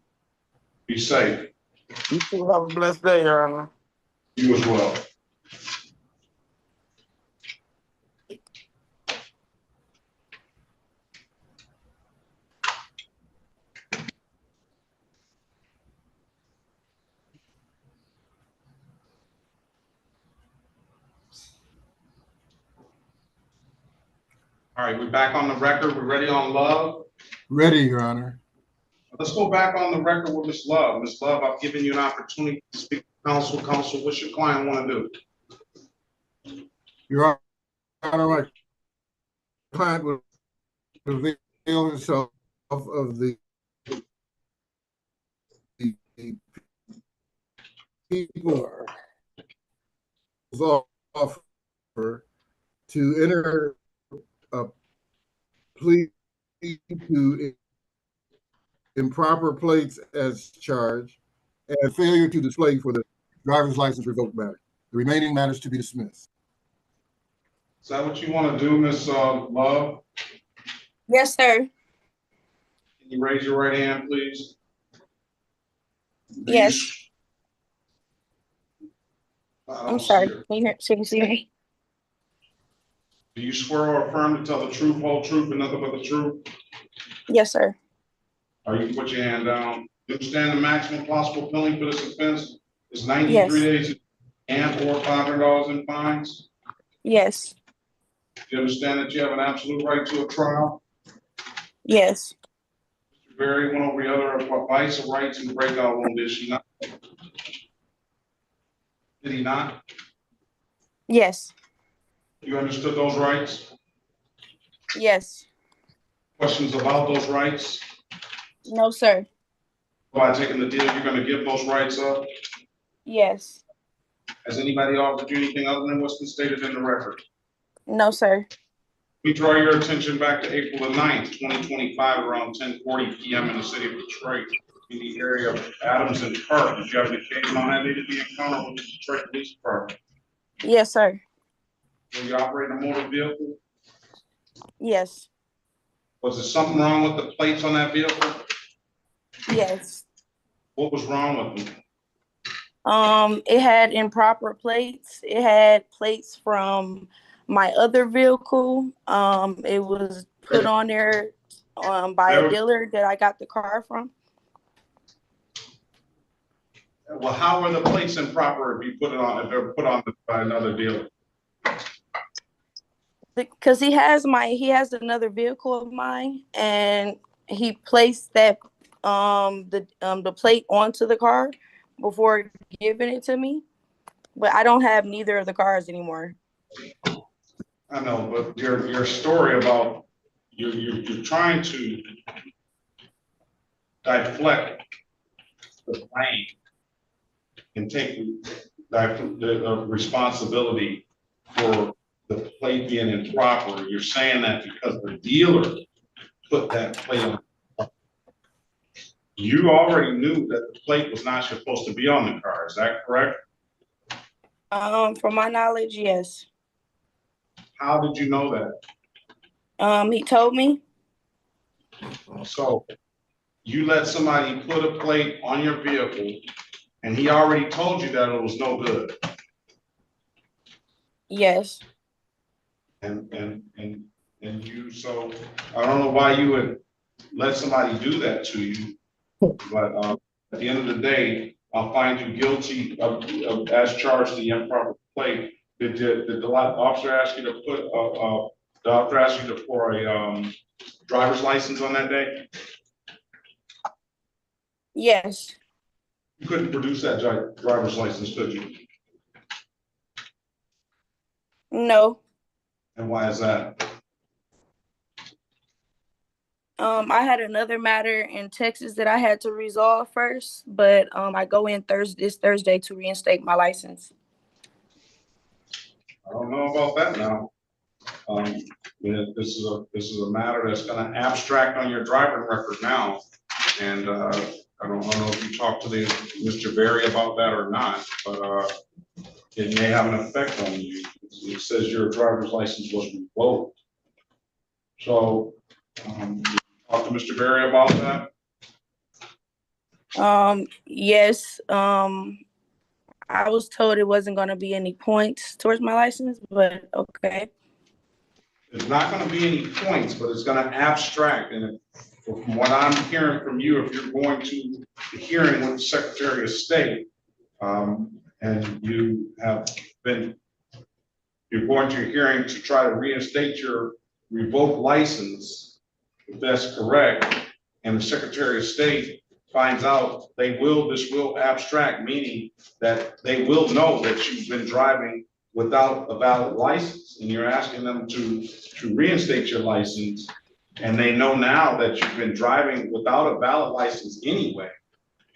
Be safe. You too. Have a blessed day, Your Honor. You as well. All right, we're back on the record. We're ready on Love. Ready, Your Honor. Let's go back on the record with Ms. Love. Ms. Love, I've given you an opportunity to speak to counsel. Counsel, what's your client want to do? Your Honor, my client will avail himself of the people's offer to enter a plea to improper plates as charged and failure to display for the driver's license revoked matter. The remaining matters to be dismissed. Is that what you want to do, Ms. Love? Yes, sir. Can you raise your right hand, please? Yes. I'm sorry. Can you see me? Do you swear or affirm to tell the truth, whole truth, and nothing but the truth? Yes, sir. Or you can put your hand down. You understand the maximum possible penalty for this offense is 93 days and or $500 in fines? Yes. Do you understand that you have an absolute right to a trial? Yes. Mr. Berry went over the other rights or rights and breakout room, did she not? Did he not? Yes. You understood those rights? Yes. Questions about those rights? No, sir. By taking the deal, you're going to give those rights up? Yes. Has anybody offered you anything other than what's been stated in the record? No, sir. We draw your attention back to April the 9th, 2025, around 10:40 p.m. in the city of Detroit. in the area of Adams and Park. Did you have an occasion on that day to be encountered with the Detroit Police Department? Yes, sir. Were you operating a motor vehicle? Yes. Was there something wrong with the plates on that vehicle? Yes. What was wrong with them? It had improper plates. It had plates from my other vehicle. It was put on there by a dealer that I got the car from. Well, how were the plates improper if you put it on, if they're put on by another dealer? Because he has another vehicle of mine, and he placed that the plate onto the car before giving it to me. But I don't have neither of the cars anymore. I know, but your story about you're trying to deflect the blame and take the responsibility for the plate being improper. You're saying that because the dealer put that plate on. You already knew that the plate was not supposed to be on the car. Is that correct? From my knowledge, yes. How did you know that? He told me. So you let somebody put a plate on your vehicle and he already told you that it was no good. Yes. And you, so I don't know why you would let somebody do that to you, but at the end of the day, I'll find you guilty of as charged the improper plate. Did the officer ask you to put the officer ask you for a driver's license on that day? Yes. You couldn't produce that driver's license, could you? No. And why is that? I had another matter in Texas that I had to resolve first, but I go in this Thursday to reinstate my license. I don't know about that now. This is a matter that's going to abstract on your driving record now, and I don't know if you talked to Mr. Berry about that or not, but it may have an effect on you. It says your driver's license was revoked. So, did you talk to Mr. Berry about that? Yes. I was told it wasn't going to be any points towards my license, but okay. There's not going to be any points, but it's going to abstract. And from what I'm hearing from you, if you're going to the hearing with the Secretary of State, and you're going to a hearing to try to reinstate your revoked license, if that's correct, and the Secretary of State finds out, this will abstract, meaning that they will know that you've been driving without a valid license, and you're asking them to reinstate your license, and they know now that you've been driving without a valid license anyway.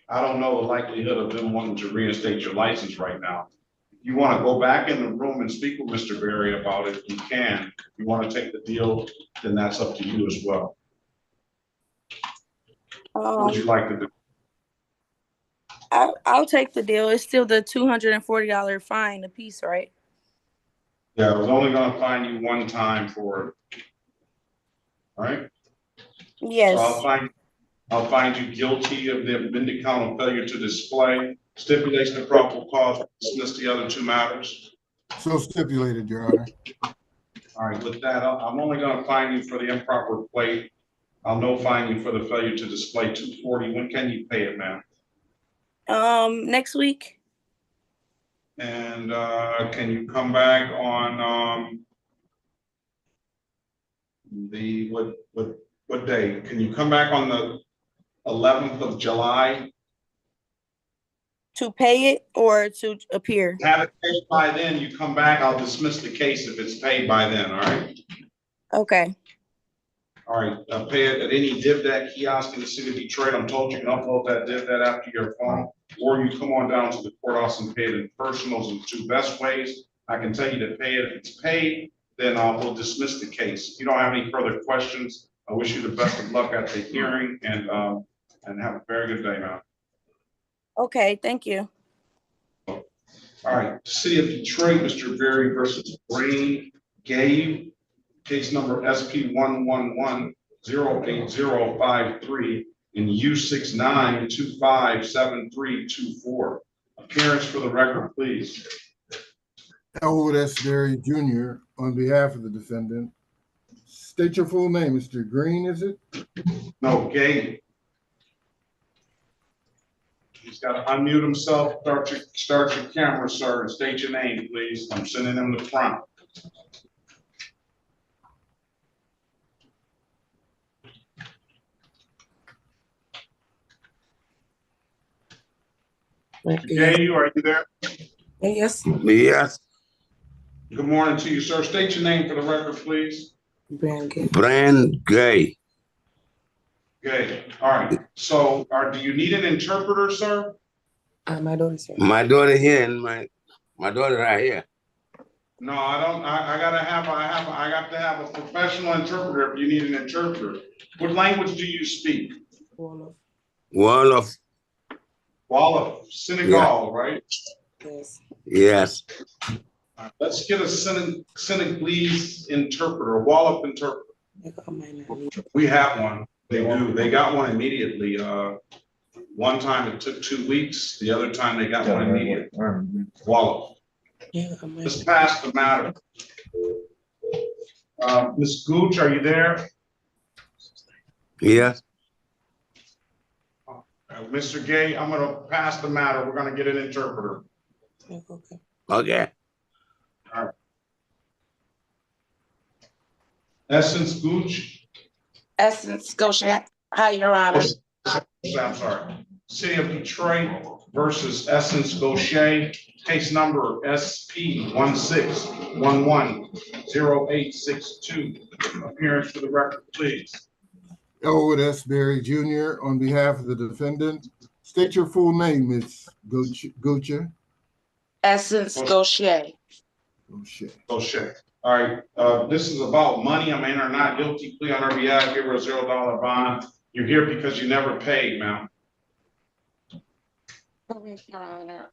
I don't know the likelihood of them wanting to reinstate your license right now. If you want to go back in the room and speak with Mr. Berry about it, you can. If you want to take the deal, then that's up to you as well. What would you like to do? I'll take the deal. It's still the $240 fine a piece, right? Yeah, I was only going to fine you one time for it. All right? Yes. So I'll find you guilty of the amended count of failure to display, stipulation of probable cause, dismiss the other two matters. So stipulated, Your Honor. All right, with that, I'm only going to fine you for the improper plate. I'll no fine you for the failure to display $240. When can you pay it, ma'am? Next week. And can you come back on what day? Can you come back on the 11th of July? To pay it or to appear? Have it paid by then, you come back, I'll dismiss the case if it's paid by then, all right? Okay. All right, pay it at any DivDat kiosk in the city of Detroit. I'm told you can upload that DivDat after your phone, or you come on down to the courthouse and pay it in person. Those are the two best ways. I can tell you to pay it. If it's paid, then we'll dismiss the case. If you don't have any further questions, I wish you the best of luck at the hearing, and and have a very good day, ma'am. Okay, thank you. All right, City of Detroit, Mr. Berry versus Brain Gabe, case number SP 111-08053 and U69257324. Appearance for the record, please. Elwood S. Berry Jr. on behalf of the defendant. State your full name, Mr. Green, is it? No, Gabe. He's got to unmute himself, start your camera, sir, and state your name, please. I'm sending him the front. Gabe, are you there? Yes. Yes. Good morning to you, sir. State your name for the record, please. Brand Gay. Okay, all right. So, do you need an interpreter, sir? My daughter, sir. My daughter here and my daughter right here. No, I don't. I got to have a professional interpreter if you need an interpreter. What language do you speak? Wolof. Senegal, Yeah. right? Yes. Yes. Let's get a Senegalese interpreter, Wolof interpreter. We have one. They do. They got one immediately. One time it took 2 weeks. The other time they got one immediately. Wolof. Let's pass the matter. Ms. Gooch, are you there? Yes. Mr. Gay, I'm going to pass the matter. We're going to get an interpreter. Okay. All right. Essence Gooch. Essence Goshen. Hi, Your Honor. I'm sorry. City of Detroit versus Essence Gaucher. Case number SP 1611-0862. Appearance for the record, please. Elwood S. Berry Jr. on behalf of the defendant. State your full name, Ms. Gaucher. Essence Gaucher. Gaucher. All right. This is about money. I'm in or not guilty plea on her behalf. Give her a $0 bond. You're here because you never paid, ma'am. Your Honor.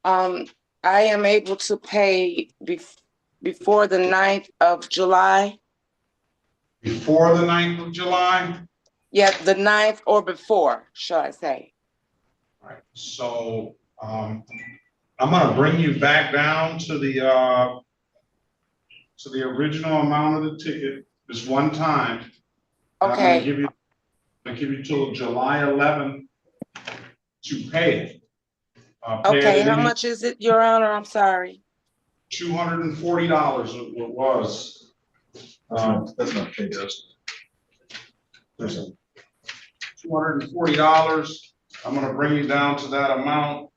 I am able to pay before the 9th of July. Before the 9th of July? Yeah, the 9th or before, shall I say. All right. So I'm going to bring you back down to the original amount of the ticket this one time. Okay. I'm going to give you till July 11th to pay it. Okay, how much is it, Your Honor? I'm sorry. $240 it was. That's not paid us. $240. I'm going to bring you down to that amount.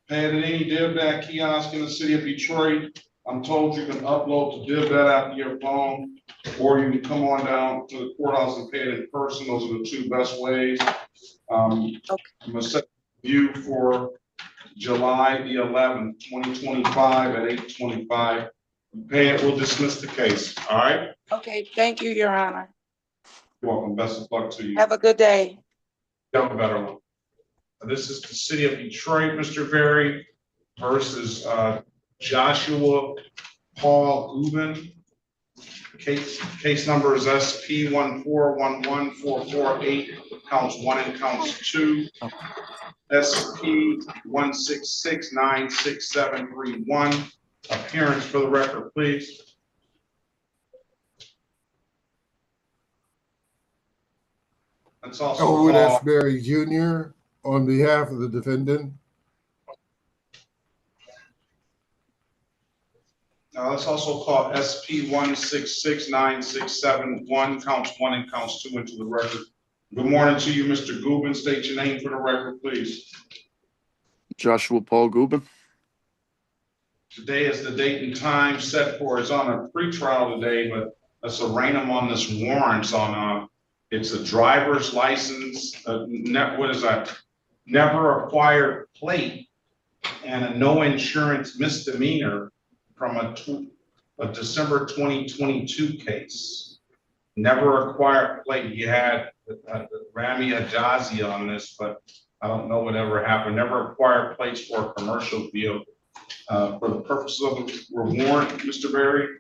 Pay it at any DivDat kiosk in the city of Detroit. I'm told you can upload the DivDat app to your phone, or you can come on down to the courthouse and pay it in person. Those are the two best ways. I'm going to set you for July the 11th, 2025 at 8:25. Pay it, we'll dismiss the case. All right? Okay, thank you, Your Honor. You're welcome. Best of luck to you. Have a good day. Have a better one. This is the city of Detroit, Mr. Berry, versus Joshua Paul Gubin. Case number is SP 1411448, counts 1 and counts 2. SP 166-96731. Appearance for the record, please. That's also Elwood S. Berry Jr. on behalf of the defendant. Let's also call SP 166-9671, counts 1 and counts 2 into the record. Good morning to you, Mr. Gubin. State your name for the record, please. Joshua Paul Gubin. Today is the date and time set for. It's on a pretrial today, but let's arraign him on this warrants on it's a driver's license, what is that? Never acquired plate and a no insurance misdemeanor from a December 2022 case. Never acquired plate. He had Rami Ajazi on this, but I don't know whatever happened. Never acquired plates for a commercial vehicle. For the purposes of the warrant, Mr. Berry?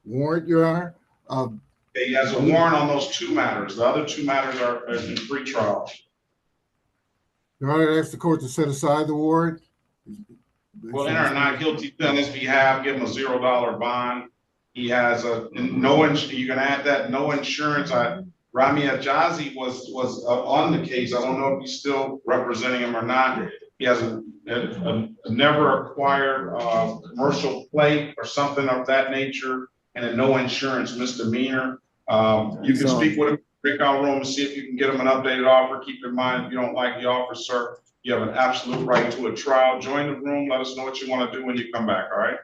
Warrant, Your Honor. He has a warrant on those two matters. The other two matters are in pretrial. Your Honor, I ask the court to set aside the warrant. Well, enter a not guilty plea on his behalf, give him a $0 bond. He has you can add that, no insurance. Rami Ajazi was on the case. I don't know if he's still representing him or not. He has a never acquired commercial plate or something of that nature, and a no insurance misdemeanor. You can speak with him, breakout room, and see if you can get him an updated offer. Keep in mind, if you don't like the offer, sir, you have an absolute right to a trial. Join the room. Let us know what you want to do when you come back. All right.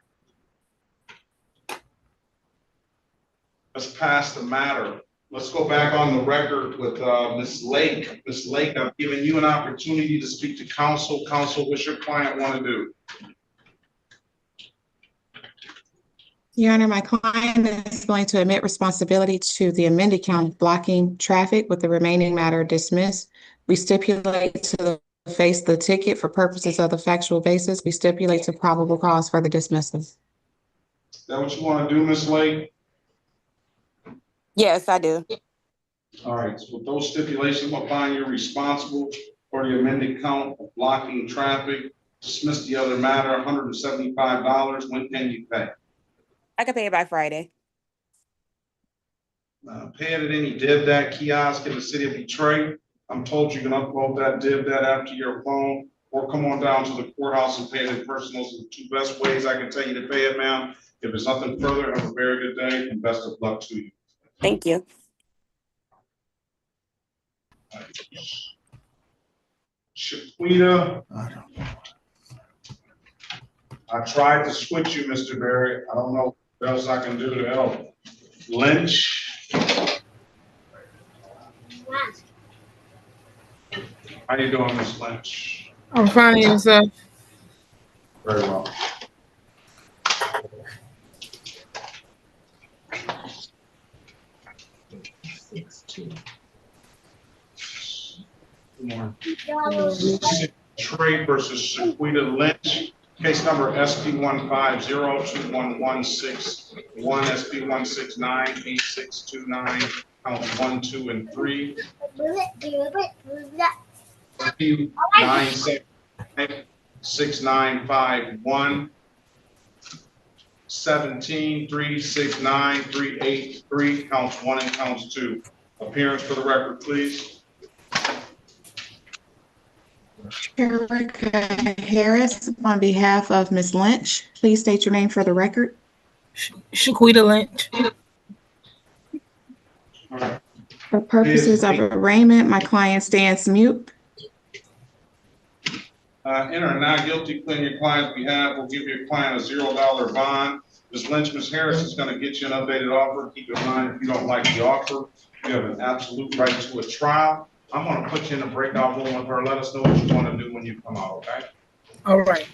Let's pass the matter. Let's go back on the record with Ms. Lake. Ms. Lake, I've given you an opportunity to speak to counsel. Counsel, what's your client want to do? Your Honor, my client is going to admit responsibility to the amended count of blocking traffic with the remaining matter dismissed. We stipulate to face the ticket for purposes of the factual basis. We stipulate to probable cause for the dismissal. Is that what you want to do, Ms. Lake? Yes, I do. All right, so with those stipulations, we'll find you responsible for the amended count of blocking traffic. Dismiss the other matter, $175. When can you pay? I can pay it by Friday. Pay it at any DivDat kiosk in the city of Detroit. I'm told you can upload that DivDat after your phone, or come on down to the courthouse and pay it in person. Those are the two best ways I can tell you to pay it, ma'am. If there's nothing further, have a very good day and best of luck to you. Thank you. Shaquita. I tried to switch you, Mr. Berry. I don't know what else I can do to help. Lynch. How you doing, Ms. Lynch? I'm fine, yourself. Very well. Good morning. Trey versus Shaquita Lynch. Case number SP1502116, SP1698629, counts 1, 2, and 3. SP96951, 17369383, counts 1 and counts 2. Appearance for the record, please. Erica Harris, on behalf of Ms. Lynch, please state your name for the record. Shaquita Lynch. For purposes of arraignment, my client stands mute. Enter a not guilty plea in your client's behalf. We'll give your client a $0 bond. Ms. Lynch, Ms. Harris is going to get you an updated offer. Keep in mind, if you don't like the offer, you have an absolute right to a trial. I'm going to put you in a breakout room with her. Let us know what you want to do when you come out, okay? All right.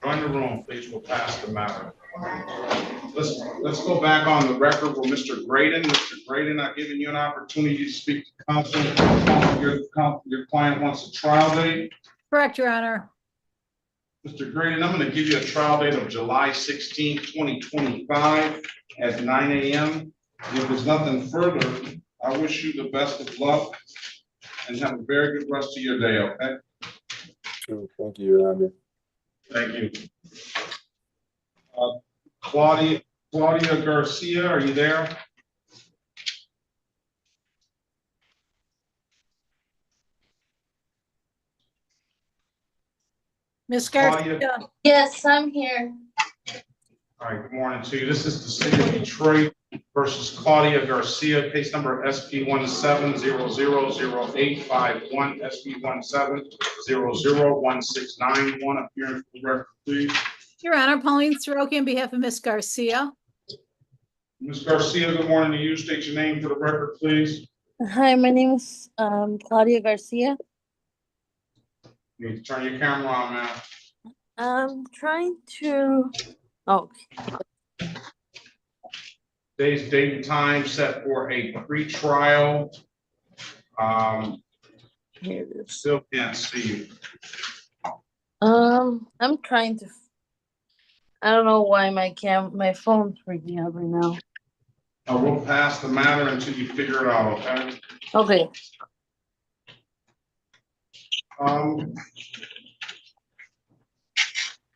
Join the room, please. We'll pass the matter. Let's go back on the record with Mr. Graydon. Mr. Graydon, I've given you an opportunity to speak to counsel. Your client wants a trial date. Correct, Your Honor. Mr. Graydon, I'm going to give you a trial date of July 16, 2025 at 9 a.m. If there's nothing further, I wish you the best of luck and have a very good rest of your day, okay? Sure. Thank you, Your Honor. Thank you. Claudia Garcia, are you there? Ms. Garcia. Yes, I'm here. All right, good morning to you. This is the city of Detroit versus Claudia Garcia, case number SP170008551, SP1700169. Appearance for the record, please. Your Honor, Pauline Soroki on behalf of Ms. Garcia. Ms. Garcia, good morning to you. State your name for the record, please. Hi, my name is Claudia Garcia. You need to turn your camera on, ma'am. I'm trying to. Oh. Today's date and time set for a pre-trial. Still can't see you. I'm trying to. I don't know why my phone's freaking out right now. We'll pass the matter until you figure it out, okay? Okay.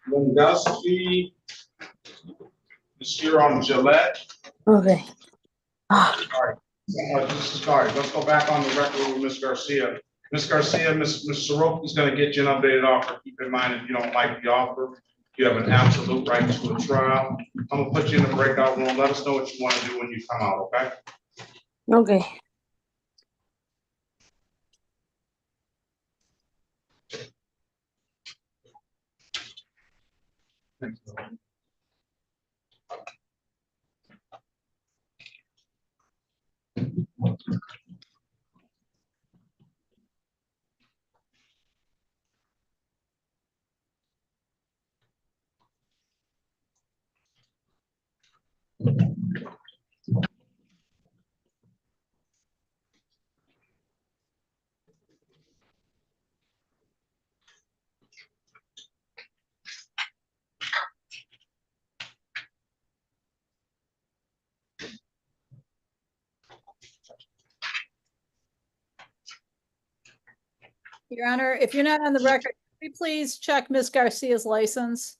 Lindowski is here on Gillette. Okay. All right. Sorry, let's go back on the record with Ms. Garcia. Ms. Garcia, Ms. Soroka is going to get you an updated offer. Keep in mind, if you don't like the offer, you have an absolute right to a trial. I'm going to put you in the breakout room. Let us know what you want to do when you come out, okay? Okay. Your Honor, if you're not on the record, could you please check Ms. Garcia's license?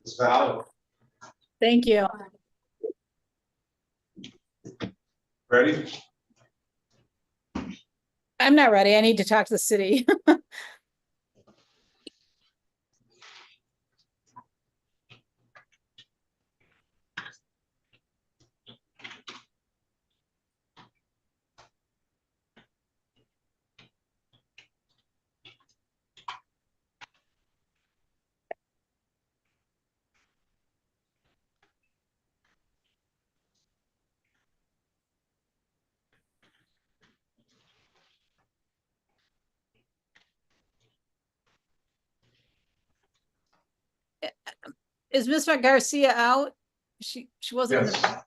It's valid. Thank you. Ready? I'm not ready. I need to talk to the city. Is Mr. Garcia out? She wasn't. Yes.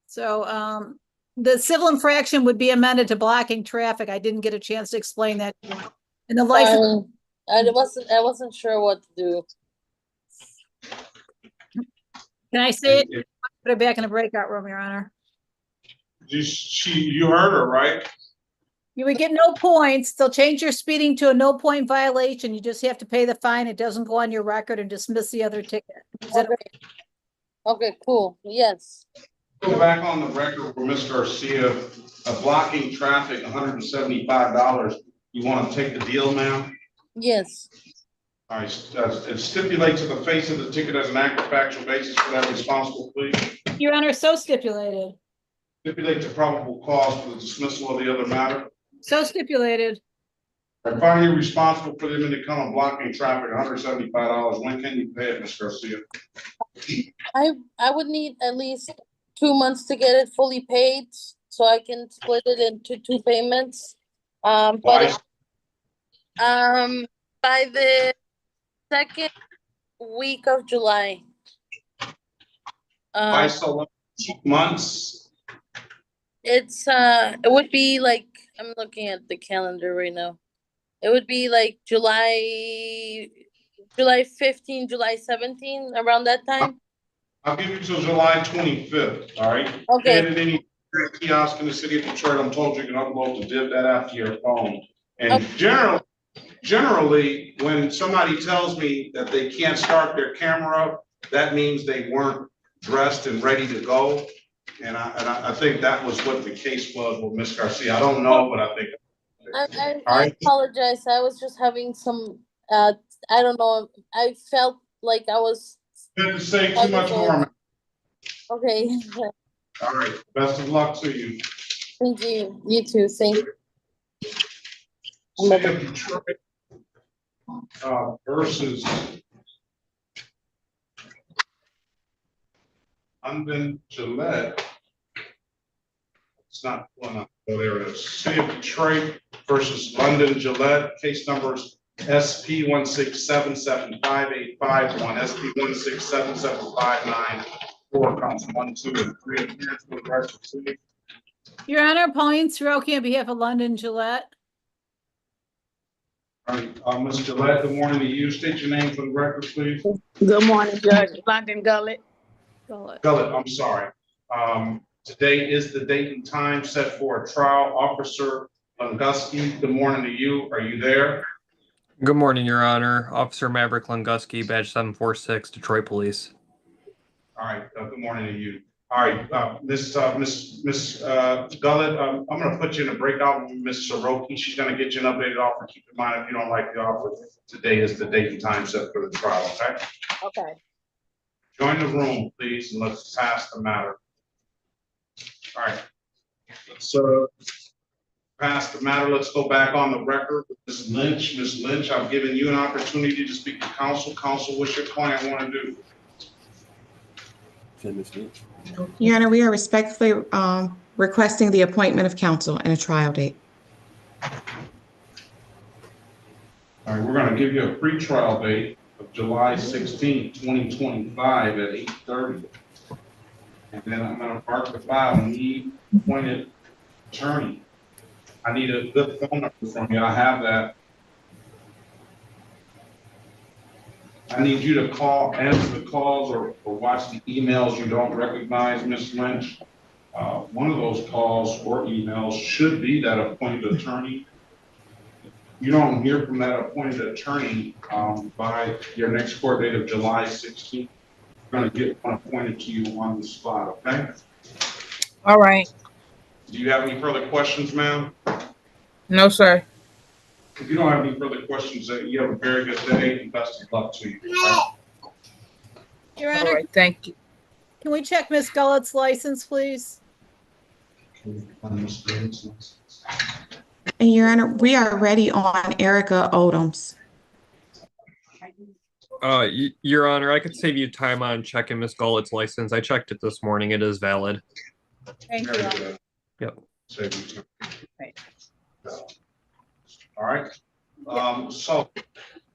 So the civil infraction would be amended to blocking traffic. I didn't get a chance to explain that. And the license. I wasn't sure what to do. Can I say it? Put it back in the breakout room, Your Honor. You heard her, right? You would get no points. They'll change your speeding to a no point violation. You just have to pay the fine. It doesn't go on your record and dismiss the other ticket. Is that okay? Okay, cool. Yes. Go back on the record for Ms. Garcia, blocking traffic, $175. You want to take the deal, ma'am? Yes. All right, stipulate to the face of the ticket as an act of factual basis for that responsible, please. Your Honor, so stipulated. Stipulate the probable cause for the dismissal of the other matter. So stipulated. I find you responsible for them to come and blocking traffic, $175. When can you pay it, Ms. Garcia? I would need at least 2 months to get it fully paid, so I can split it into 2 payments. But by the 2nd week of July. Why so long? 2 months? It's it would be like, I'm looking at the calendar right now. It would be like July 15, July 17, around that time. I'll give you till July 25th, all right? Okay. And at any kiosk in the city of Detroit, I'm told you can upload the div that app to your phone. And generally, Generally, when somebody tells me that they can't start their camera, that means they weren't dressed and ready to go. And I think that was what the case was with Ms. Garcia. I don't know, but I think. I apologize. I was just having some, I don't know. I felt like I was. Didn't say too much more. Okay. All right. Best of luck to you. Thank you. You too. Thank you. City of Detroit versus London Gillette. It's not pulling up. Oh, there it is. City of Detroit versus London Gillette. Case numbers SP 167758551, SP 1677594, counts 1, 2, and 3. Appearance for the rest of the city. Your Honor, Pauline Soroki on behalf of London Gillette. All right, Ms. Gillette, good morning to you. State your name for the record, please. Good morning, Judge. London Gullet. Gullet, I'm sorry. Today is the date and time set for a trial. Officer Lunguski, good morning to you. Are you there? Good morning, Your Honor. Officer Maverick Lunguski, badge 746, Detroit Police. All right, good morning to you. All right, Miss Gullet, I'm going to put you in a breakout with Miss Soroki. She's going to get you an updated offer. Keep in mind, if you don't like the offer, today is the date and time set for the trial, okay? Okay. Join the room, please, and let's pass the matter. All right, let's pass the matter. Let's go back on the record with Ms. Lynch. Ms. Lynch, I've given you an opportunity to speak to counsel. Counsel, what's your client want to do? Your Honor, we are respectfully requesting the appointment of counsel and a trial date. All right, we're going to give you a pre-trial date of July 16, 2025 at 8:30. And then I'm going to mark the file and need appointed attorney. I need a good phone number from you. I have that. I need you to call, answer the calls or watch the emails you don't recognize, Ms. Lynch. One of those calls or emails should be that appointed attorney. If you don't hear from that appointed attorney by your next court date of July 16th, we're going to get one appointed to you on the spot, okay? All right. Do you have any further questions, ma'am? No, sir. If you don't have any further questions, you have a very good day and best of luck to you. Your Honor, All right, thank you. can we check Ms. Gullett's license, please? And Your Honor, we are ready on Erica Odoms. Your Honor, I could save you time on checking Miss Gullett's license. I checked it this morning. It is valid. Thank you. Yep. Save you time. Right. All right. So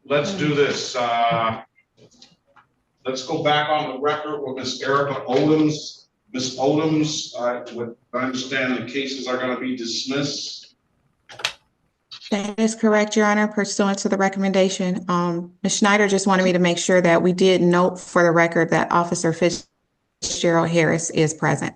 let's do this. Let's go back on the record with Miss Erica Odoms. Ms. Odoms, I understand the cases are going to be dismissed. That is correct, Your Honor, pursuant to the recommendation. Ms. Schneider just wanted me to make sure that we did note for the record that Officer Fitzgerald Harris is present.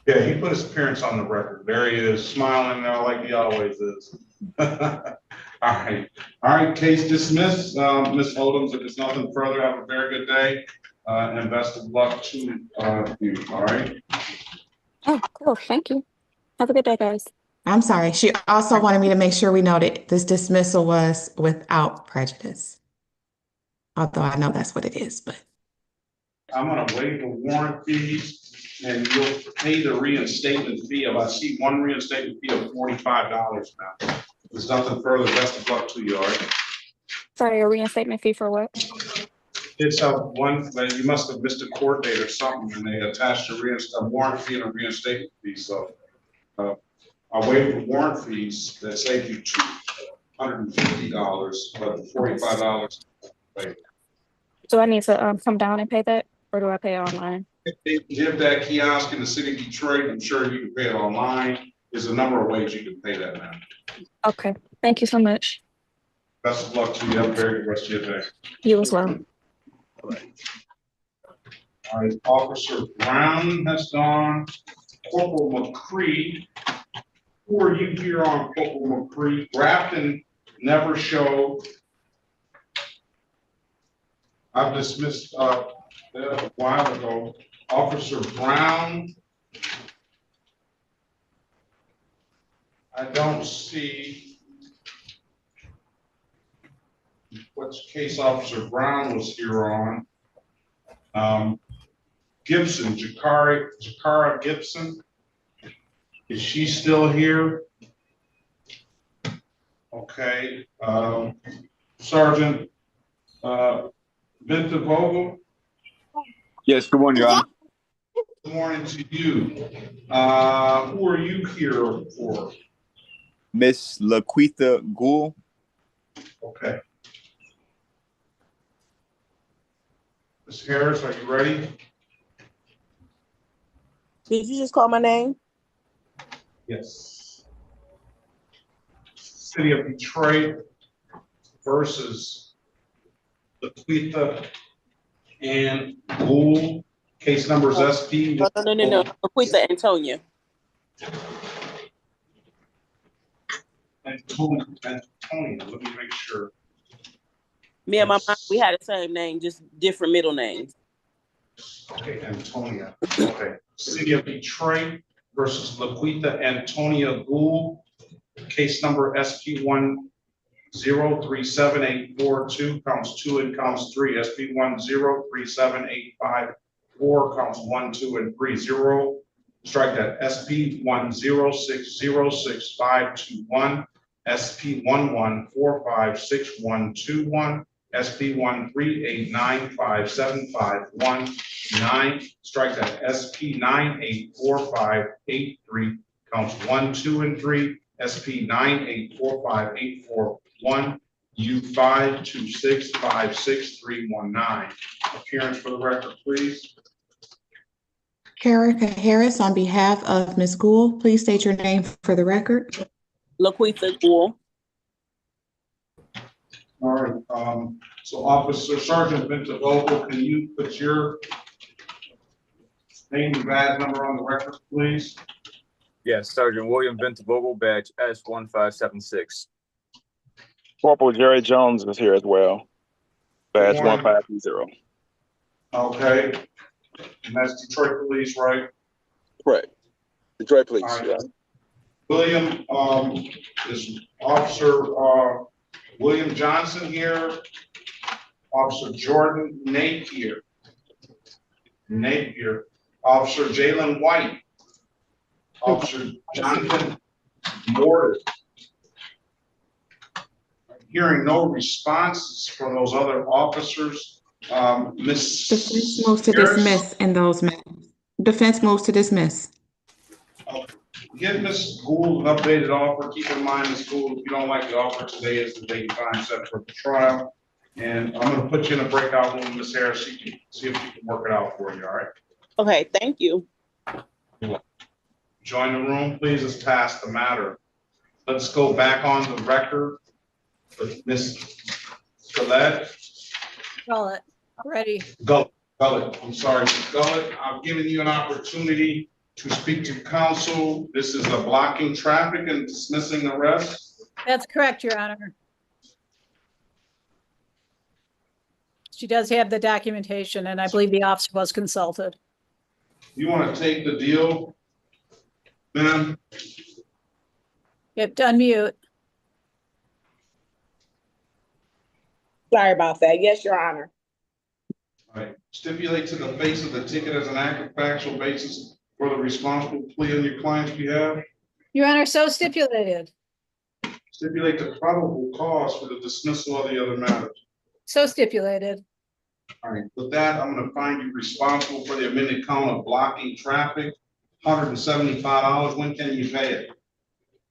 Yeah, he put his appearance on the record. There he is, smiling now like he always is. All right. All right, case dismissed. Ms. Odoms, if there's nothing further, have a very good day and best of luck to you. All right. Oh, cool. Thank you. Have a good day, guys. I'm sorry. She also wanted me to make sure we noted this dismissal was without prejudice. Although I know that's what it is, but. I'm going to waive the warrant fees and you'll pay the reinstatement fee of, I see one reinstatement fee of $45 now. If there's nothing further, best of luck to you, all right? Sorry, a reinstatement fee for what? It's one that you must have missed a court date or something and they attached a warrant fee and a reinstatement fee. So I'll waive the warrant fees that save you $250, but the $45. Do I need to come down and pay that, or do I pay it online? If they give that kiosk in the city of Detroit, I'm sure you can pay it online. There's a number of ways you can pay that now. Okay. Thank you so much. Best of luck to you. Have a very good rest of your day. You as well. All right, Officer Brown has gone. Corporal McCree, who are you here on, Corporal McCree? Grafton never showed. I've dismissed a while ago. Officer Brown, I don't see what case Officer Brown was here on. Gibson, Jakara Gibson. Is she still here? Okay. Sergeant Victor Vogel. Yes, good morning, Your Honor. Good morning to you. Who are you here for? Miss Laquitha Gould. Okay. Ms. Harris, are you ready? Did you just call my name? Yes. City of Detroit versus Laquitha and Gould. Case numbers SP. No. Laquitha Antonia. Antonia, let me make sure. Me and my mom, we had the same name, just different middle names. Okay, Antonia. Okay. City of Detroit versus Laquitha Antonia Gould. Case number SP 1037842, counts 2 and counts 3. SP 1037854, counts 1, 2, and 3. 0. Strike that. SP 1060651, SP 11456121, SP 138957519. Strike that. SP 984583, counts 1, 2, and 3. SP 9845841, U52656319. Appearance for the record, please. Erica Harris, on behalf of Ms. Gould, please state your name for the record. Laquitha Gould. All right. So Officer Sergeant Victor Vogel, can you put your name and badge number on the record, please? Yes, Sergeant William Vogel, badge S1576. Corporal Jerry Jones is here as well. Badge 1530. Okay. And that's Detroit Police, right? Correct. Detroit Police. Right. Yeah. William, is Officer William Johnson here? Officer Jordan Napier. Officer Jalen White. Officer Jonathan Mortis. Hearing no responses from those other officers, Ms. Defense moves to Harris? dismiss in those matters. Defense moves to dismiss. Give Ms. Gould an updated offer. Keep in mind, Ms. Gould, if you don't like the offer, today is the date and time set for the trial. And I'm going to put you in a breakout room, Ms. Harris, so you can see if you can work it out for you, all right? Okay, thank you. Join the room, please. Let's pass the matter. Let's go back on the record with Ms. Gillette. Gullet, ready. Gullet. I'm sorry, Ms. Gullet. I'm giving you an opportunity to speak to counsel. This is a blocking traffic and dismissing arrest. That's correct, Your Honor. She does have the documentation, and I believe the officer was consulted. You want to take the deal, ma'am? Yep, unmute. Sorry about that. Yes, Your Honor. All right. Stipulate to the face of the ticket as an act of factual basis for the responsible plea on your client's behalf. Your Honor, so stipulated. Stipulate the probable cause for the dismissal of the other matters. So stipulated. All right. With that, I'm going to find you responsible for the amended count of blocking traffic. $175. When can you pay it?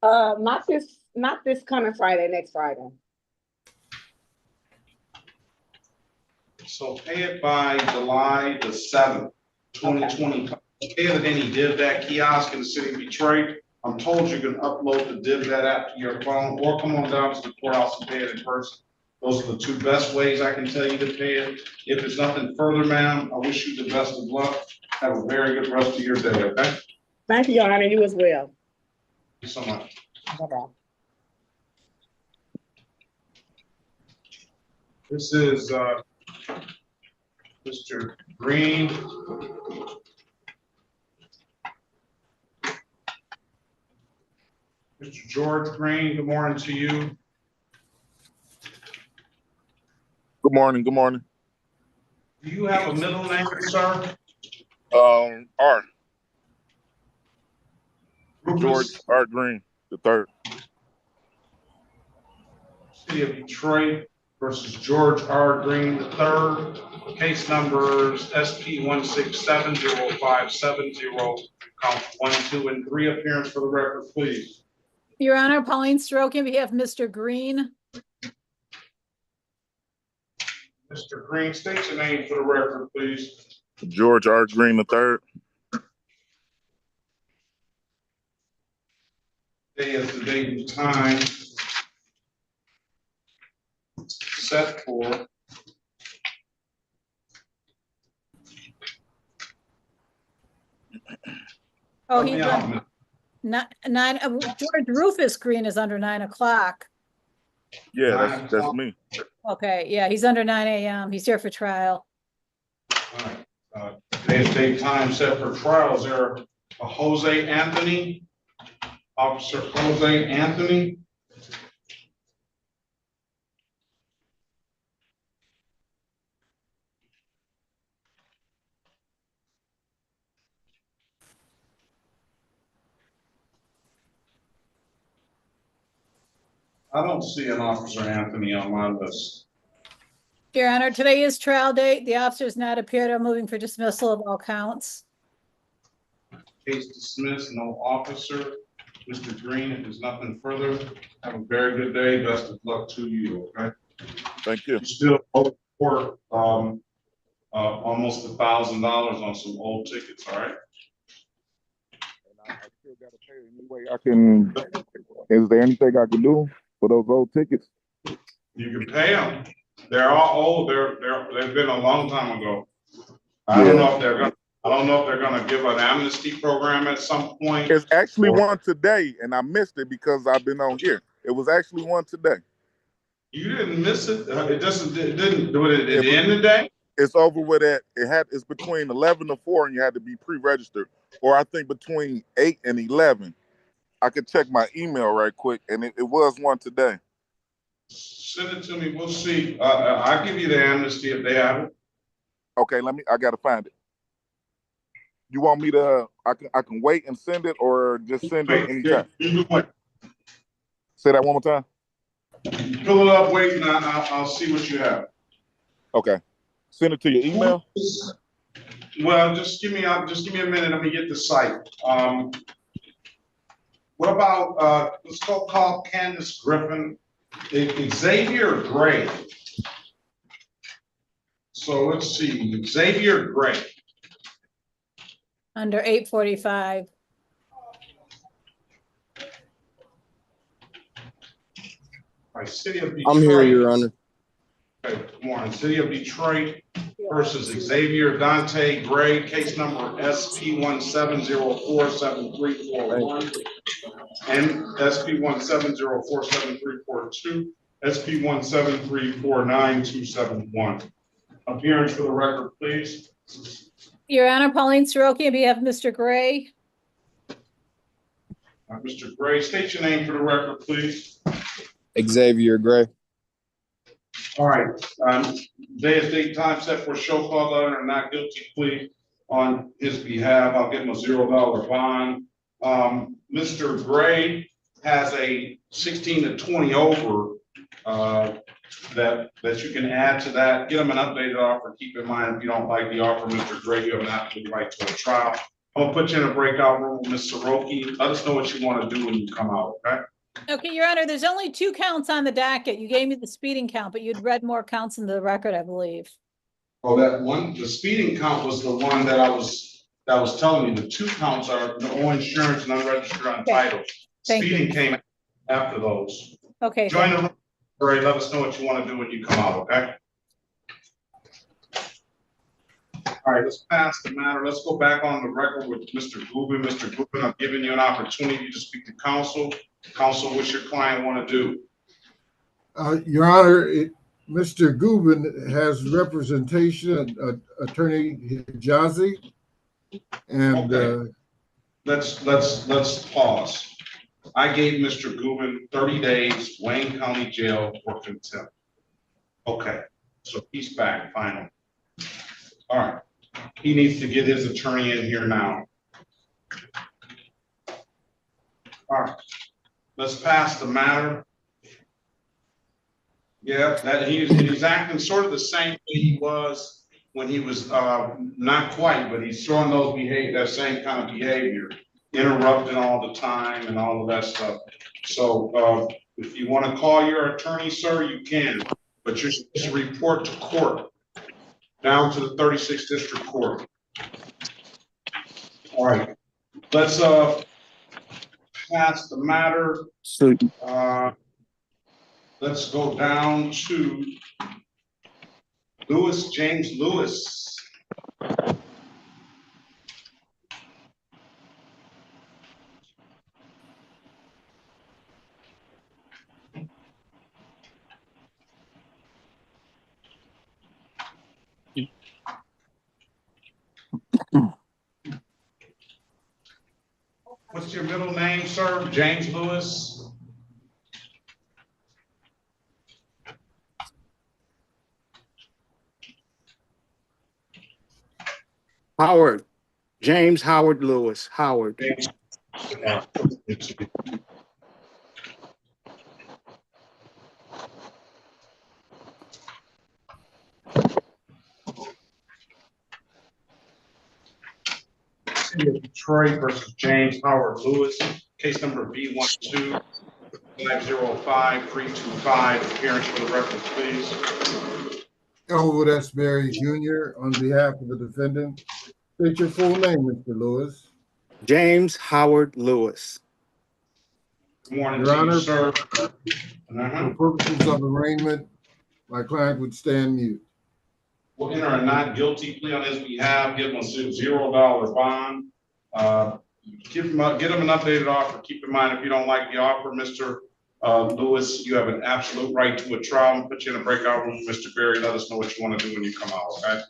Not this coming Friday, next Friday. So pay it by July the 7th, 2020. Pay it at any DivDat kiosk in the city of Detroit. I'm told you can upload the DivDat app to your phone or come on down to the courthouse and pay it in person. Those are the two best ways I can tell you to pay it. If there's nothing further, ma'am, I wish you the best of luck. Have a very good rest of your day, okay? Thank you, Your Honor. You as well. Thank you so much. Bye-bye. This is Mr. Green. Mr. George Green, good morning to you. Good morning. Good morning. Do you have a middle name, sir? R. Rufus? George R. Green III. City of Detroit versus George R. Green III. Case numbers SP 1670570. Count 1, 2, and 3. Appearance for the record, please. Your Honor, Pauline Soroki, on behalf of Mr. Green. Mr. Green, state your name for the record, please. George R. Green III. Today is the date and time set for Oh, he's on nine. George Rufus Green is under 9 o'clock. Yeah, that's me. Okay, yeah, he's under 9 a.m. He's here for trial. All right. Today's date time set for trial. Is there a Jose Anthony? Officer Jose Anthony? I don't see an Officer Anthony on my list. Your Honor, today is trial date. The officer has not appeared. I'm moving for dismissal of all counts. Case dismissed, no officer. Mr. Green, if there's nothing further, have a very good day. Best of luck to you, okay? Thank you. You still owe court almost $1,000 on some old tickets, all right? I still got to pay any way I can. Is there anything I can do for those old tickets? You can pay them. They're all old. They've been a long time ago. I don't know if they're gonna give an amnesty program at some point. It's actually one today, and I missed it because I've been on here. It was actually one today. You didn't miss it. It didn't do it at the end of the day. It's over with it's between 11 to 4, and you had to be pre-registered, or I think between 8 and 11. I could check my email right quick, and it was one today. Send it to me. We'll see. I'll give you the amnesty if they have it. Okay, I gotta find it. You want me to? I can wait and send it, or just send it anytime. Say that one more time. Fill it up. Wait, and I'll see what you have. Okay. Send it to your email. Well, just give me a minute. Let me get the site. What about let's call Candace Griffin, Xavier Gray. So let's see, Xavier Gray. Under 845. All right, City of Detroit. I'm here, Your Honor. Okay, good morning. City of Detroit versus Xavier Dante Gray, case number SP 170473441 and SP 170473442, SP 1734971. Appearance for the record, please. Your Honor, Pauline Soroki, on behalf of Mr. Gray. Mr. Gray, state your name for the record, please. Xavier Gray. All right. Day is date time set for show cause letter and not guilty plea on his behalf. I'll give him a $0 bond. Mr. Gray has a 16 to 20 over that you can add to that. Get him an updated offer. Keep in mind, if you don't like the offer, Mr. Gray, you have an absolute right to a trial. I'm gonna put you in a breakout room with Ms. Soroki. Let us know what you want to do when you come out, okay? Okay, Your Honor, there's only 2 counts on the docket. You gave me the speeding count, but you'd read more counts into the record, I believe. Oh, that one, the speeding count was the one that I was telling you. The 2 counts are no insurance and unregistered untitled. Thank Speeding you. came after those. Okay. Join the room. All right, let us know what you want to do when you come out, okay? All right, let's pass the matter. Let's go back on the record with Mr. Gubin. Mr. Gubin, I'm giving you an opportunity to speak to counsel. Counsel, what's your client want to do? Your Honor, Mr. Gubin has representation, Attorney Hijazi. And Okay. Let's pause. I gave Mr. Gubin 30 days Wayne County Jail for contempt. Okay, so he's back finally. All right, he needs to get his attorney in here now. All right, let's pass the matter. Yeah, that he's acting sort of the same way he was when he was not quite, but he's showing that same kind of behavior, interrupting all the time and all of that stuff. So if you want to call your attorney, sir, you can, but you're supposed to report to court, down to the 36th District Court. All right, let's pass the matter. So Let's go down to James Lewis. What's your middle name, sir? James Lewis? Howard. James Howard Lewis. Howard. City of Detroit versus James Howard Lewis, case number B12-505-325. Appearance for the record, please. Elwood S. Berry Jr. on behalf of the defendant. State your full name, Mr. Lewis. James Howard Lewis. Good morning Your to Honor, you, sir. for purposes of arraignment, my client would stand mute. We'll enter a not guilty plea on his behalf, give him a $0 bond. Get him an updated offer. Keep in mind, if you don't like the offer, Mr. Lewis, you have an absolute right to a trial. And put you in a breakout room, Mr. Berry. Let us know what you want to do when you come out, okay?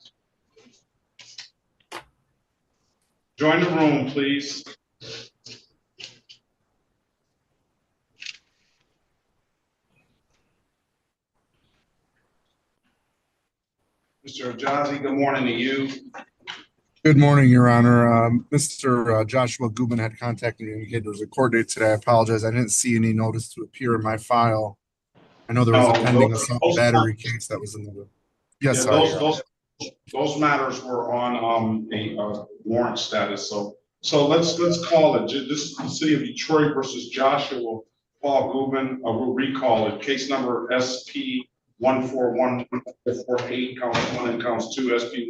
Join the room, please. Mr. Ajazi, good morning to you. Good morning, Your Honor. Mr. Joshua Gubin had contacted me and indicated there was a court date today. I apologize. I didn't see any notice to appear in my file. I know there was a pending assault battery case that was in the. Yes, yeah, those matters were on a warrant status. So let's call it. This is the City of Detroit versus Joshua Paul Gubin. We'll recall it. Case number SP 14148, counts 1 and counts 2. SP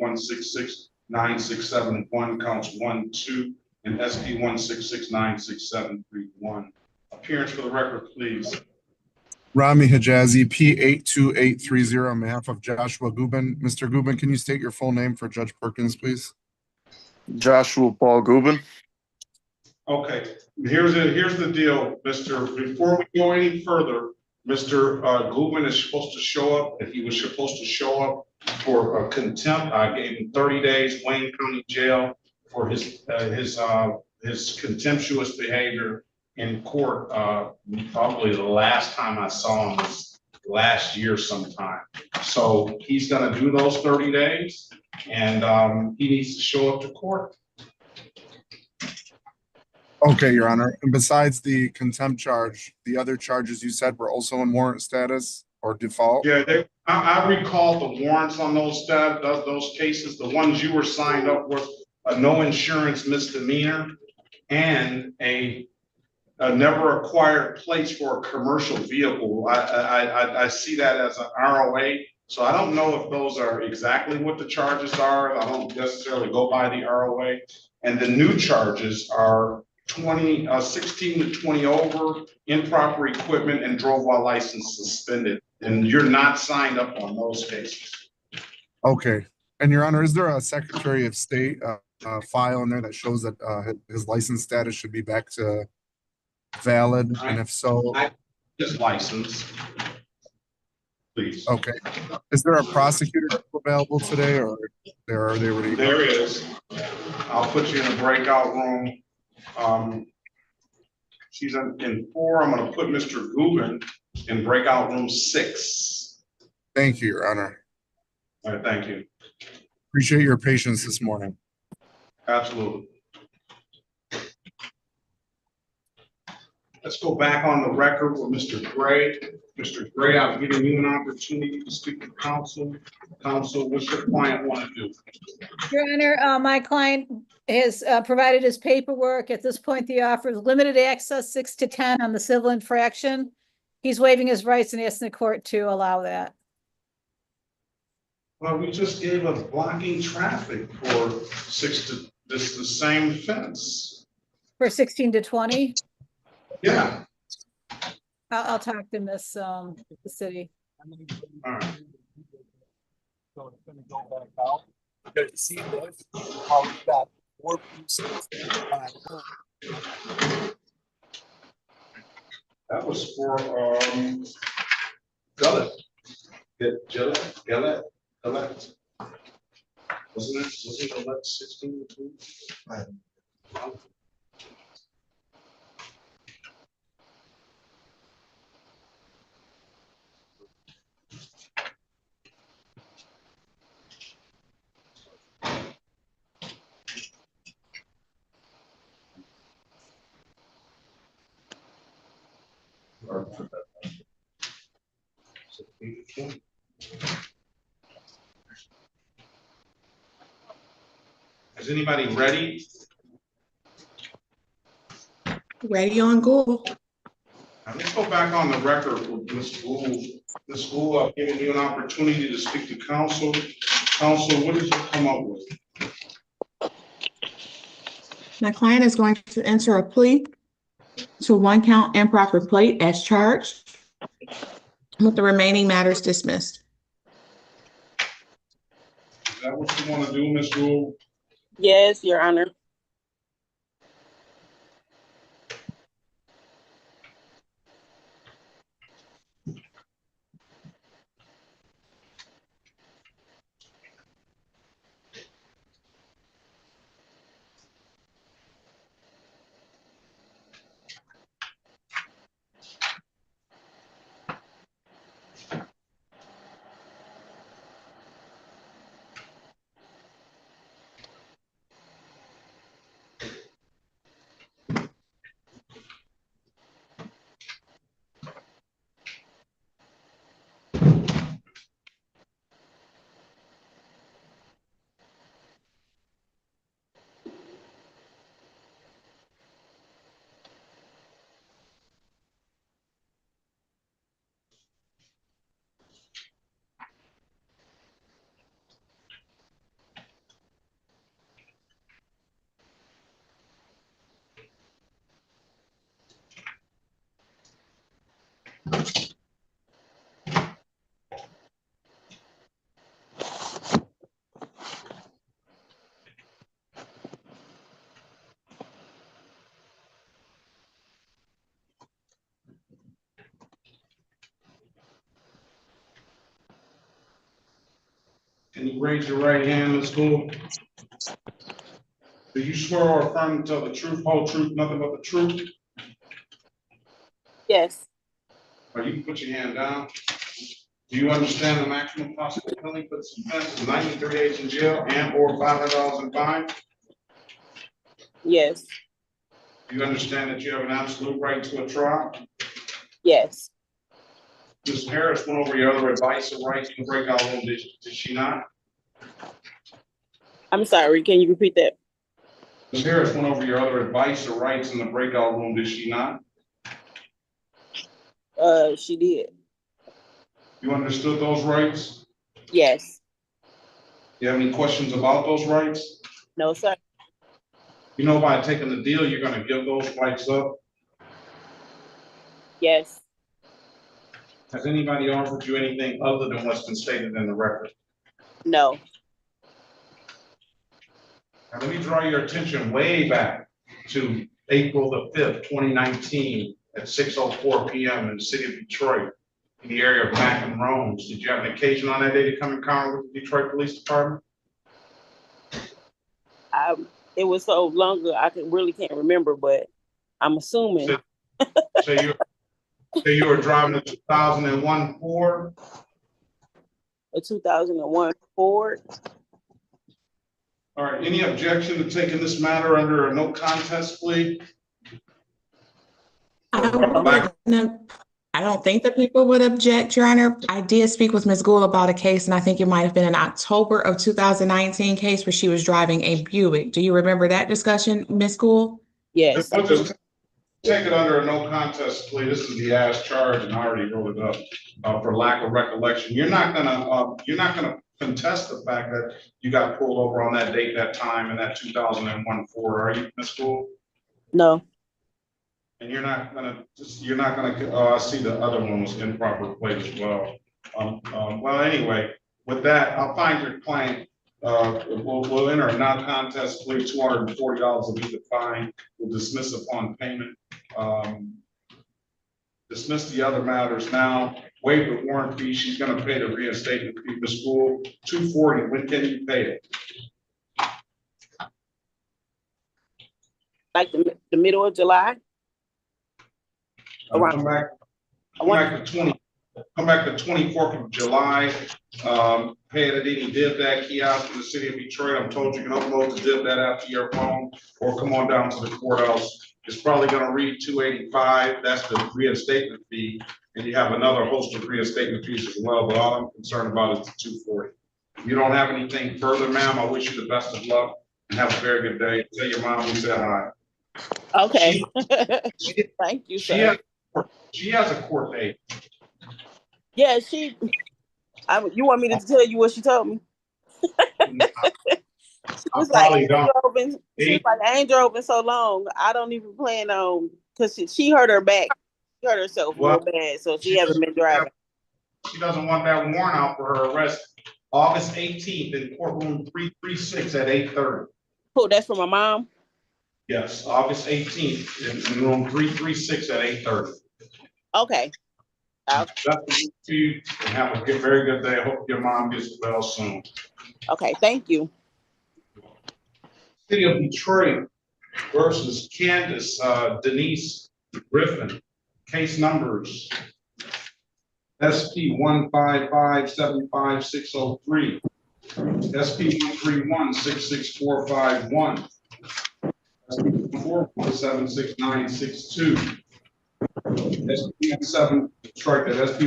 1669671, counts 1, 2, and SP 1669671. Appearance for the record, please. Rami Hijazi, P82830, on behalf of Joshua Gubin. Mr. Gubin, can you state your full name for Judge Perkins, please? Joshua Paul Gubin. Okay, here's the deal, Mr. Before we go any further, Mr. Gubin is supposed to show up, and he was supposed to show up for contempt. I gave him 30 days Wayne County Jail for his contemptuous behavior in court. Probably the last time I saw him was last year sometime. So he's gonna do those 30 days, and he needs to show up to court. Okay, Your Honor. And besides the contempt charge, the other charges you said were also in warrant status or default? Yeah, I recall the warrants on those cases. The ones you were signed up with, a no insurance misdemeanor and a never acquired plates for a commercial vehicle. I see that as an ROA. So I don't know if those are exactly what the charges are. I don't necessarily go by the ROA. And the new charges are 16 to 20 over, improper equipment, and drove while license suspended. And you're not signed up on those cases. Okay. And Your Honor, is there a Secretary of State file in there that shows that his license status should be back to valid? And if so, his license. please. Okay. Is there a prosecutor available today, or are they already? There is. I'll put you in a breakout room. She's in 4. I'm going to put Mr. Gubin in breakout room 6. Thank you, Your Honor. All right, thank you. Appreciate your patience this morning. Absolutely. Let's go back on the record with Mr. Gray. Mr. Gray, I've given you an opportunity to speak to counsel. Counsel, what's your client want to do? Your Honor, my client has provided his paperwork. At this point, the offer is limited access 6 to 10 on the civil infraction. He's waiving his rights and asking the court to allow that. Well, we just gave us blocking traffic for 6 to the same fence. For 16 to 20? Yeah. I'll talk to Miss the city. All right. So it's gonna go back out. Because you see this, how we got 4 pieces. That was for Gullet. Gullet. Wasn't it Gullet 16 to 2? Right. Is anybody ready? Ready on Google. Now, let's go back on the record with Ms. Gould. Ms. Gould, I've given you an opportunity to speak to counsel. Counsel, what did you come up with? My client is going to enter a plea to 1 count improper plate as charged, with the remaining matters dismissed. Is that what you want to do, Ms. Gould? Yes, Your Honor. Can you raise your right hand, Ms. Gould? Do you swear or affirm to tell the truth, whole truth, nothing but the truth? Yes. Or you can put your hand down. Do you understand the maximum possible penalty for this offense is 93 days in jail and or $500 in fine? Yes. Do you understand that you have an absolute right to a trial? Yes. Ms. Harris went over your other advice or rights in the breakout room, did she not? I'm sorry, can you repeat that? Ms. Harris went over your other advice or rights in the breakout room, did she not? She did. You understood those rights? Yes. You have any questions about those rights? No, sir. You know, by taking the deal, you're gonna give those rights up? Yes. Has anybody offered you anything other than what's been stated in the record? No. Now, let me draw your attention way back to April the 5th, 2019 at 6:04 p.m. in the city of Detroit. in the area of Mack and Rome's. Did you have an occasion on that day to come in contact with the Detroit Police Department? It was so long ago, I really can't remember, but I'm assuming. So you were driving a 2001 Ford? A 2001 Ford. All right, any objection to taking this matter under a no contest plea? I don't think that people would object, Your Honor. I did speak with Ms. Gould about a case, and I think it might have been an October of 2019 case where she was driving a Buick. Do you remember that discussion, Ms. Gould? Yes. We'll just take it under a no contest plea. This is the as charged, and I already wrote it up for lack of recollection. You're not gonna contest the fact that you got pulled over on that date, that time, in that 2001 Ford, are you, Ms. Gould? No. And you're not gonna see the other one was improper plate as well. Well, anyway, with that, I'll find your claim. We'll enter a non-contest plea. $240 will be the fine. We'll dismiss upon payment. Dismiss the other matters now. Waive the warrant fee. She's going to pay the reinstatement fee for school. $240. When can you pay it? Like the middle of July. Come back the 24th of July. Pay it at any DivDat kiosk in the city of Detroit. I'm told you can upload the DivDat app to your phone or come on down to the courthouse. It's probably going to read $285. That's the reinstatement fee. And you have another host of reinstatement fees as well. But all I'm concerned about is the $240. If you don't have anything further, ma'am, I wish you the best of luck and have a very good day. Tell your mom we said hi. Okay. Thank you, sir. She has a court date. Yeah, you want me to tell you what she told me? She was like, I ain't drove in so long. I don't even plan on, because she hurt her back. She hurt herself real bad, so she hasn't been driving. She doesn't want that warrant out for her arrest. August 18th in courtroom 336 at 8:30. Oh, that's for my mom? Yes, August 18th in room 336 at 8:30. Okay. That's to you, and have a very good day. I hope your mom gets well soon. Okay, thank you. City of Detroit versus Candace Denise Griffin. Case numbers SP 155-75603, SP 131-66451, SP 141-76962, SP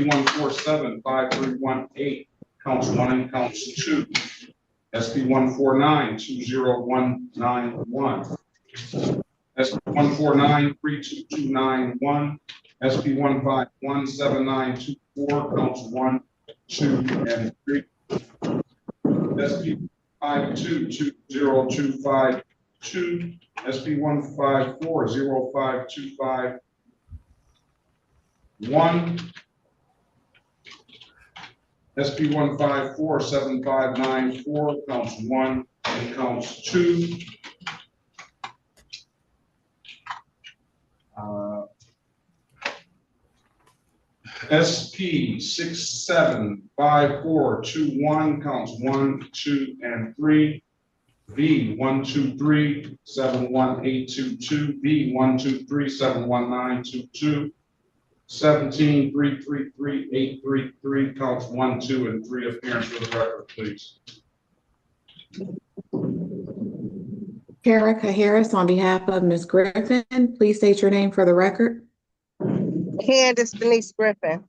147-531-8, counts 1 and counts 2. SP 149-20191, SP 149-32291, SP 151-7924, counts 1, 2, and 3. SP 5220252, SP 1540525, SP 1547594, counts 1 and counts 2. SP 675421, counts 1, 2, and 3. V 123-71822, V 123-71922, 17-333-833, counts 1, 2, and 3. Appearance for the record, please. Erica Harris, on behalf of Ms. Griffin, please state your name for the record. Candace Denise Griffin.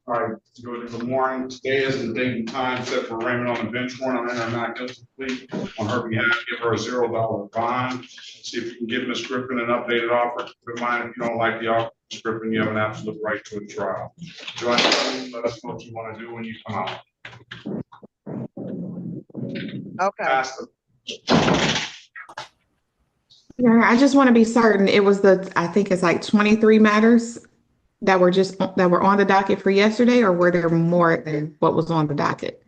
All right, good morning. Today is the date and time set for arraignment on the bench warrant. I'm entering not guilty plea on her behalf. Give her a $0 bond. See if you can give Ms. Griffin an updated offer. Keep in mind, if you don't like the offer, Ms. Griffin, you have an absolute right to a trial. Join us. Let us know what you want to do when you come out. Okay. Yeah, I just want to be certain it was I think it's like 23 matters that were on the docket for yesterday, or were there more than what was on the docket?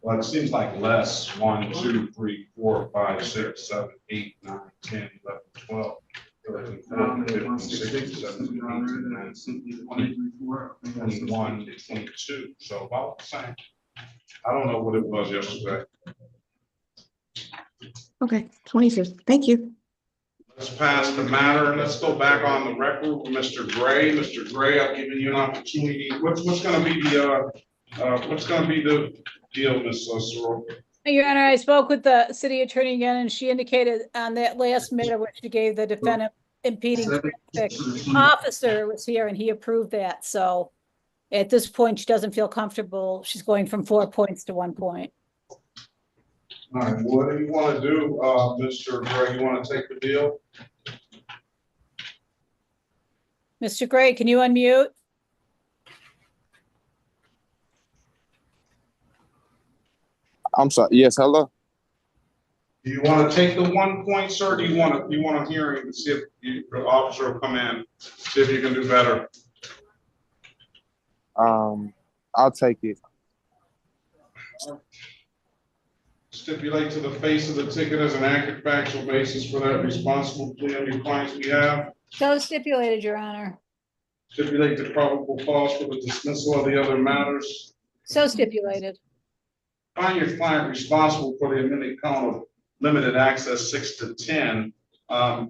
Well, it seems like less. 1, 2, 3, 4, 5, 6, 7, 8, 9, 10, 11, 12. 21, 22. So about the same. I don't know what it was yesterday. Okay, 25th. Thank you. Let's pass the matter and let's go back on the record with Mr. Gray. Mr. Gray, I've given you an opportunity. What's going to be the deal, Ms. Searle? Your Honor, I spoke with the city attorney again, and she indicated on that last matter which she gave the defendant impeding traffic officer was here and he approved that. So at this point, she doesn't feel comfortable. She's going from 4 points to 1 point. All right, what do you want to do, Mr. Gray? You want to take the deal? Mr. Gray, can you unmute? I'm sorry. Yes, hello. Do you want to take the 1 point, sir? Do you want a hearing to see if the officer will come in, see if you can do better? I'll take it. Stipulate to the face of the ticket as an accurate factual basis for that responsible plea on your client's behalf. So stipulated, Your Honor. Stipulate the probable cause for the dismissal of the other matters. So stipulated. Find your client responsible for the amended count of limited access 6 to 10.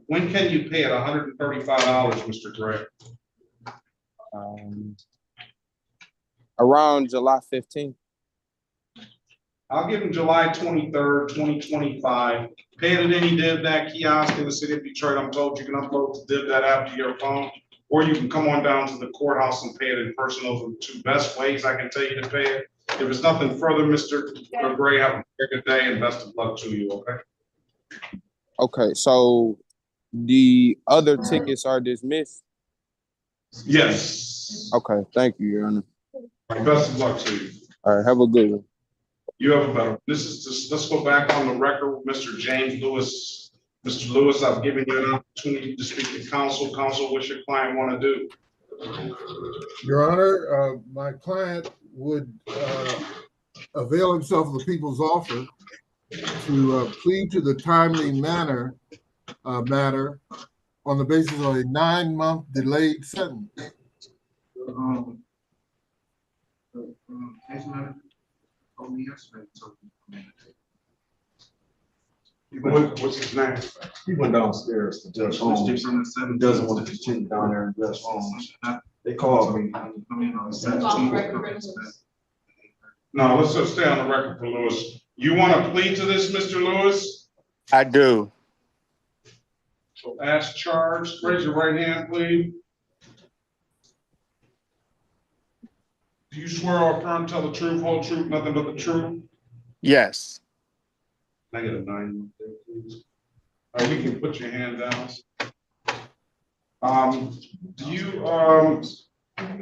When can you pay it? $135, Mr. Gray? Around July 15th. I'll give him July 23rd, 2025. Pay it at any DivDat kiosk in the city of Detroit. I'm told you can upload the DivDat app to your phone, or you can come on down to the courthouse and pay it in person. Those are the two best ways I can tell you to pay it. If there's nothing further, Mr. Gray, have a good day and best of luck to you, okay? Okay, so the other tickets are dismissed? Yes. Okay, thank you, Your Honor. Best of luck to you. All right, have a good one. You have a better. This is just, let's go back on the record with Mr. James Lewis. Mr. Lewis, I've given you an opportunity to speak to counsel. Counsel, what's your client want to do? Your Honor, my client would avail himself of the people's offer to plead to the timely matter on the basis of a 9-month delayed sentence. What's his name? He went downstairs to Judge Holmes. He doesn't want to continue down there in Judge Holmes. They called me. No, let's just stay on the record for Lewis. You want to plead to this, Mr. Lewis? I do. So as charged, raise your right hand, please. Do you swear or affirm, tell the truth, whole truth, nothing but the truth? Yes. Can I get a 9 there, please? All right, you can put your hand down. Do you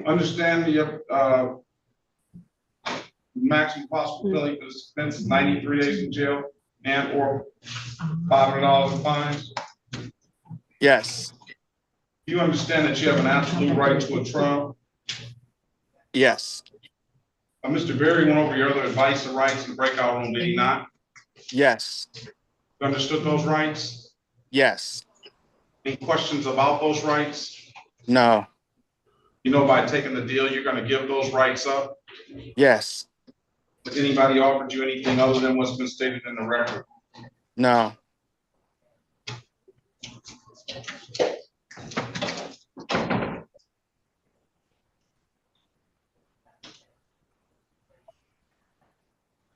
understand the maximum possible penalty for this offense is 93 days in jail and or $500 in fines? Yes. Do you understand that you have an absolute right to a trial? Yes. Mr. Berry went over your other advice and rights in the breakout room, did he not? Yes. You understood those rights? Yes. Any questions about those rights? No. You know, by taking the deal, you're going to give those rights up? Yes. Has anybody offered you anything other than what's been stated in the record? No.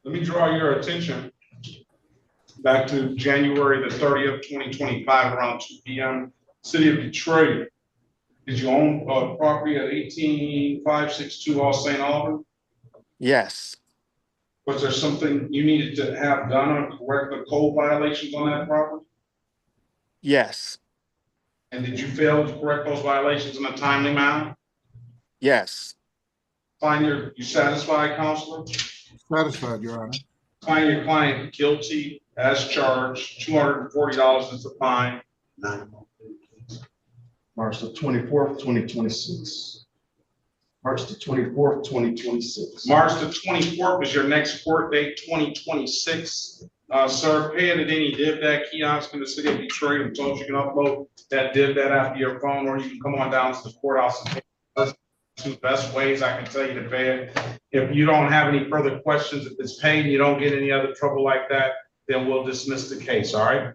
Let me draw your attention back to January the 30th, 2025, around 2 p.m. City of Detroit. Did you own property at 18562 All St. Albans? Yes. Was there something you needed to have done or correct the code violations on that property? Yes. And did you fail to correct those violations in a timely manner? Yes. You satisfied, counselor? Satisfied, Your Honor. Find your client guilty as charged. $240 is the fine. March the 24th, 2026. March the 24th, 2026. March the 24th is your next court date, 2026. Sir, pay it at any div that kiosk in the city of Detroit. I'm told you can upload that div that after your phone, or you can come on down to the courthouse and pay it. Two best ways I can tell you to pay it. If you don't have any further questions, if it's paid and you don't get any other trouble like that, then we'll dismiss the case, all right?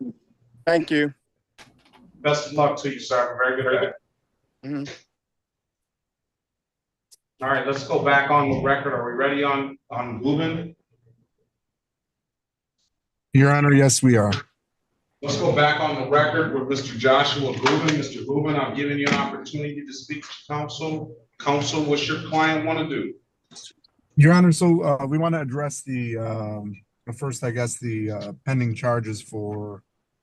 Thank you. Best of luck to you, sir. Very good day. Mhm. All right, let's go back on the record. Are we ready on Gubin? Your Honor, yes, we are. Let's go back on the record with Mr. Joshua Gubin. Mr. Gubin, I'm giving you an opportunity to speak to counsel. Counsel, what's your client want to do? Your Honor, so we want to address the first, I guess, the pending charges for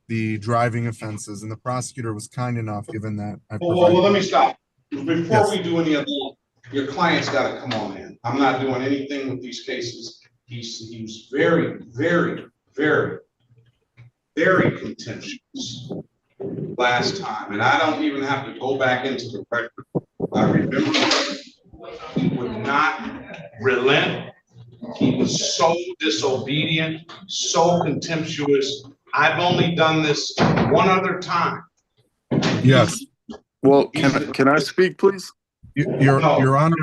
the driving offenses, and the prosecutor was kind enough, given that I Well, let me stop. Before Yes. we do any of that, your client's got to come on in. I'm not doing anything with these cases. He's very, very, very, very contentious last time, and I don't even have to go back into the record. I remember he would not relent. He was so disobedient, so contemptuous. I've only done this one other time. Yes. Well, can I speak, please? Your Honor,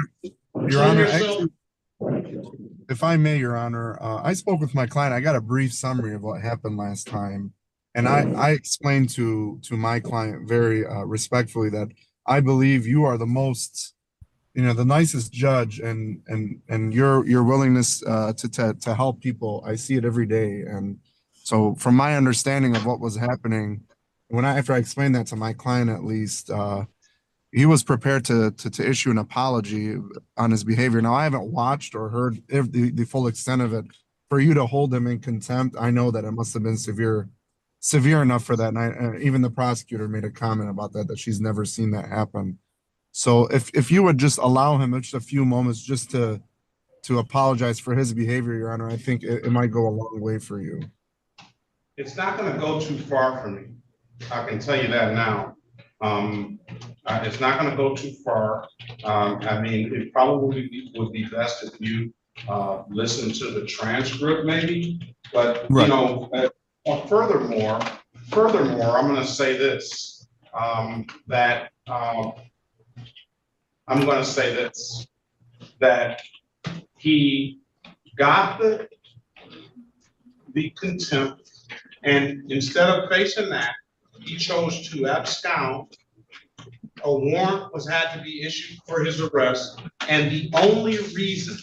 Yourself. actually, if I may, Your Honor, I spoke with my client. I got a brief summary of what happened last time, and I explained to my client very respectfully that I believe you are the most, the nicest judge, and your willingness to help people. I see it every day, and so from my understanding of what was happening, after I explained that to my client, at least, he was prepared to issue an apology on his behavior. Now, I haven't watched or heard the full extent of it. For you to hold him in contempt, I know that it must have been severe enough for that night. Even the prosecutor made a comment about that she's never seen that happen. So if you would just allow him just a few moments just to apologize for his behavior, Your Honor, I think it might go a long way for you. It's not going to go too far for me. I can tell you that now. It's not going to go too far. I mean, it probably would be best if you listen to the transcript, maybe. But right. Furthermore, I'm going to say this. I'm going to say this, that he got the contempt, and instead of facing that, he chose to abscond. A warrant had to be issued for his arrest, and the only reason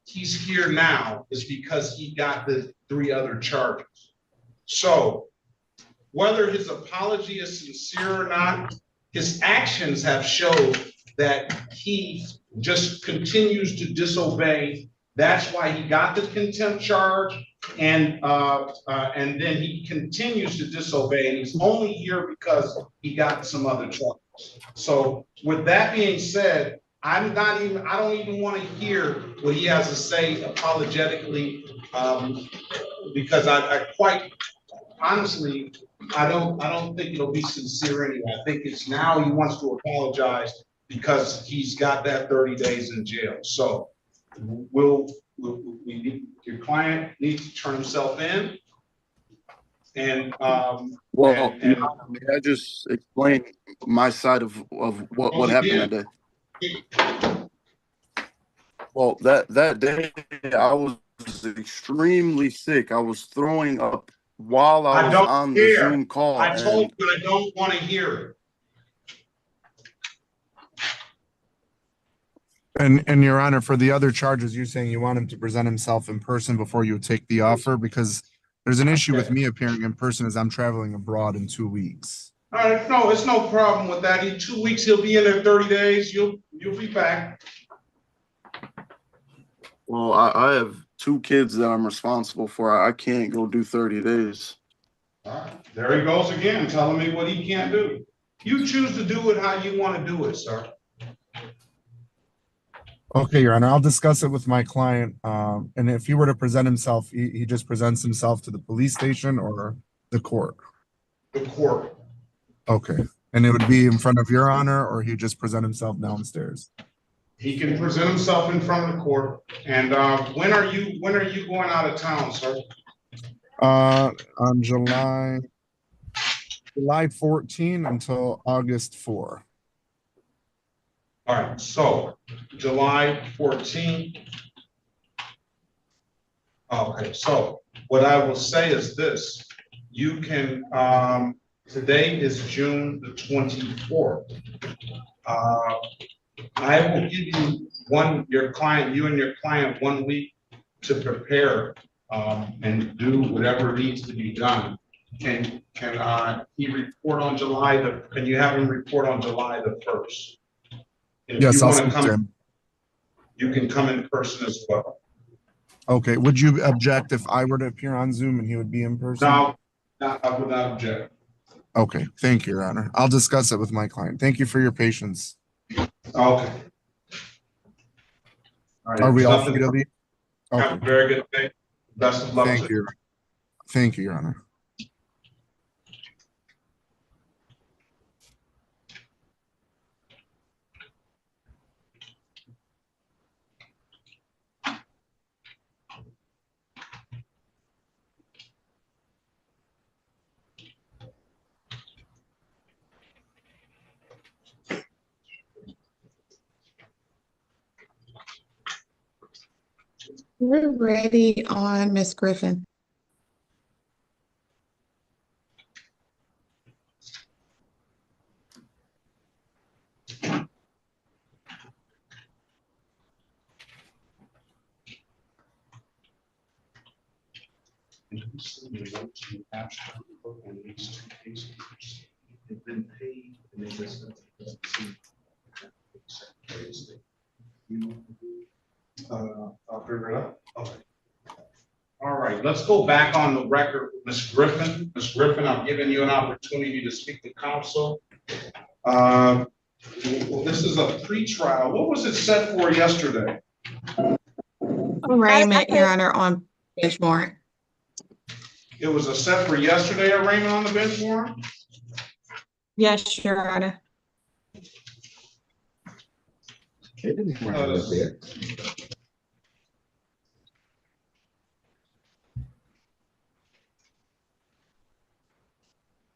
he's here now is because he got the 3 other charges. So whether his apology is sincere or not, his actions have showed that he just continues to disobey. That's why he got the contempt charge, and then he continues to disobey, and he's only here because he got some other charges. So with that being said, I don't even want to hear what he has to say apologetically, because I quite honestly, I don't think it'll be sincere anyway. I think it's now he wants to apologize because he's got that 30 days in jail. So your client needs to turn himself in. And may I just explain my side of what happened that day? Well, that day I was extremely sick. I was throwing up while I was on the Zoom call. I told you I don't want to hear it. And Your Honor, for the other charges, you're saying you want him to present himself in person before you take the offer, because there's an issue with me appearing in person as I'm traveling abroad in 2 weeks. All right, no, it's no problem with that. In 2 weeks, he'll be in there 30 days. You'll be back. Well, I have 2 kids that I'm responsible for. I can't go do 30 days. All right, there he goes again, telling me what he can't do. You choose to do it how you want to do it, sir. Okay, Your Honor, I'll discuss it with my client. And if he were to present himself, he just presents himself to the police station or the court? The court. Okay. And it would be in front of Your Honor, or he just present himself downstairs? He can present himself in front of the court. And when are you going out of town, sir? On July 14 until August 4. All right, so July 14th. Okay, so what I will say is this, you can, today is June the 24th. I will give you you and your client 1 week to prepare and do whatever needs to be done. Can he report on can you have him report on July the 1st? And if Yes, you I'll want to speak to come, him. you can come in person as well. Okay, would you object if I were to appear on Zoom and he would be in person? No, I would not object. Okay, thank you, Your Honor. I'll discuss it with my client. Thank you for your patience. Okay. All right, Are we all free to leave? Have a very good day. Best of luck. Thank you. Thank you, Your Honor. We're ready on Miss Griffin. They've been paid and they just I'll figure it out. Okay. All right, let's go back on the record with Ms. Griffin. Ms. Griffin, I'm giving you an opportunity to speak to counsel. This is a pretrial. What was it set for yesterday? Arraignment, Your Honor, on bench warrant. It was a set for yesterday arraignment on the bench warrant? Yes, Your Honor.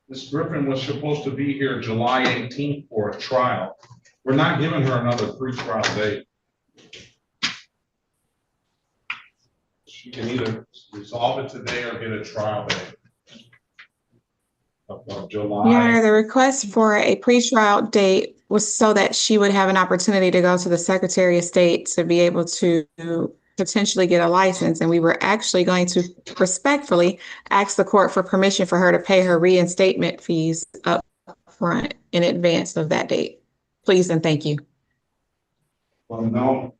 Ms. Griffin was supposed to be here July 18th for a trial. We're not giving her another pretrial date. She can either resolve it today or get a trial date of July. Your Honor, the request for a pretrial date was so that she would have an opportunity to go to the Secretary of State to be able to potentially get a license. And we were actually going to respectfully ask the court for permission for her to pay her reinstatement fees up front in advance of that date. Please and thank you. Well, no,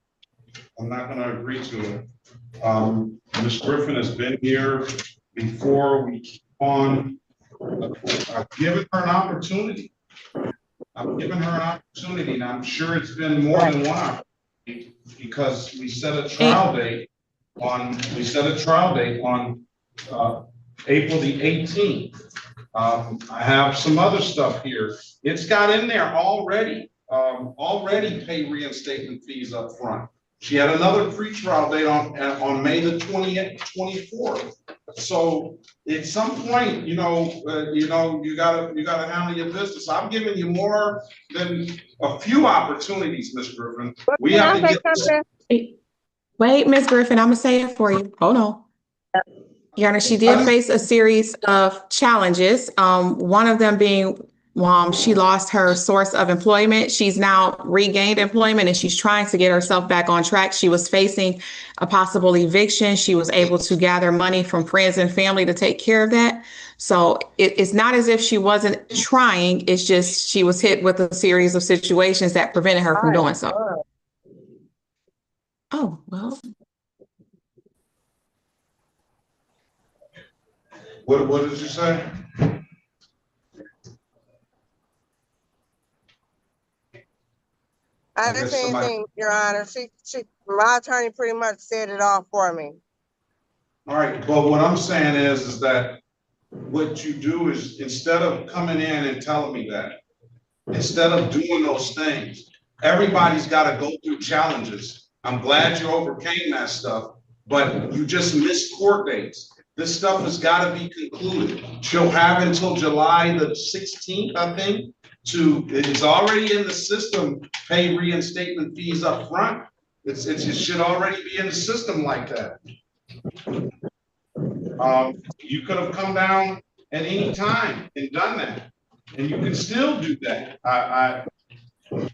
I'm not going to agree to it. Ms. Griffin has been here before. We keep on. I've given her an opportunity. And I'm sure it's been more than one opportunity because we set a trial date on April the 18th. I have some other stuff here. It's got in there already. Already pay reinstatement fees up front. She had another pretrial date on May the 24th. So at some point, you gotta handle your business. I'm giving you more than a few opportunities, Ms. Griffin. We have to get. Wait, Ms. Griffin, I'm gonna say it for you. Hold on. Your Honor, she did face a series of challenges. One of them being she lost her source of employment. She's now regained employment and she's trying to get herself back on track. She was facing a possible eviction. She was able to gather money from friends and family to take care of that. So it's not as if she wasn't trying. It's just she was hit with a series of situations that prevented her from doing so. Oh, well. What did you say? I didn't say anything, Your Honor. My attorney pretty much said it all for me. All right, but what I'm saying is that what you do is instead of coming in and telling me that, instead of doing those things, everybody's got to go through challenges. I'm glad you overcame that stuff, but you just missed court dates. This stuff has got to be concluded. She'll have until July the 16th, I think, it's already in the system, pay reinstatement fees up front. It should already be in the system like that. You could have come down at any time and done that, and you can still do that.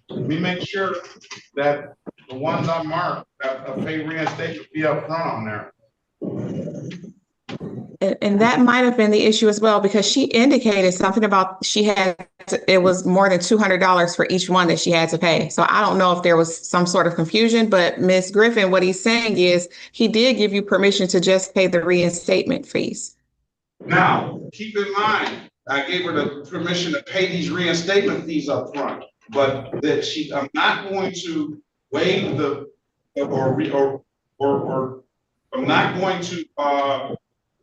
Let me make sure that the ones I marked that pay reinstatement fee up front on there. And that might have been the issue as well, because she indicated something about it was more than $200 for each one that she had to pay. So I don't know if there was some sort of confusion, but Ms. Griffin, what he's saying is he did give you permission to just pay the reinstatement fees. Now, keep in mind, I gave her the permission to pay these reinstatement fees up front, but that I'm not going to waive or I'm not going to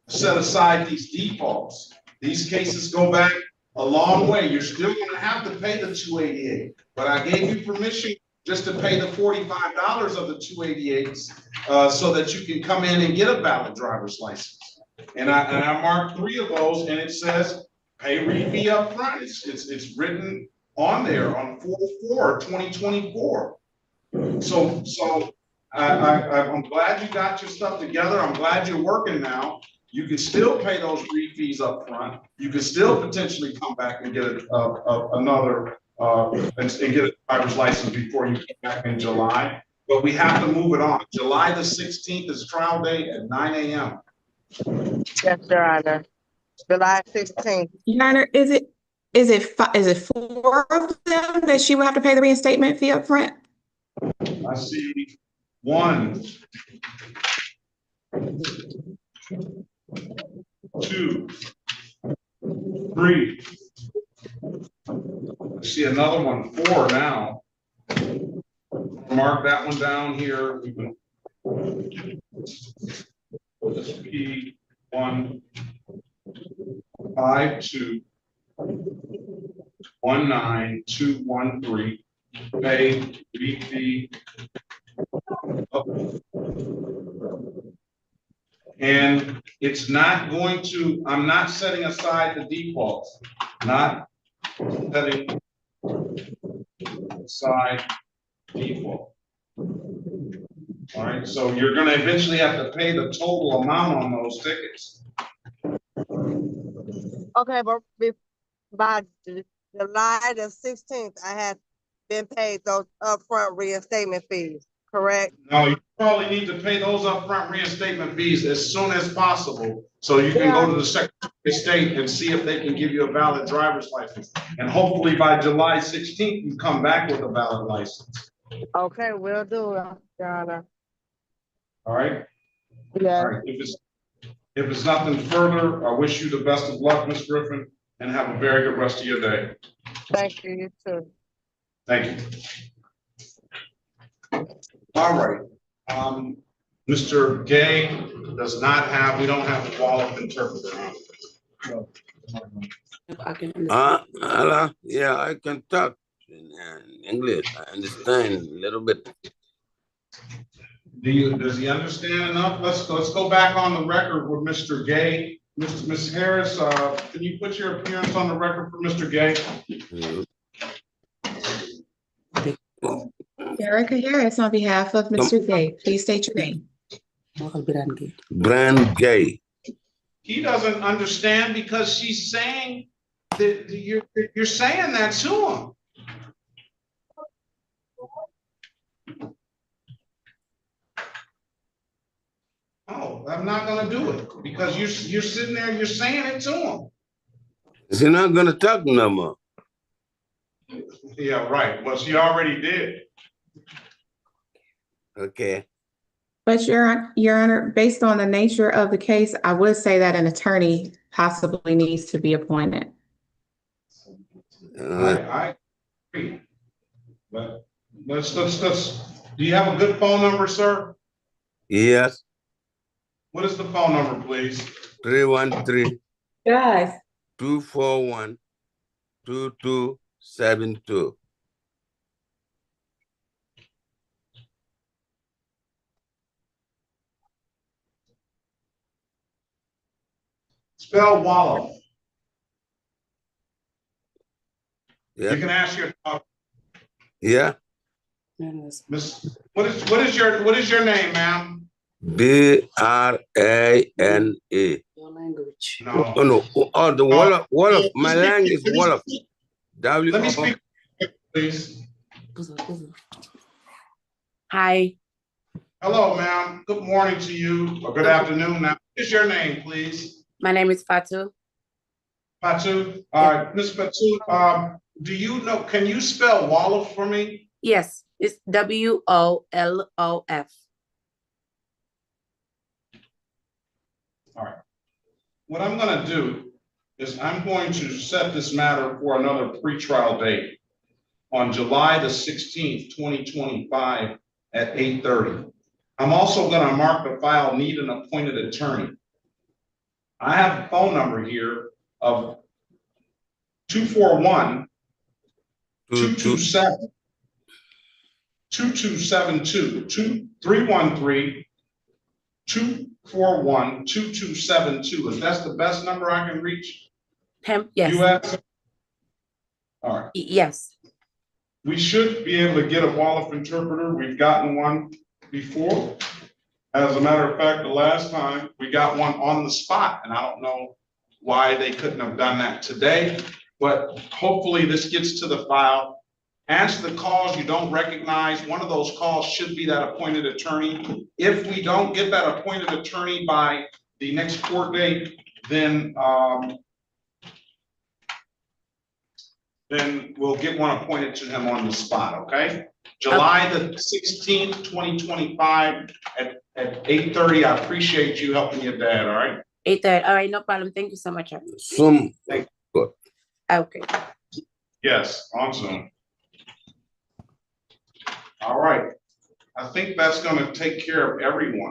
set aside these defaults. These cases go back a long way. You're still going to have to pay the $288, but I gave you permission just to pay the $45 of the $288 so that you can come in and get a valid driver's license. And I marked 3 of those, and it says pay fee up front. It's written on there on 4/4/2024. So I'm glad you got your stuff together. I'm glad you're working now. You can still pay those fees up front. You can still potentially come back and get another and get a driver's license before you come back in July. But we have to move it on. July the 16th is trial day at 9 a.m. Yes, Your Honor. July 16th. Your Honor, is it 4 of them that she would have to pay the reinstatement fee up front? I see 1, 2, 3. I see another one, 4 now. Mark that one down here. This P1 52 19213. Pay fee. And it's not going to, I'm not setting aside the defaults, not setting aside default. All right, so you're going to eventually have to pay the total amount on those tickets. Okay, but by July the 16th, I had been paid those upfront reinstatement fees, correct? No, you probably need to pay those upfront reinstatement fees as soon as possible, so you can go to the Secretary of State and see if they can give you a valid driver's license. And hopefully by July 16th, you come back with a valid license. Okay, will do, Your Honor. All right? Yeah. All right. If it's nothing further, I wish you the best of luck, Ms. Griffin, and have a very good rest of your day. Thank you, you too. Thank you. All right. Mr. Gay does not have, we don't have a wall of interpreter. Hello? Yeah, I can talk in English. I understand a little bit. Does he understand enough? Let's go back on the record with Mr. Gay. Ms. Harris, can you put your appearance on the record for Mr. Gay? Erica Harris on behalf of Mr. Gay. Please state your name. Brand Gay. He doesn't understand because she's saying that you're saying that to him. Oh, I'm not gonna do it because you're sitting there, you're saying it to him. Is he not gonna talk no more? Yeah, right. Well, she already did. Okay. But Your Honor, based on the nature of the case, I would say that an attorney possibly needs to be appointed. I agree. But let's, do you have a good phone number, sir? Yes. What is the phone number, please? 313 Guys. 241 2272. Spell Wolof. Yeah. You can ask your Yeah. Miss. What is your name, ma'am? B-R-A-N-A. No. Oh no. Oh, the Wolof. My language is Wolof. Let me speak, please. Hi. Hello, ma'am. Good morning to you, or good afternoon. Now, what is your name, please? My name is Fatu. Fatu. Miss Fatu, do you know, can you spell Wolof for me? Yes, it's W-O-L-O-F. All right. What I'm going to do is I'm going to set this matter for another pretrial date on July the 16th, 2025 at 8:30. I'm also going to mark the file need an appointed attorney. I have a phone number here of 241-227-2272, 313-241-2272. Is that the best number I can reach? Yes. US? All right. Yes. We should be able to get a Wolof interpreter. We've gotten one before. As a matter of fact, the last time we got one on the spot, and I don't know why they couldn't have done that today, but hopefully this gets to the file. Answer the calls you don't recognize. One of those calls should be that appointed attorney. If we don't get that appointed attorney by the next court date, then we'll get one appointed to him on the spot, okay? July the 16th, 2025 at 8:30. I appreciate you helping your dad, all right? 8:30. All right, no problem. Thank you so much. Zoom. Okay. Yes, on Zoom. All right. I think that's going to take care of everyone.